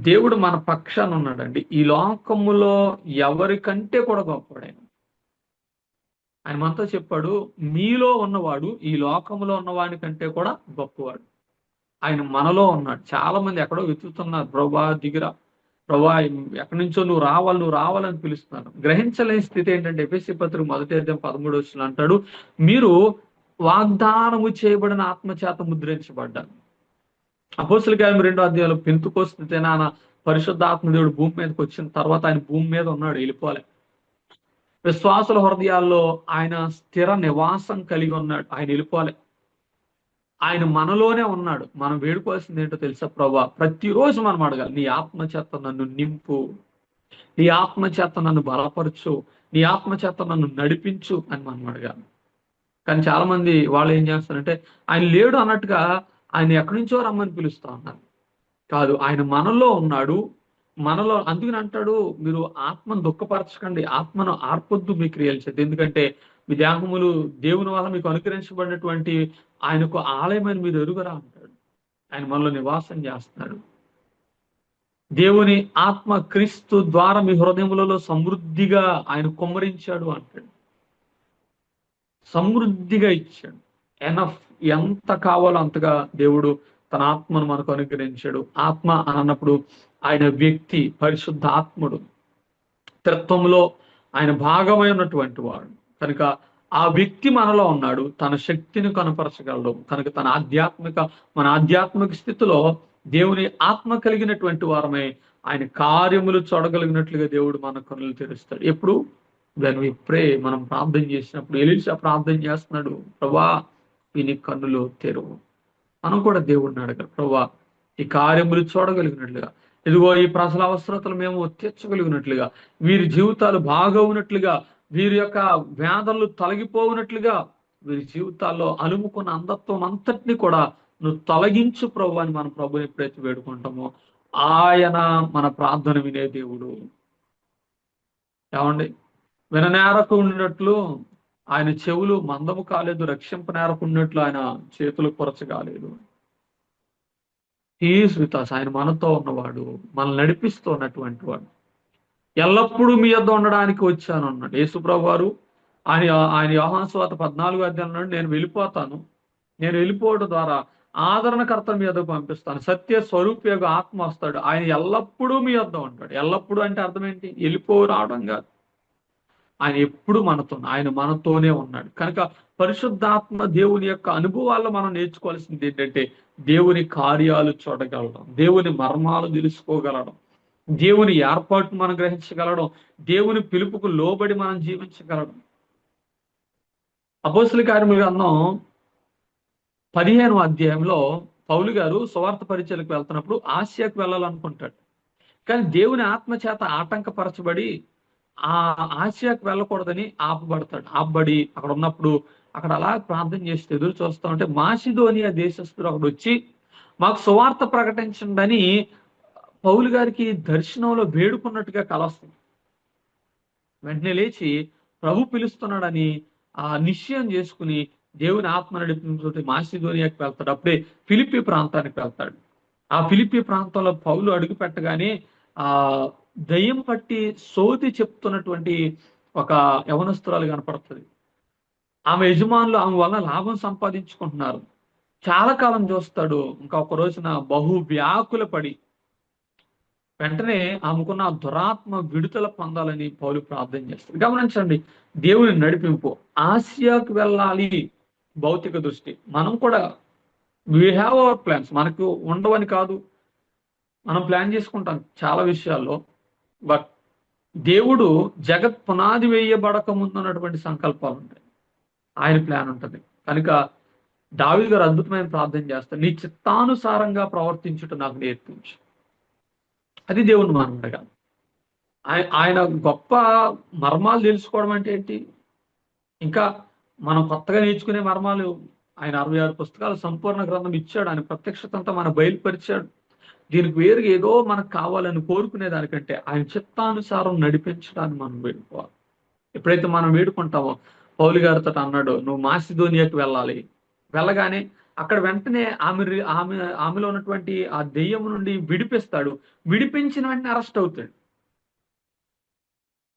దేవుడు మన పక్షాన ఉన్నాడండి. ఈ లోకములో ఎవరికంటే కూడా గొప్పవాడు ఆయన మనతో చెప్పాడు, మీలో ఉన్నవాడు ఈ లోకములో ఉన్నవాడి కంటే కూడా గొప్పవాడు. ఆయన మనలో ఉన్నాడు. చాలా మంది ఎక్కడో వెతుకుతున్నారు, ప్రభా దిగిరా, ప్రభా ఎక్కడి నుంచో నువ్వు రావాలని పిలుస్తున్నారు. గ్రహించలేని స్థితి ఏంటంటే ఎఫెసీ పత్రిక 1:13 అంటాడు, మీరు వాగ్దానము చేయబడిన ఆత్మచేత ముద్రించబడ్డారు. అపోస్తలుల కార్యం 2 పెంతెకోస్తు దినాన పరిశుద్ధాత్మ దేవుడు భూమి మీదకి వచ్చిన తర్వాత ఆయన భూమి మీద ఉన్నాడు, వెళ్ళిపోలే. విశ్వాసుల హృదయాల్లో ఆయన స్థిర నివాసం కలిగి ఉన్నాడు, ఆయన వెళ్ళిపోలే. ఆయన మనలోనే ఉన్నాడు. మనం వేడుకోవాల్సింది ఏంటో తెలుసా? ప్రభా, ప్రతిరోజు మనం అడగాలి, నీ ఆత్మచేత నన్ను నింపు, నీ ఆత్మచేత నన్ను బలపరచు, నీ ఆత్మచేత నన్ను నడిపించు అని మనం అడగాలి. కానీ చాలా మంది వాళ్ళు ఏం చేస్తారంటే ఆయన లేడు అన్నట్టుగా ఆయన ఎక్కడి నుంచో రమ్మని పిలుస్తా ఉన్నారు. కాదు, ఆయన మనలో ఉన్నాడు, మనలో. అందుకని అంటాడు, మీరు ఆత్మను దుఃఖపరచకండి, ఆత్మను ఆర్పొద్దు మీ క్రియలు చేతి. ఎందుకంటే మీ దేహములు దేవుని వల్ల మీకు అనుగ్రహించబడినటువంటి ఆయనకు ఆలయమని మీరు ఎరుగరా అంటాడు. ఆయన మనలో నివాసం చేస్తున్నాడు. దేవుని ఆత్మ క్రీస్తు ద్వారా మీ హృదయములలో సమృద్ధిగా ఆయన కుమ్మరించాడు అంటాడు. సమృద్ధిగా ఇచ్చాడు. ఎనఫ్, ఎంత కావాలో అంతగా దేవుడు తన ఆత్మను మనకు అనుగ్రహించాడు. ఆత్మ అని అన్నప్పుడు ఆయన వ్యక్తి పరిశుద్ధ ఆత్ముడు, త్రిత్వంలో ఆయన భాగమైనటువంటి వాడు. కనుక ఆ వ్యక్తి మనలో ఉన్నాడు, తన శక్తిని కనపరచగలడు. కనుక మన ఆధ్యాత్మిక స్థితిలో దేవుని ఆత్మ కలిగినటువంటి వారమై ఆయన కార్యములు చూడగలిగినట్లుగా దేవుడు మన కన్నులు తెరుస్తాడు. ఎప్పుడు వెన్ వి ప్రే, మనం ప్రార్థన చేసినప్పుడు. ఎలీషా ప్రార్థన చేస్తున్నాడు, ప్రభా వీని కన్నులు తెరువు. మనం కూడా దేవుడిని అడగాలి, ప్రభా ఈ కార్యములు చూడగలిగినట్లుగా, ఇదిగో ఈ ప్రజల అవసరతలు మేము తీర్చగలిగినట్లుగా, వీరి జీవితాలు బాగవునట్లుగా, వీరి యొక్క వ్యాధులు తొలగిపోవునట్లుగా, వీరి జీవితాల్లో అలుముకున్న అంధత్వం అంతటిని కూడా నువ్వు తొలగించు ప్రభు అని మన ప్రభుని ఎప్పుడైతే వేడుకుంటామో ఆయన మన ప్రార్థన వినే దేవుడు. ఏమండి, విననేరకు ఉన్నట్లు ఆయన చెవులు మందము కాలేదు, రక్షింపనేరకు ఉన్నట్లు ఆయన చేతులు కొరచగాలేదు. He's with us. ఆయన మనతో ఉన్నవాడు, మనల్ని నడిపిస్తూ ఉన్నటువంటి వాడు. ఎల్లప్పుడూ మీ యొద్ద ఉండడానికి వచ్చాను అన్నాడు యేసుప్రభు వారు. ఆయన యోహాను సువార్త 14 అన్నాడు, నేను వెళ్ళిపోతాను, నేను వెళ్ళిపోవడం ద్వారా ఆదరణకర్త మీ యొద్దకు పంపిస్తాను, సత్య స్వరూపయోగ ఆత్మ వస్తాడు, ఆయన ఎల్లప్పుడూ మీ యొద్ద ఉంటాడు. ఎల్లప్పుడూ అంటే అర్థం ఏంటి? రావడం కాదు, ఆయన ఎప్పుడు ఆయన మనతోనే ఉన్నాడు. కనుక పరిశుద్ధాత్మ దేవుని యొక్క అనుభవాల్లో మనం నేర్చుకోవాల్సింది ఏంటంటే దేవుని కార్యాలు చూడగలడం, దేవుని మర్మాలు తెలుసుకోగలడం, దేవుని ఏర్పాటును మనం గ్రహించగలడం, దేవుని పిలుపుకు లోబడి మనం జీవించగలడం. అపోస్తలుల కార్యముల గ్రంథం 15 పౌలు గారు సువార్త పరిచర్యకు వెళ్తున్నప్పుడు ఆసియాకు వెళ్ళాలనుకుంటాడు. కానీ దేవుని ఆత్మ చేత ఆటంకపరచబడి ఆ ఆసియాకు వెళ్ళకూడదని ఆపబడి అక్కడ ఉన్నప్పుడు అక్కడ అలా ప్రార్థన చేసి ఎదురు చూస్తా ఉంటే మాసిదోనియా దేశస్తుడు అక్కడ వచ్చి మాకు సువార్త ప్రకటించండి అని పౌలు గారికి దర్శనంలో వేడుకున్నట్టుగా కలొస్తుంది. వెంటనే లేచి ప్రభు పిలుస్తున్నాడని ఆ నిశ్చయం చేసుకుని దేవుని ఆత్మ నడిపించుకుంటే మాసిదోనియాకి వెళ్తాడు. అప్పుడే ఫిలిప్పీ ప్రాంతానికి వెళ్తాడు. ఆ ఫిలిప్పీ ప్రాంతంలో పౌలు అడుగు పెట్టగానే ఆ దయ్యం పట్టి సోది చెప్తున్నటువంటి ఒక యవనస్తురాలు కనపడుతుంది. ఆమె యజమానులు ఆమె వల్ల లాభం సంపాదించుకుంటున్నారు. చాలా కాలం చూస్తాడు. ఇంకా ఒక రోజున బహు వ్యాకుల పడి వెంటనే ఆమెకున్న దురాత్మ విడుదల పొందాలని పౌలు ప్రార్థన చేస్తాడు. గమనించండి, దేవుని నడిపింపు. ఆసియాకు వెళ్ళాలి భౌతిక దృష్టి. మనం కూడా వీ హ్యావ్ అవర్ ప్లాన్స్. మనకు ఉండవని కాదు, మనం ప్లాన్ చేసుకుంటాం చాలా విషయాల్లో. బట్ దేవుడు జగత్ పునాది వేయబడక ముందు ఉన్నటువంటి సంకల్పాలు ఉంటాయి, ఆయన ప్లాన్ ఉంటుంది. కనుక దావీదు గారు అద్భుతమైన ప్రార్థన చేస్తారు, నీ చిత్తానుసారంగా ప్రవర్తించుట నాకు నేర్పించు. అది దేవుని మనం అడగాలి. ఆయన గొప్ప మర్మాలు తెలుసుకోవడం అంటే ఏంటి? ఇంకా మనం కొత్తగా నేర్చుకునే మర్మాలు ఆయన 66 పుస్తకాల సంపూర్ణ గ్రంథం ఇచ్చాడు. ఆయన ప్రత్యక్షత అంతా మన బయలుపరిచాడు. దీనికి వేరుగా ఏదో మనకు కావాలని కోరుకునే దానికంటే ఆయన చిత్తానుసారం నడిపించడానికి మనం వేడుకోవాలి. ఎప్పుడైతే మనం వేడుకుంటామో, పౌలు గారితో అన్నాడు, నువ్వు మాసిదోనియాకి వెళ్ళాలి. వెళ్ళగానే అక్కడ వెంటనే ఆమెలో ఉన్నటువంటి ఆ దెయ్యం నుండి విడిపిస్తాడు. విడిపించిన వెంటనే అరెస్ట్ అవుతాడు.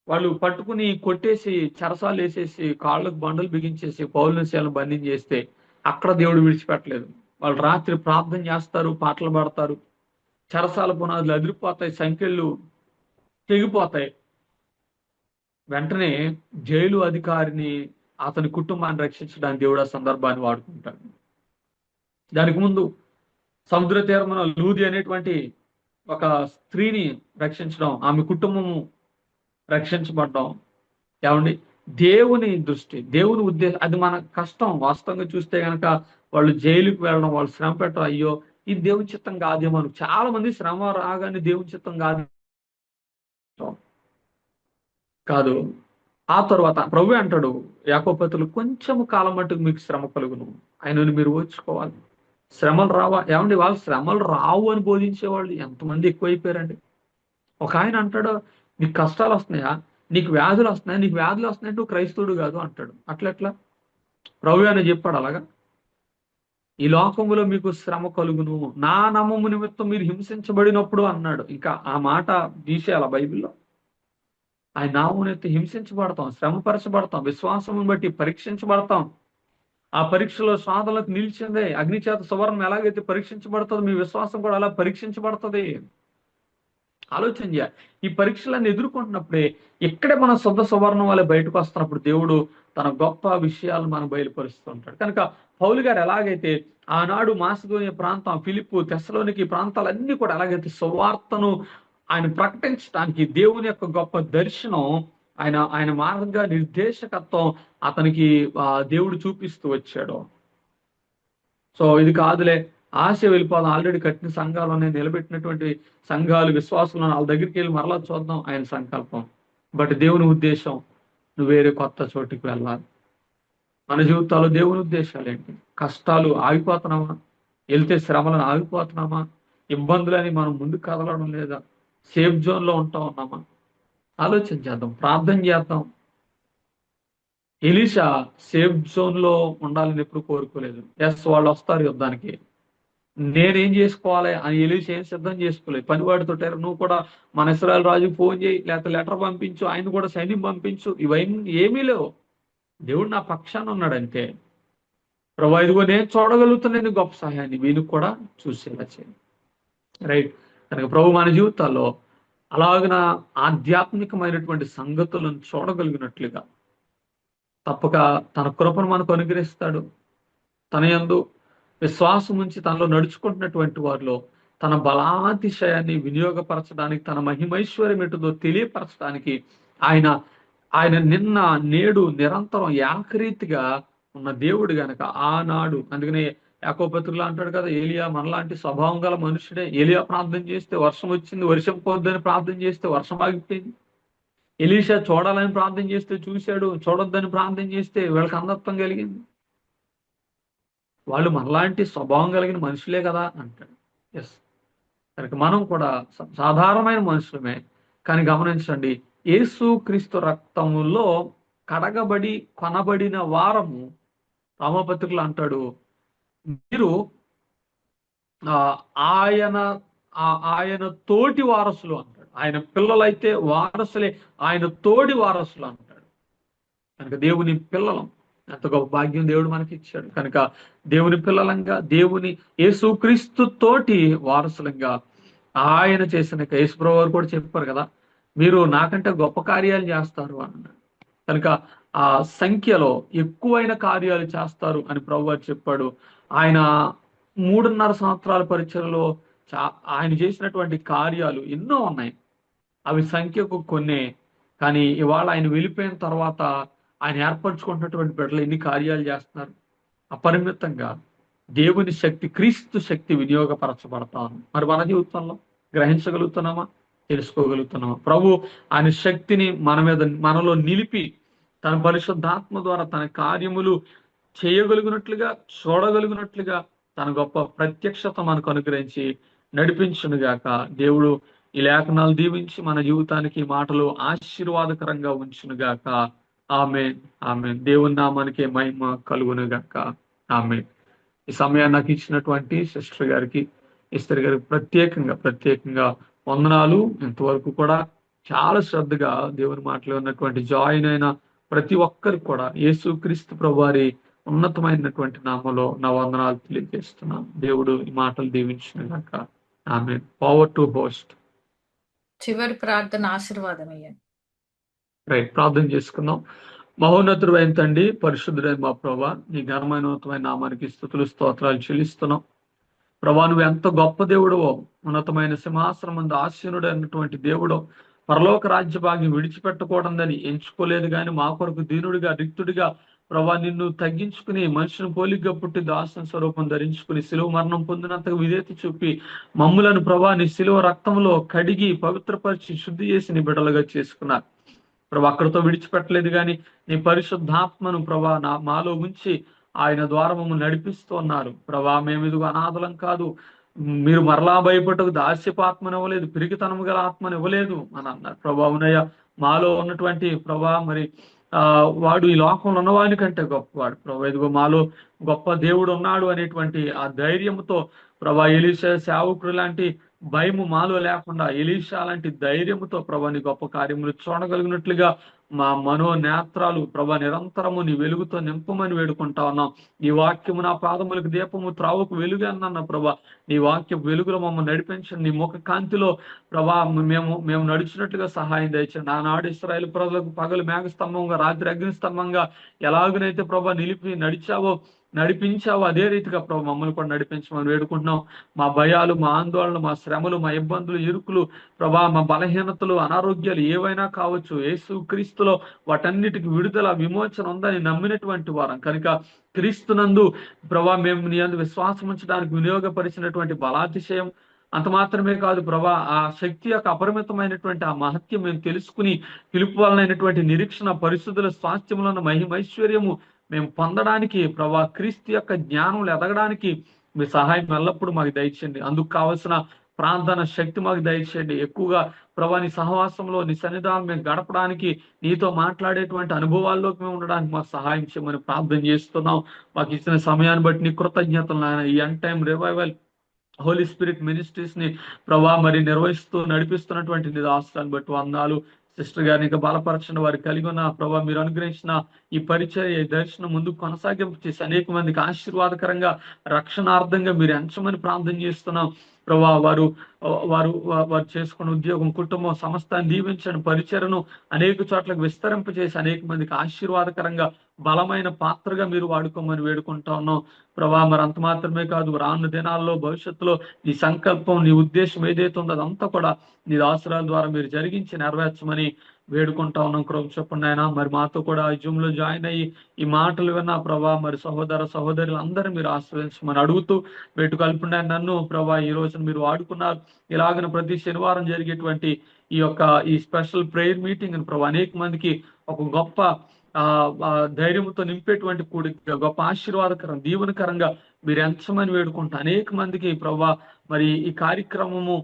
వాళ్ళు పట్టుకుని కొట్టేసి చెరసాలు వేసేసి కాళ్ళకు బండలు బిగించేసి పౌలుని శీలను బంధించేస్తే అక్కడ దేవుడు విడిచిపెట్టలేదు. వాళ్ళు రాత్రి ప్రార్థన చేస్తారు, పాటలు పాడతారు, చెరసాల పునాదులు అదిరిపోతాయి, సంఖ్యలు తెగిపోతాయి. వెంటనే జైలు అధికారిని, అతని కుటుంబాన్ని రక్షించడానికి దేవుడు ఆ సందర్భాన్ని వాడుకుంటాడు. దానికి ముందు సముద్ర తీరమున లూది అనేటువంటి ఒక స్త్రీని రక్షించడం, ఆమె కుటుంబము రక్షించబడ్డం. ఏమండి, దేవుని దృష్టి, దేవుని ఉద్దేశం అది మన కష్టం. వాస్తవంగా చూస్తే కనుక వాళ్ళు జైలుకి వెళ్ళడం, వాళ్ళు శ్రమ పెట్టడం, అయ్యో ఇది దేవుని చిత్తం కాదేమో. చాలా మంది శ్రమ రాగానే దేవుని చిత్తం కాదు. ఆ తర్వాత ప్రభు అంటాడు యాకోబు పత్రికలో, కొంచెము కాలం మట్టుకు మీకు శ్రమ కలుగును, ఆయనను మీరు ఓర్చుకోవాలి. శ్రమలు రావా? ఏమండి, వాళ్ళు శ్రమలు రావు అని బోధించేవాళ్ళు ఎంతమంది ఎక్కువైపోయారండి. ఒక ఆయన అంటాడు, నీకు కష్టాలు వస్తున్నాయా, నీకు వ్యాధులు వస్తున్నాయా, నీకు వ్యాధులు వస్తున్నాయంటే నువ్వు క్రైస్తవుడు కాదు అంటాడు. అట్లెట్లా? ప్రభు అని చెప్పాడు అలాగా. ఈ లోకములో మీకు శ్రమ కలుగును, నా నామము నిమిత్తం మీరు హింసించబడినప్పుడు అన్నాడు. ఇంకా ఆ మాట తీసేయాల బైబిల్లో. ఆయన నామమును ఎత్తి హింసించబడతాం, శ్రమపరచబడతాం, విశ్వాసమును బట్టి పరీక్షించబడతాం. ఆ పరీక్షలో సాధనలకు నిలిచిందే. అగ్ని చేత సువర్ణం ఎలాగైతే పరీక్షించబడుతుంది, మీ విశ్వాసం కూడా అలా పరీక్షించబడుతుంది. ఆలోచన చేయాలి. ఈ పరీక్షలన్నీ ఎదుర్కొంటున్నప్పుడే ఇక్కడే మన శుద్ధ సువర్ణం వల్ల బయటకు వస్తున్నప్పుడు దేవుడు తన గొప్ప విషయాలు మనం బయలుపరుస్తూ ఉంటాడు. కనుక పౌలు గారు ఎలాగైతే ఆనాడు మాసిదోనియా ప్రాంతం, ఫిలిప్పు, తెస్సలోనికి ప్రాంతాలన్నీ కూడా ఎలాగైతే సువార్తను ఆయన ప్రకటించడానికి దేవుని యొక్క గొప్ప దర్శనం, ఆయన మార్గ నిర్దేశకత్వం అతనికి దేవుడు చూపిస్తూ వచ్చాడు. సో ఇది కాదులే, ఆశ వెళ్ళిపోదాం, ఆల్రెడీ కట్టిన సంఘాలను నిలబెట్టినటువంటి సంఘాలు, విశ్వాసులను వాళ్ళ దగ్గరికి వెళ్ళి మరలా చూద్దాం, ఆయన సంకల్పం. బట్ దేవుని ఉద్దేశం నువ్వు వేరే కొత్త చోటికి వెళ్ళాలి. మన జీవితాల్లో దేవుని ఉద్దేశాలు ఏంటి? కష్టాలు ఆగిపోతున్నామా? వెళ్తే శ్రమలను ఆగిపోతున్నామా? ఇబ్బందులని మనం ముందుకు కదలడం లేదా? సేఫ్ జోన్లో ఉంటా ఉన్నామా? ఆలోచన చేద్దాం, ప్రార్థన చేద్దాం. ఎలీషా సేఫ్ జోన్లో ఉండాలని ఎప్పుడు కోరుకోలేదు. ఎస్, వాళ్ళు వస్తారు యుద్ధానికి, నేనేం చేసుకోవాలి అని ఎలీషా ఏం సిద్ధం చేసుకోలేదు. పనివాడితో నువ్వు కూడా మన ఇశ్రాయేలు రాజుకు ఫోన్ చేయి, లేకపోతే లెటర్ పంపించు, ఆయన కూడా సైన్యం పంపించు, ఇవన్నీ ఏమీ లేవు. దేవుడు నా పక్షాన ఉన్నాడంటే, ప్రభు ఇదిగో నేను చూడగలుగుతున్నాను గొప్ప సహాయాన్ని, వీళ్ళకి కూడా చూసేలా చేయండి. రైట్. కనుక ప్రభు మన జీవితాల్లో అలాగన ఆధ్యాత్మికమైనటువంటి సంగతులను చూడగలిగినట్లుగా తప్పక తన కృపను మనకు అనుగ్రహిస్తాడు. తన యందు విశ్వాసం ఉంచి తనలో నడుచుకుంటున్నటువంటి వారిలో తన బలాతిశయాన్ని వినియోగపరచడానికి, తన మహిమైశ్వర్యం ఏంటో తెలియపరచడానికి ఆయన నిన్న నేడు నిరంతరం ఏకరీతిగా ఉన్న దేవుడు గనక ఆనాడు, అందుకనే యాకోబు పత్రికలో అంటాడు కదా, ఏలియా మనలాంటి స్వభావం గల మనుషుడే. ఏలియా ప్రార్థన చేస్తే వర్షం వచ్చింది, వర్షం పోద్దని ప్రార్థన చేస్తే వర్షం ఆగిపోయింది. ఎలీషా చూడాలని ప్రార్థన చేస్తే చూశాడు, చూడొద్దని ప్రార్థన చేస్తే వీళ్ళకి అంధత్వం కలిగింది. వాళ్ళు మనలాంటి స్వభావం కలిగిన మనుషులే కదా అంటాడు. ఎస్, కనుక మనం కూడా సాధారణమైన మనుషులమే. కానీ గమనించండి, యేసు క్రీస్తు రక్తములో కడగబడి కొనబడిన వారము. రామపత్రికలు అంటాడు, మీరు ఆయన తోటి వారసులు అంటాడు. ఆయన పిల్లలైతే వారసులే, ఆయన తోడి వారసులు అంటాడు. కనుక దేవుని పిల్లలం, ఎంత గొప్ప భాగ్యం దేవుడు మనకి ఇచ్చాడు. కనుక దేవుని పిల్లలంగా, దేవుని యేసుక్రీస్తు తోటి వారసులంగా ఆయన చేసిన, యేసుప్రభువు వారు కూడా చెప్పారు కదా, మీరు నాకంటే గొప్ప కార్యాలు చేస్తారు అన్నాడు. కనుక ఆ సంఖ్యలో ఎక్కువైన కార్యాలు చేస్తారు అని ప్రభువు చెప్పాడు. ఆయన 3.5 సంవత్సరాల పరిచయలో ఆయన చేసినటువంటి కార్యాలు ఎన్నో ఉన్నాయి. అవి సంఖ్యకు కొన్నే. కానీ ఇవాళ ఆయన వెళ్ళిపోయిన తర్వాత ఆయన ఏర్పరచుకుంటున్నటువంటి బిడ్డలు ఎన్ని కార్యాలు చేస్తున్నారు. అపరిమితంగా దేవుని శక్తి, క్రీస్తు శక్తి వినియోగపరచబడతాను. మరి మన జీవితంలో గ్రహించగలుగుతున్నామా, తెలుసుకోగలుగుతున్నామా? ప్రభు ఆయన శక్తిని మనలో నిలిపి తన పరిశుద్ధాత్మ ద్వారా తన కార్యములు చేయగలిగినట్లుగా, చూడగలిగినట్లుగా తన గొప్ప ప్రత్యక్షత మనకు అనుగ్రహించి నడిపించునుగాక. దేవుడు ఈ లేఖనాలు దీవించి మన జీవితానికి ఈ మాటలు ఆశీర్వాదకరంగా ఉంచునుగాక. ఆమేన్, ఆమేన్. దేవుని నామానికి మహిమ కలుగునుగాక. ఆమేన్. ఈ సమయాన్ని నాకు ఇచ్చినటువంటి సిస్టర్ గారికి, ఇస్తర్ గారికి ప్రత్యేకంగా వందనాలు. ఇంతవరకు కూడా చాలా శ్రద్ధగా దేవుని మాటలు ఉన్నటువంటి జాయిన్ అయిన ప్రతి ఒక్కరికి కూడా యేసుక్రీస్తు ప్రభువారి ఉన్నతమైనటువంటి నామలో నా వందనాలు తెలియజేస్తున్నాను. దేవుడు ఈ మాటలు దీవించునుగాక. ఆమేన్. Power to host. చివరి ప్రార్థన ఆశీర్వాదం అయ్యాను. రైట్, ప్రార్థన చేసుకుందాం. మహోన్నతుడు అయిన తండ్రి, పరిశుద్ధుడైన మా ప్రభా, నీ ఘనమైన ఉన్నతమైన నామానికి స్తుతులు స్తోత్రాలు చెల్లిస్తున్నాం. ప్రభా, నువ్వు ఎంత గొప్ప దేవుడవో, ఉన్నతమైన సింహాసనం ముందు ఆసీనుడైనటువంటి దేవుడో, పరలోక రాజ్య భాగ్యం విడిచిపెట్టకూడదని ఎంచుకోలేదు కానీ మా కొరకు దీనుడిగా, రిక్తుడిగా ప్రభా నిన్ను తగ్గించుకుని మనుషుని పోలికగా పుట్టి దాసన స్వరూపం ధరించుకుని శిలువ మరణం పొందినంతగా విధేయత చూపి మమ్ములను ప్రభా నీ శిలువ రక్తంలో కడిగి పవిత్రపరిచి శుద్ధి చేసి నీ బిడ్డలుగా చేసుకున్నారు. ప్రభా అక్కడితో విడిచిపెట్టలేదు కానీ నీ పరిశుద్ధాత్మను ప్రభా మాలో ఉంచి ఆయన ద్వారా మమ్మల్ని నడిపిస్తూ ఉన్నారు. ప్రభా మేము ఇదిగో అనాథలం కాదు, మీరు మరలా భయపడకు దాస్యపాత్మను ఇవ్వలేదు, పిరికితనము గల ఆత్మను ఇవ్వలేదు అని అన్నారు. ప్రభా ఉన్నయ్య, మాలో ఉన్నటువంటి ప్రభా మరి వాడు ఈ లోకంలో ఉన్నవాని కంటే గొప్పవాడు. ప్రభా ఇదిగో మాలో గొప్ప దేవుడు ఉన్నాడు అనేటువంటి ఆ ధైర్యంతో ప్రభా ఎలీషా సేవకుడు లాంటి భయము మాలో లేకుండా ఎలీషా లాంటి ధైర్యముతో ప్రభా నీ గొప్ప కార్యములు చూడగలిగినట్లుగా మా మనోనేత్రాలు ప్రభా నిరంతరము నీ వెలుగుతో నింపమని వేడుకుంటా ఉన్నాం. నీ వాక్యము నా పాదములకు దీపము, త్రావుకు వెలుగు అన్న ప్రభా, నీ వాక్య వెలుగులో మమ్మల్ని నడిపించండి. నీ ముఖ కాంతిలో ప్రభా మేము నడిచినట్లుగా సహాయం దయచండి. ఆనాడు ఇశ్రాయేలు ప్రజలకు పగలు మేఘస్తంభంగా, రాత్రి అగ్నిస్తంభంగా ఎలాగనైతే ప్రభా నడిపించావు అదే రీతిగా ప్రభు మమ్మల్ని కూడా నడిపించమని వేడుకుంటున్నాం. మా భయాలు, మా ఆందోళనలు, మా శ్రమలు, మా ఇబ్బందులు, ఇరుకులు ప్రభా, మా బలహీనతలు, అనారోగ్యాలు ఏవైనా కావచ్చు, యేసు క్రీస్తులో వాటన్నిటికి విడుదల, విమోచన ఉందని నమ్మినటువంటి వారం కనుక క్రీస్తునందు ప్రభా మేము నీ యందు విశ్వాసం ఉంచడానికి వినియోగపరిచినటువంటి బలాతిశయం అంత మాత్రమే కాదు ప్రభా, ఆ శక్తి యొక్క అపరిమితమైనటువంటి ఆ మహత్యం మేము తెలుసుకుని పిలుపు వలనైనటువంటి నిరీక్షణ, పరిశుద్ధుల స్వాస్థ్యములను మహిమైశ్వర్యము మేము పొందడానికి ప్రభా, క్రీస్తు యొక్క జ్ఞానంలో ఎదగడానికి మీ సహాయం ఎల్లప్పుడూ మాకు దయచేయండి. అందుకు కావలసిన ప్రార్థన శక్తి మాకు దయచేయండి. ఎక్కువగా ప్రభా నీ సహవాసంలో, నీ సన్నిధానం మేము గడపడానికి, నీతో మాట్లాడేటువంటి అనుభవాల్లోకి మేము ఉండడానికి మాకు సహాయం చేయమని ప్రార్థన చేస్తున్నాం. మాకు ఇచ్చిన సమయాన్ని బట్టి నీ కృతజ్ఞతలు నాయన. ఈ end time revival Holy Spirit ministries ని ప్రభా మరి నిర్వహిస్తూ నడిపిస్తున్నటువంటి నీ దాసులను బట్టి వందనాలు. సిస్టర్ గారిని ఇంకా బలపరచండి. వారు కలిగి ఉన్న ప్రభా మీరు అనుగ్రహించిన ఈ పరిచయ దర్శనం ముందుకు కొనసాగింపు చేసి అనేక మందికి ఆశీర్వాదకరంగా, రక్షణార్థంగా మీరు ఎంచమని ప్రార్థన చేస్తున్నాం. ప్రభా వారు చేసుకున్న ఉద్యోగం, కుటుంబం సమస్తాన్ని దీవించండి. పరిచయను అనేక చోట్లకు విస్తరింపచేసి అనేక మందికి ఆశీర్వాదకరంగా బలమైన పాత్రగా మీరు వాడుకోమని వేడుకుంటా ఉన్నాం. ప్రభా మరి అంత మాత్రమే కాదు, రానున్న దినాల్లో భవిష్యత్తులో నీ సంకల్పం, నీ ఉద్దేశం ఏదైతే ఉందో అదంతా కూడా నీ దాసురాల ద్వారా మీరు జరిగించి నెరవేర్చమని వేడుకుంటా ఉన్నాం. కృప చెప్పండి ఆయన. మరి మాతో కూడా జూమ్ లో జాయిన్ అయ్యి ఈ మాటలు విన్నా ప్రభా మరి సహోదరులు అందరూ మీరు ఆశ్రయించమని అడుగుతూ వేటుకల్పండి. నన్ను ప్రభా ఈ రోజున మీరు వాడుకున్నారు. ఇలాగన ప్రతి శనివారం జరిగేటువంటి ఈ స్పెషల్ ప్రేయర్ మీటింగ్ ప్రభా అనేక మందికి ఒక గొప్ప ధైర్యంతో నింపేటువంటి కూడి, గొప్ప ఆశీర్వాదకరం, దీవెనకరంగా మీరు ఎంచమని వేడుకుంటా. అనేక మందికి ప్రభా మరి ఈ కార్యక్రమము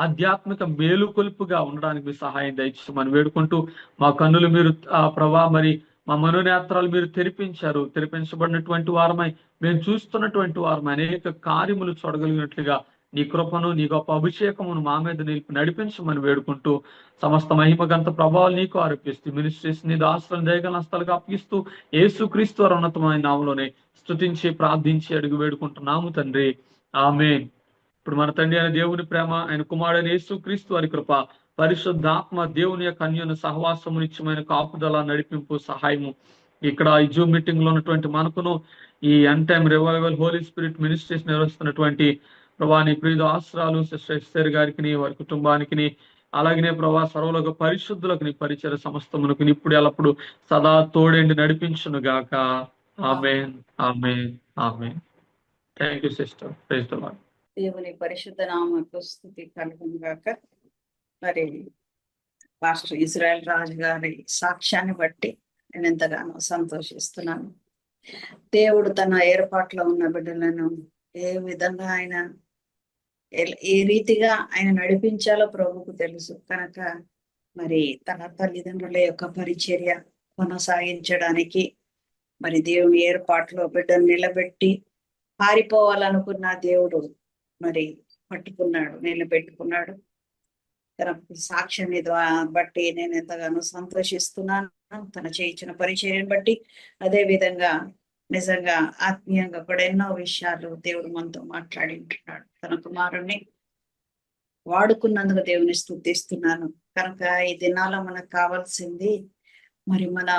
ఆధ్యాత్మిక మేలుకొలుపుగా ఉండడానికి మీ సహాయం దయచేయమని వేడుకుంటూ, మా కన్నులు మీరు ప్రభా మరి మా మనోనేత్రాలు మీరు తెరిపించబడినటువంటి వారమై మేము చూస్తున్నటువంటి వారమై అనేక కార్యములు చూడగలిగినట్లుగా నీ కృపను, నీ గొప్ప అభిషేకమును మా మీద నిలిపి నడిపించమని వేడుకుంటూ, సమస్త మహిమ గంత ప్రభావాలు నీకు ఆరోపిస్తూ మినిస్ట్రీస్ నీ దాసులను దయగలస్తాలకు అప్పగిస్తూ యేసుక్రీస్తు వారి ఉన్నతమైన నామములోనే స్తుతించి ప్రార్థించి అడుగు వేడుకుంటున్నాము తండ్రి. ఆమేన్. ఇప్పుడు మన తండ్రి అయిన దేవుని ప్రేమ, ఆయన కుమారుడైన యేసుక్రీస్తు వారి కృప, పరిశుద్ధాత్మ దేవుని యొక్క అన్యోన్య సహవాసము, నిత్యమైన కాపుదల, నడిపింపు, సహాయము ఇక్కడ ఈ జూమ్ మీటింగ్ లో ఉన్నటువంటి మనకును, ఈ end time revival Holy Spirit ministries నిర్వహిస్తున్నటువంటి ప్రభా నీ ప్రియుల ఆశ్రాలు సిస్టర్ గారికి, వారి కుటుంబానికి, అలాగనే ప్రభా సర్వలోక పరిశుద్ధులకు నీ పరిచయ సమస్తమునకు ఇప్పుడు ఎల్లప్పుడు సదా తోడేండి నడిపించును గాక. Amen, amen, amen. Thank you sister. Praise the Lord. దేవుని పరిశుద్ధ నామకు స్తుతి కలుగును గాక. మరి పాస్టర్ ఇజ్రాయెల్ రాజు గారి సాక్ష్యాన్ని బట్టి నేను ఎంతగానో సంతోషిస్తున్నాను. దేవుడు తన ఏర్పాట్లో ఉన్న బిడ్డలను ఏ విధంగా ఆయన ఏ రీతిగా ఆయన నడిపించాలో ప్రభువుకు తెలుసు కనుక మరి తన తల్లిదండ్రుల యొక్క పరిచర్య కొనసాగించడానికి మరి దేవుని ఏర్పాట్లో బిడ్డను నిలబెట్టి పారిపోవాలనుకున్న దేవుడు మరి పట్టుకున్నాడు, నిలబెట్టుకున్నాడు. తన సాక్ష్యాన్ని బట్టి నేను ఎంతగానో సంతోషిస్తున్నాను, తన చేయించిన పరిచర్యను బట్టి. అదే విధంగా నిజంగా ఆత్మీయంగా కూడా ఎన్నో విషయాలు దేవుడు మనతో మాట్లాడి ఉంటున్నాడు. తన కుమారుణ్ణి వాడుకున్నందుకు దేవుని స్తుతిస్తున్నాను. కనుక ఈ దినాల మనకు కావాల్సింది మరి మన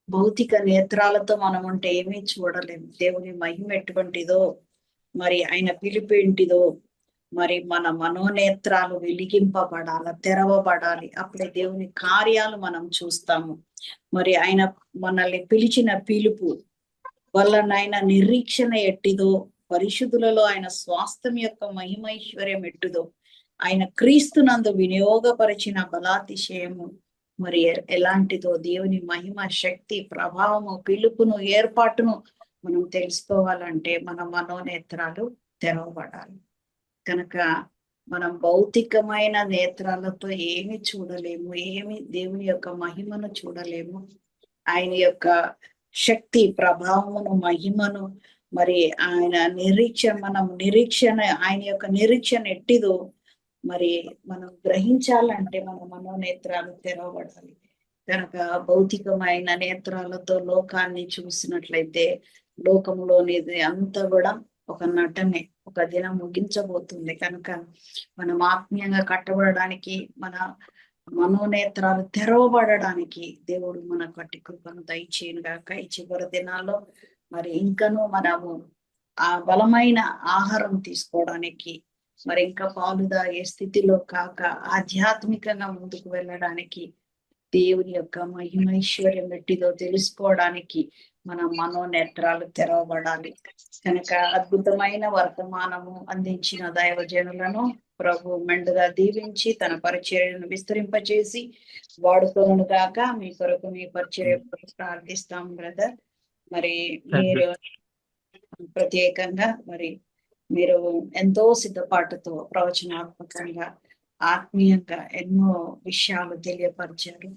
భౌతిక నేత్రాలతో మనం ఉంటే ఏమీ చూడలేము. దేవుని మహిమ ఎటువంటిదో, మరి ఆయన పిలుపు ఏంటిదో, మరి మన మనోనేత్రాలు వెలిగింపబడాలి, తెరవబడాలి. అప్పుడే దేవుని కార్యాలు మనం చూస్తాము. మరి ఆయన మనల్ని పిలిచిన పిలుపు వల్లనైనా నిరీక్షణ ఎట్టిదో, పరిశుద్ధులలో ఆయన స్వాస్థ్యం యొక్క మహిమైశ్వర్యం ఎట్టుదో, ఆయన క్రీస్తునందు వినియోగపరిచిన బలాతిశయము మరి ఎలాంటిదో, దేవుని మహిమ, శక్తి, ప్రభావము, పిలుపును, ఏర్పాటును మనం తెలుసుకోవాలంటే మన మనోనేత్రాలు తెరవబడాలి. కనుక మనం భౌతికమైన నేత్రాలతో ఏమి చూడలేము, ఏమి దేవుని యొక్క మహిమను చూడలేము. ఆయన యొక్క శక్తి, ప్రభావమును, మహిమను, మరి ఆయన నిరీక్షణ ఆయన యొక్క నిరీక్షణ ఎట్టిదో మరి మనం గ్రహించాలంటే మన మనోనేత్రాలు తెరవబడాలి. కనుక భౌతికమైన నేత్రాలతో లోకాన్ని చూసినట్లయితే లోకంలోనిది అంతా కూడా ఒక నటనే, ఒక దినం ముగించబోతుంది. కనుక మనం ఆత్మీయంగా కట్టబడడానికి, మన మనోనేత్రాలు తెరవబడడానికి దేవుడు మన కట్టి కృపను దయచేయను గాక. ఈ చివరి దినాల్లో మరి ఇంకనూ మనము ఆ బలమైన ఆహారం తీసుకోవడానికి, మరి ఇంకా పాలు తాగే స్థితిలో కాక ఆధ్యాత్మికంగా ముందుకు వెళ్ళడానికి, దేవుని యొక్క మహిమైశ్వర్యం ఎట్టిదో తెలుసుకోవడానికి మన మనోనేత్రాలు తెరవబడాలి. కనుక అద్భుతమైన వర్తమానము అందించిన దైవజనులను ప్రభు మెండుగా దీవించి తన పరిచర్యను విస్తరింపచేసి వాడుకోను గాక. మీ కొరకు మీ పరిచర్య ప్రార్థిస్తాం బ్రదర్. మరి మీరు ప్రత్యేకంగా మరి మీరు ఎంతో సిద్ధపాటుతో ప్రవచనాత్మకంగా, ఆత్మీయంగా ఎన్నో విషయాలు తెలియపరిచారు.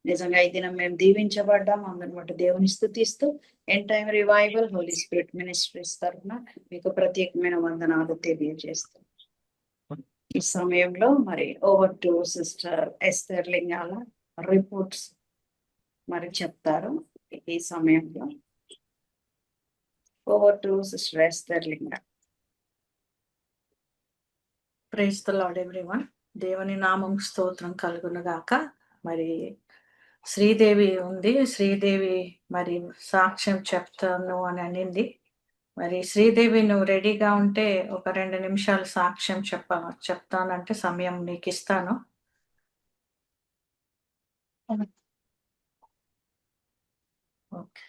నిజంగా ఈ దినం మేము దీవించబడ్డాం. అందరి బట్టి దేవుని స్తుతిస్తూ End Time revival Holy Spirit Ministries తరఫున మీకు ప్రత్యేకమైన వందనాలు తెలియజేస్తాం. ఈ సమయంలో మరి over to sister Esther Lingala reports మరి చెప్తారు. ఈ సమయంలో over to sister Esther Linga. Praise the Lord everyone. దేవుని నామం స్తోత్రం కలుగును గాక. మరి శ్రీదేవి ఉంది, శ్రీదేవి మరి సాక్ష్యం చెప్తాను అని అనింది. మరి శ్రీదేవి నువ్వు రెడీగా ఉంటే ఒక 2 నిమిషాలు సాక్ష్యం చెప్తానంటే సమయం నీకు ఇస్తాను. ఓకే.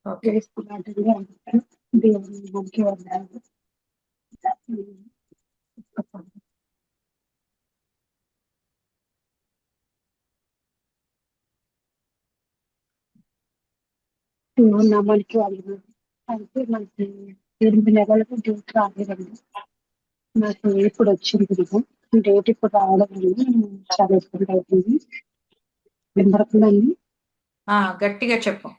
ఓకే. నామానికి వాళ్ళు అయితే నాకు 8 నెలలకు డేట్ రాలేదండి. నాకు ఇప్పుడు వచ్చింది డేట్. ఇప్పుడు రావడం వల్ల చాలా ఇబ్బంది అవుతుంది. వినపడుతుందండి? గట్టిగా చెప్పు.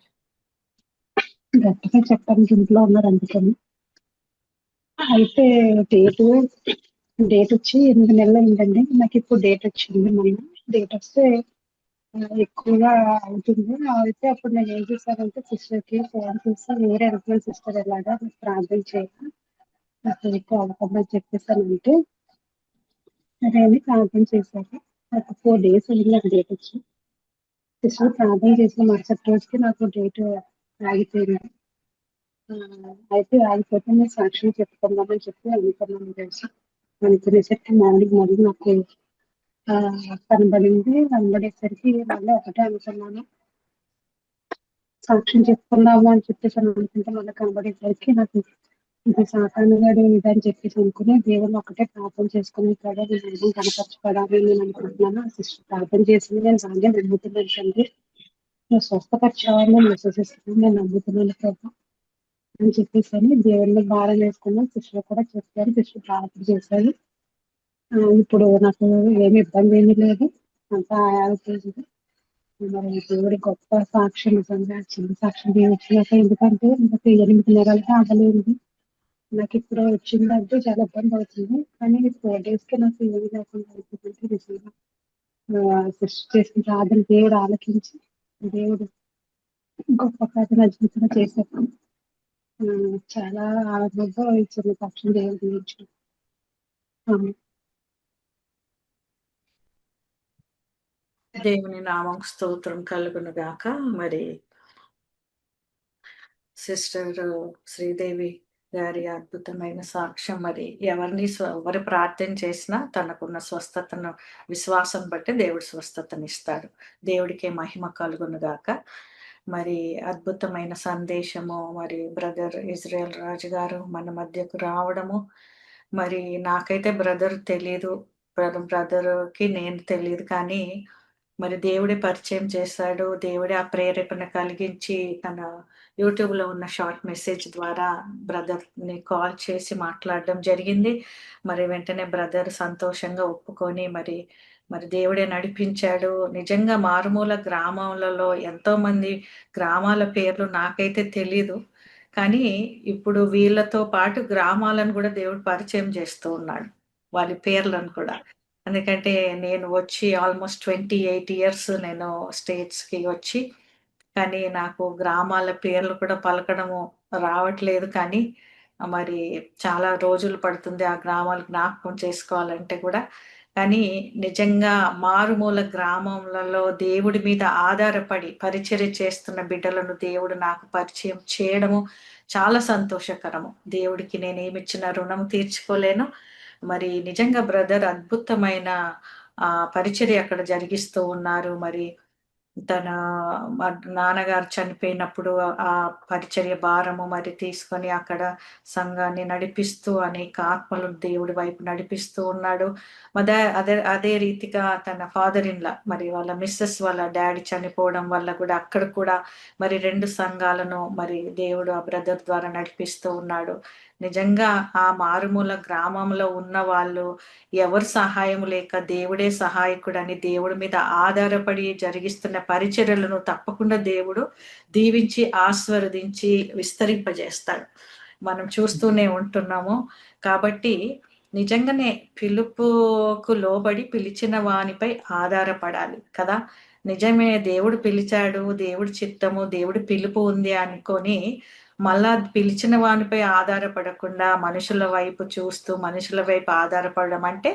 గట్టిగా చెప్పడానికి ఇంట్లో ఉన్నారు అందుకని. అయితే డేట్ వచ్చి 8 నెలలు అయిందండి. నాకు ఇప్పుడు డేట్ వచ్చింది. మొన్న డేట్ వస్తే ఎక్కువగా అవుతుంది. అయితే అప్పుడు నేను ఏం చేశానంటే సిస్టర్కి ఫోన్ చేసి, వేరే అనుకున్న సిస్టర్ ఎలాగా ప్రార్థన చేయాలి నాకు ఎక్కువ అవ్వకుండా చెప్పేసానంటే సరే అని ప్రార్థన చేశాను. నాకు 4 days అయింది నాకు డేట్ వచ్చి. సిస్టర్ ప్రార్థన చేసిన మరుసటి రోజుకి నాకు డేట్ ఆగిపోయింది. అయితే ఆగిపోతే నేను సాక్ష్యం చెప్పుకుందామని చెప్పి అనుకున్నాను తెలుసు. అనుకునేసరికి మార్నింగ్ మళ్ళీ నాకు కనబడింది. కనబడేసరికి మళ్ళీ ఒకటే అనుకున్నాను, సాక్ష్యం చెప్పుకుందాము అని చెప్పేసి అనుకుంటే మళ్ళీ కనబడేసరికి నాకు ఇది సాతానుగాడు ఇదని చెప్పేసి అనుకుని దేవుని ఒకటే ప్రార్థన చేసుకుని కూడా నేను కనపరచుకోవడానికి నేను అనుకుంటున్నాను. సిస్టర్ ప్రార్థన చేసింది నేను బాగా నమ్ముతున్నాను తండ్రి. నువ్వు స్వస్థపరచాలని నేను విశ్వసిస్తున్నాను, నేను నమ్ముతున్నాను కదా అని చెప్పేసి అని దేవుడిని భారం వేసుకున్నాను. సిస్టర్ కూడా చెప్పారు, సిస్టర్ ప్రార్థన చేశారు. ఇప్పుడు నాకు ఏమి ఇబ్బంది ఏమీ లేదు, అంతా ఆయాల్సింది. మరి దేవుడి గొప్ప సాక్ష్యం, నిజంగా చిన్న సాక్ష్యం దేవుడిచ్చినాక, ఎందుకంటే నాకు 8 నెలలకి అవ్వలేదు. నాకు ఇప్పుడు వచ్చిందంటే చాలా ఇబ్బంది అవుతుంది, కానీ 4 days కి నాకు ఏమి లేకుండా అయిపోతుంటే నిజంగా సృష్టి చేసిన ప్రార్థన దేవుడు ఆలకించి దేవుడు గొప్ప ప్రార్థన జీవితంలో చేశారు. చాలా ఆనందంగా ఈ చిన్న సాక్ష్యం దేవుడు గురించి. దేవుని నామం స్తోత్రం కలుగును గాక. మరి సిస్టర్ శ్రీదేవి గారి అద్భుతమైన సాక్ష్యం, మరి ఎవరు ప్రార్థన చేసినా తనకున్న స్వస్థతను విశ్వాసం బట్టి దేవుడు స్వస్థతని ఇస్తాడు. దేవుడికే మహిమ కలుగును గాక. మరి అద్భుతమైన సందేశము, మరి బ్రదర్ ఇజ్రాయెల్ రాజు గారు మన మధ్యకు రావడము, మరి నాకైతే బ్రదర్ తెలియదు, బ్రదర్కి నేను తెలియదు, కానీ మరి దేవుడే పరిచయం చేశాడు. దేవుడే ఆ ప్రేరేపణ కలిగించి తన యూట్యూబ్ లో ఉన్న షార్ట్ మెసేజ్ ద్వారా బ్రదర్ ని కాల్ చేసి మాట్లాడడం జరిగింది. మరి వెంటనే బ్రదర్ సంతోషంగా ఒప్పుకొని మరి దేవుడే నడిపించాడు. నిజంగా మారుమూల గ్రామాలలో ఎంతో మంది గ్రామాల పేర్లు నాకైతే తెలీదు, కానీ ఇప్పుడు వీళ్ళతో పాటు గ్రామాలను కూడా దేవుడు పరిచయం చేస్తూ ఉన్నాడు, వాళ్ళ పేర్లను కూడా. ఎందుకంటే నేను వచ్చి ఆల్మోస్ట్ 28 years నేను స్టేట్స్ కి వచ్చి, కానీ నాకు గ్రామాల పేర్లు కూడా పలకడము రావట్లేదు. కానీ మరి చాలా రోజులు పడుతుంది ఆ గ్రామాలు జ్ఞాపకం చేసుకోవాలంటే కూడా. కానీ నిజంగా మారుమూల గ్రామంలో దేవుడి మీద ఆధారపడి పరిచర్య చేస్తున్న బిడ్డలను దేవుడు నాకు పరిచయం చేయడము చాలా సంతోషకరము. దేవుడికి నేనేమిచ్చిన రుణం తీర్చుకోలేను. మరి నిజంగా బ్రదర్ అద్భుతమైన పరిచర్య అక్కడ జరిగిస్తూ ఉన్నారు. మరి తన నాన్నగారు చనిపోయినప్పుడు ఆ పరిచర్య భారము మరి తీసుకొని అక్కడ సంఘాన్ని నడిపిస్తూ అనేక ఆత్మలు దేవుడి వైపు నడిపిస్తూ ఉన్నాడు. అదే రీతిగా తన ఫాదర్ ఇన్ లా, మరి వాళ్ళ మిస్సెస్ వాళ్ళ డాడీ చనిపోవడం వల్ల కూడా అక్కడ కూడా మరి 2 సంఘాలను మరి దేవుడు ఆ బ్రదర్ ద్వారా నడిపిస్తూ ఉన్నాడు. నిజంగా ఆ మారుమూల గ్రామంలో ఉన్న వాళ్ళు ఎవరు సహాయం లేక దేవుడే సహాయకుడని దేవుడి మీద ఆధారపడి జరిగిస్తున్న పరిచర్యలను తప్పకుండా దేవుడు దీవించి ఆశీర్వదించి విస్తరింపజేస్తాడు. మనం చూస్తూనే ఉంటున్నాము. కాబట్టి నిజంగానే పిలుపుకు లోబడి పిలిచిన వానిపై ఆధారపడాలి కదా. నిజమే, దేవుడు పిలిచాడు, దేవుడి చిత్తము, దేవుడి పిలుపు ఉంది అనుకొని మళ్ళా పిలిచిన వానిపై ఆధారపడకుండా మనుషుల వైపు చూస్తూ మనుషుల వైపు ఆధారపడడం అంటే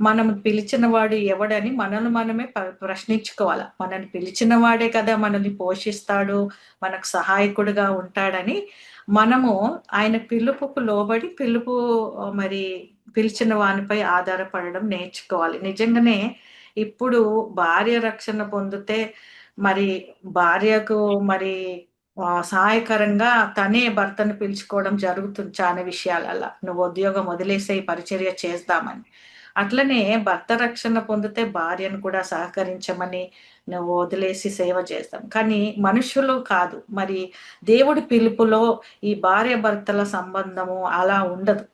మనం పిలిచిన వాడు ఎవడని మనమే ప్రశ్నించుకోవాలి. మనల్ని పిలిచిన వాడే కదా మనల్ని పోషిస్తాడు, మనకు సహాయకుడుగా ఉంటాడని మనము ఆయన పిలుపుకు లోబడి మరి పిలిచిన వానిపై ఆధారపడడం నేర్చుకోవాలి. నిజంగానే ఇప్పుడు భార్య రక్షణ పొందితే మరి భార్యకు మరి సహాయకరంగా తనే భర్తను పిలుచుకోవడం జరుగుతుంది చాలా విషయాలలో. నువ్వు ఉద్యోగం వదిలేసే పరిచర్య చేద్దామని. అట్లనే భర్త రక్షణ పొందితే భార్యను కూడా సహకరించమని నువ్వు వదిలేసి సేవ చేస్తాం. కానీ మనుషులు కాదు. మరి దేవుడి పిలుపులో ఈ భార్య భర్తల సంబంధము అలా ఉండదు.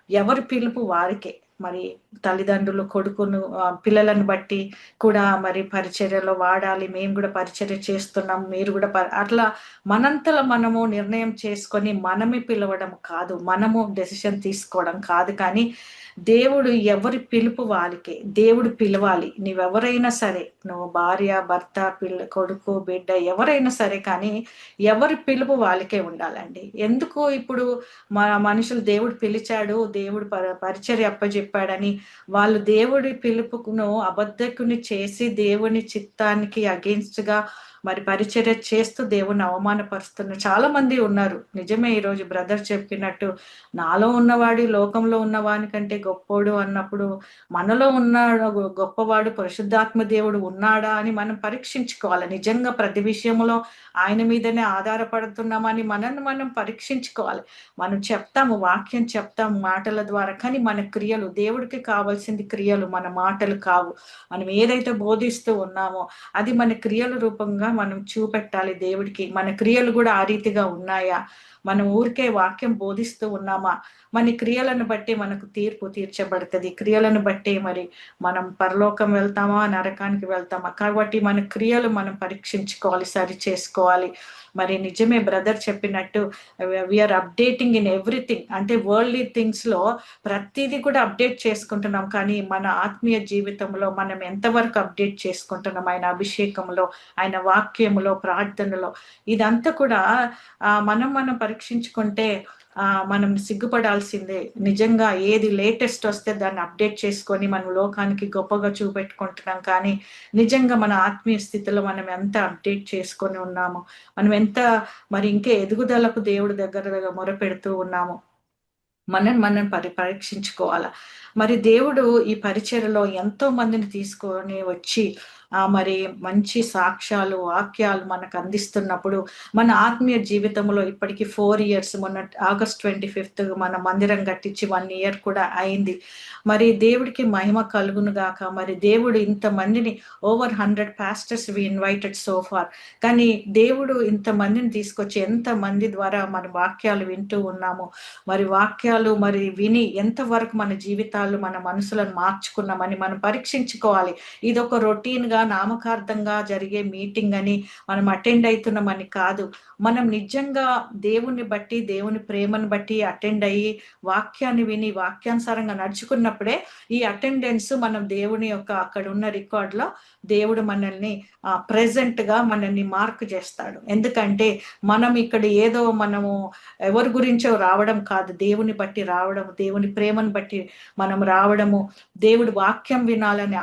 ఎవరి పిలుపు వారికే. మరి తల్లిదండ్రులు కొడుకును పిల్లలను బట్టి కూడా మరి పరిచర్యలో వాడాలి. మేము కూడా పరిచర్య చేస్తున్నాం, మీరు కూడా అట్లా మనంతలో మనము నిర్ణయం చేసుకొని మనమే పిలవడం కాదు, మనము డెసిషన్ తీసుకోవడం కాదు. కానీ దేవుడు ఎవరి పిలుపు వారికే. దేవుడు పిలవాలి. నువ్వెవరైనా సరే, నువ్వు భార్య భర్త కొడుకు బిడ్డ ఎవరైనా సరే, కానీ ఎవరి పిలుపు వాళ్ళకే ఉండాలండి. ఎందుకు ఇప్పుడు మనుషులు దేవుడు పిలిచాడు, దేవుడు పరిచర్య అప్పచెప్పాడని వాళ్ళు దేవుడి పిలుపుకును అబద్ధకుని చేసి దేవుని చిత్తానికి అగేన్స్ట్ గా మరి పరిచర్య చేస్తూ దేవుని అవమానపరుస్తున్న చాలా మంది ఉన్నారు. నిజమే, ఈరోజు బ్రదర్ చెప్పినట్టు నాలో ఉన్నవాడు లోకంలో ఉన్నవాని కంటే గొప్పోడు అన్నప్పుడు మనలో ఉన్న గొప్పవాడు పరిశుద్ధాత్మ దేవుడు ఉన్నాడా అని మనం పరీక్షించుకోవాలి. నిజంగా ప్రతి విషయంలో ఆయన మీదనే ఆధారపడుతున్నామని మనల్ని మనం పరీక్షించుకోవాలి. మనం చెప్తాము, వాక్యం చెప్తాము మాటల ద్వారా, కానీ మన క్రియలు, దేవుడికి కావాల్సింది క్రియలు, మన మాటలు కావు. మనం ఏదైతే బోధిస్తూ ఉన్నామో అది మన క్రియల రూపంగా మనం చూపెట్టాలి దేవుడికి. మన క్రియలు కూడా ఆ రీతిగా ఉన్నాయా? మనం ఊరికే వాక్యం బోధిస్తూ ఉన్నామా? మన క్రియలను బట్టి మనకు తీర్పు తీర్చబడుతుంది. క్రియలను బట్టి మరి మనం పరలోకం వెళ్తామా, నరకానికి వెళ్తామా? కాబట్టి మన క్రియలు మనం పరీక్షించుకోవాలి, సరి చేసుకోవాలి. మరి నిజమే బ్రదర్ చెప్పినట్టు వీఆర్ అప్డేటింగ్ ఇన్ ఎవ్రీథింగ్. అంటే వరల్డ్లీ థింగ్స్ లో ప్రతిదీ కూడా అప్డేట్ చేసుకుంటున్నాం, కానీ మన ఆత్మీయ జీవితంలో మనం ఎంతవరకు అప్డేట్ చేసుకుంటున్నాం? ఆయన అభిషేకంలో, ఆయన వాక్యంలో, ప్రార్థనలో, ఇదంతా కూడా మనం పరీక్షించుకుంటే మనం సిగ్గుపడాల్సిందే. నిజంగా ఏది లేటెస్ట్ వస్తే దాన్ని అప్డేట్ చేసుకొని మనం లోకానికి గొప్పగా చూపెట్టుకుంటున్నాం, కానీ నిజంగా మన ఆత్మీయ స్థితిలో మనం ఎంత అప్డేట్ చేసుకొని ఉన్నాము, మనం ఎంత మరి ఇంకా ఎదుగుదలకు దేవుడి దగ్గర మొరపెడుతూ ఉన్నాము, మనం పరీక్షించుకోవాలా. మరి దేవుడు ఈ పరిచర్యలో ఎంతో మందిని తీసుకొని వచ్చి మరి మంచి సాక్ష్యాలు, వాక్యాలు మనకు అందిస్తున్నప్పుడు మన ఆత్మీయ జీవితంలో ఇప్పటికి 4 years, మొన్న August 25th మన మందిరం కట్టించి 1 year కూడా అయింది. మరి దేవుడికి మహిమ కలుగును గాక. మరి దేవుడు ఇంతమందిని over 100 pastors we invited so far, కానీ దేవుడు ఇంతమందిని తీసుకొచ్చి ఎంతమంది ద్వారా మన వాక్యాలు వింటూ ఉన్నాము. మరి వాక్యాలు మరి విని ఎంతవరకు మన జీవితాలు, మన మనసులను మార్చుకున్నామని మనం పరీక్షించుకోవాలి. ఇది ఒక రొటీన్ గా, నామకార్థంగా జరిగే మీటింగ్ అని మనం అటెండ్ అవుతున్నామని కాదు. మనం నిజంగా దేవుని బట్టి, దేవుని ప్రేమను బట్టి అటెండ్ అయ్యి వాక్యాన్ని విని వాక్యానుసారంగా నడుచుకున్నప్పుడే ఈ అటెండెన్స్ మనం దేవుని యొక్క అక్కడ ఉన్న రికార్డ్ లో దేవుడు మనల్ని ప్రెజెంట్ గా మనల్ని మార్క్ చేస్తాడు. ఎందుకంటే మనం ఇక్కడ ఏదో మనము ఎవరి గురించో రావడం కాదు, దేవుని బట్టి రావడం, దేవుని ప్రేమను బట్టి మనం రావడము, దేవుడు వాక్యం వినాలనే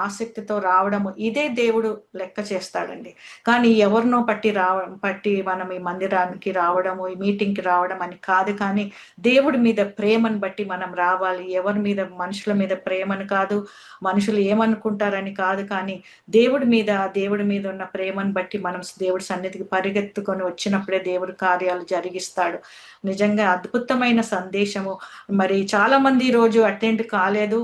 ఆసక్తితో రావడము, ఇదే దేవుడు లెక్క చేస్తాడండి. కానీ ఎవరినో పట్టి మనం ఈ మందిరానికి రావడము, ఈ మీటింగ్కి రావడం అని కాదు, కానీ దేవుడి మీద ప్రేమను బట్టి మనం రావాలి. ఎవరి మీద, మనుషుల మీద ప్రేమను కాదు, మనుషులు ఏమనుకుంటారని కాదు, కానీ దేవుడి మీద ఉన్న ప్రేమను బట్టి మనం దేవుడి సన్నిధికి పరిగెత్తుకొని వచ్చినప్పుడే దేవుడి కార్యాలు జరిగిస్తాడు. నిజంగా అద్భుతమైన సందేశము. మరి చాలా మంది ఈ రోజు అటెండ్ కాలేదు.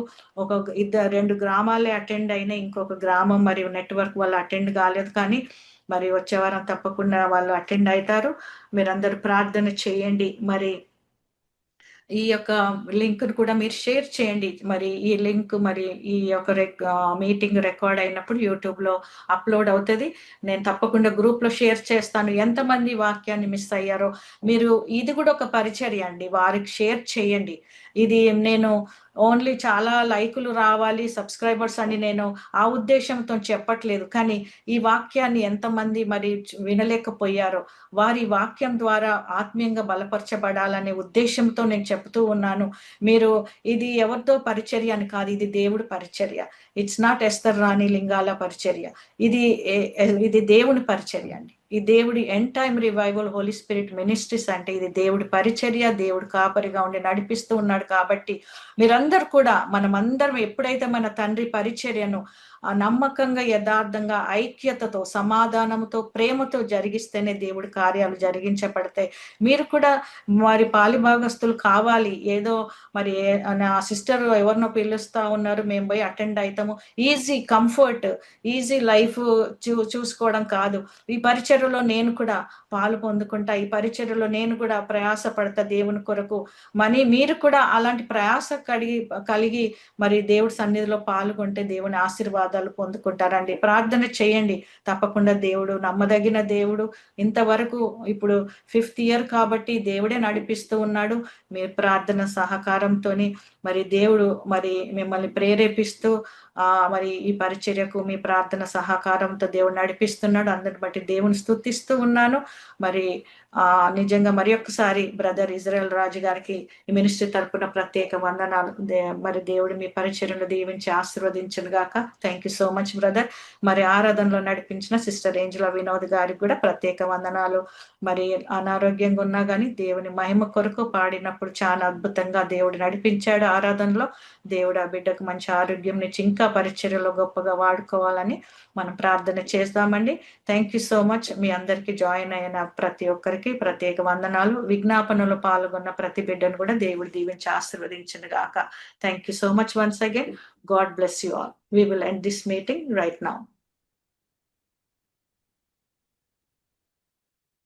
2 గ్రామాలే అటెండ్ అయినా, ఇంకొక గ్రామం మరియు నెట్వర్క్ వల్ల అటెండ్ కాలేదు, కానీ మరి వచ్చే వారం తప్పకుండా వాళ్ళు అటెండ్ అవుతారు. మీరందరూ ప్రార్థన చేయండి. మరి ఈ యొక్క లింక్ కూడా మీరు షేర్ చేయండి. మరి ఈ లింక్ మరి ఈ యొక్క మీటింగ్ రికార్డ్ అయినప్పుడు యూట్యూబ్ లో అప్లోడ్ అవుతుంది. నేను తప్పకుండా గ్రూప్ లో షేర్ చేస్తాను. ఎంతమంది వాక్యాన్ని మిస్ అయ్యారో మీరు, ఇది కూడా ఒక పరిచర్య అండి, వారికి షేర్ చేయండి. ఇది నేను ఓన్లీ చాలా లైకులు రావాలి, సబ్స్క్రైబర్స్ అని నేను ఆ ఉద్దేశంతో చెప్పట్లేదు, కానీ ఈ వాక్యాన్ని ఎంతమంది మరి వినలేకపోయారో వారి వాక్యం ద్వారా ఆత్మీయంగా బలపరచబడాలనే ఉద్దేశంతో నేను చెప్తూ ఉన్నాను. మీరు, ఇది ఎవరితో పరిచర్య అని కాదు, ఇది దేవుడి పరిచర్య. It's not Esther Rani Lingala పరిచర్య, ఇది దేవుని పరిచర్య అండి. ఈ దేవుడి End Time revival Holy Spirit Ministries అంటే ఇది దేవుడి పరిచర్య. దేవుడు కాపరిగా ఉండి నడిపిస్తూ ఉన్నాడు. కాబట్టి మీరందరూ కూడా, మనమందరం ఎప్పుడైతే మన తండ్రి పరిచర్యను నమ్మకంగా, యథార్థంగా, ఐక్యతతో, సమాధానంతో, ప్రేమతో జరిగిస్తేనే దేవుడి కార్యాలు జరిగించబడతాయి. మీరు కూడా మరి పాలిభాగస్తులు కావాలి. ఏదో మరి నా సిస్టర్ ఎవరినో పిలుస్తా ఉన్నారు, మేము పోయి అటెండ్ అవుతాము, ఈజీ కంఫర్ట్, ఈజీ లైఫ్ చూసుకోవడం కాదు. ఈ పరిచర్యలో నేను కూడా పాలు పొందుకుంటా, ఈ పరిచర్యలో నేను కూడా ప్రయాసపడతా దేవుని కొరకు. మీరు కూడా అలాంటి ప్రయాస కలిగి మరి దేవుడి సన్నిధిలో పాల్గొంటే దేవుని ఆశీర్వాదాలు పొందుకుంటారండి. ప్రార్థన చేయండి. తప్పకుండా దేవుడు నమ్మదగిన దేవుడు. ఇంతవరకు ఇప్పుడు 5th year కాబట్టి దేవుడే నడిపిస్తూ ఉన్నాడు. మీ ప్రార్థన సహకారంతో మరి దేవుడు మరి మిమ్మల్ని ప్రేరేపిస్తూ మరి ఈ పరిచర్యకు మీ ప్రార్థన సహకారంతో దేవుడు నడిపిస్తున్నాడు. అందరిని బట్టి దేవుని స్తుతిస్తూ ఉన్నాను. మరి నిజంగా మరి ఒక్కసారి బ్రదర్ ఇజ్రాయెల్ రాజు గారికి ఈ మినిస్ట్రీ తరపున ప్రత్యేక వందనాలు. మరి దేవుడు మీ పరిచర్యను దీవించి ఆశీర్వదించును గాక. Thank you so much brother. మరి ఆరాధనలో నడిపించిన సిస్టర్ ఏంజలా వినోద్ గారికి కూడా ప్రత్యేక వందనాలు. మరి అనారోగ్యంగా ఉన్నా కానీ దేవుని మహిమ కొరకు పాడినప్పుడు చాలా అద్భుతంగా దేవుడు నడిపించాడు. ఆరాధనలో దేవుడు ఆ బిడ్డకు మంచి ఆరోగ్యం నుంచి ఇంకా పరిచర్యలో గొప్పగా వాడుకోవాలని మనం ప్రార్థన చేస్తామండి. Thank you so much. మీ అందరికి జాయిన్ అయిన ప్రతి ఒక్కరికి ప్రత్యేక వందనాలు. విజ్ఞాపనలో పాల్గొన్న ప్రతి బిడ్డను కూడా దేవుడు దీవించి ఆశీర్వదించును గాక. Thank you so much once again. God bless you all. We will end this meeting right now.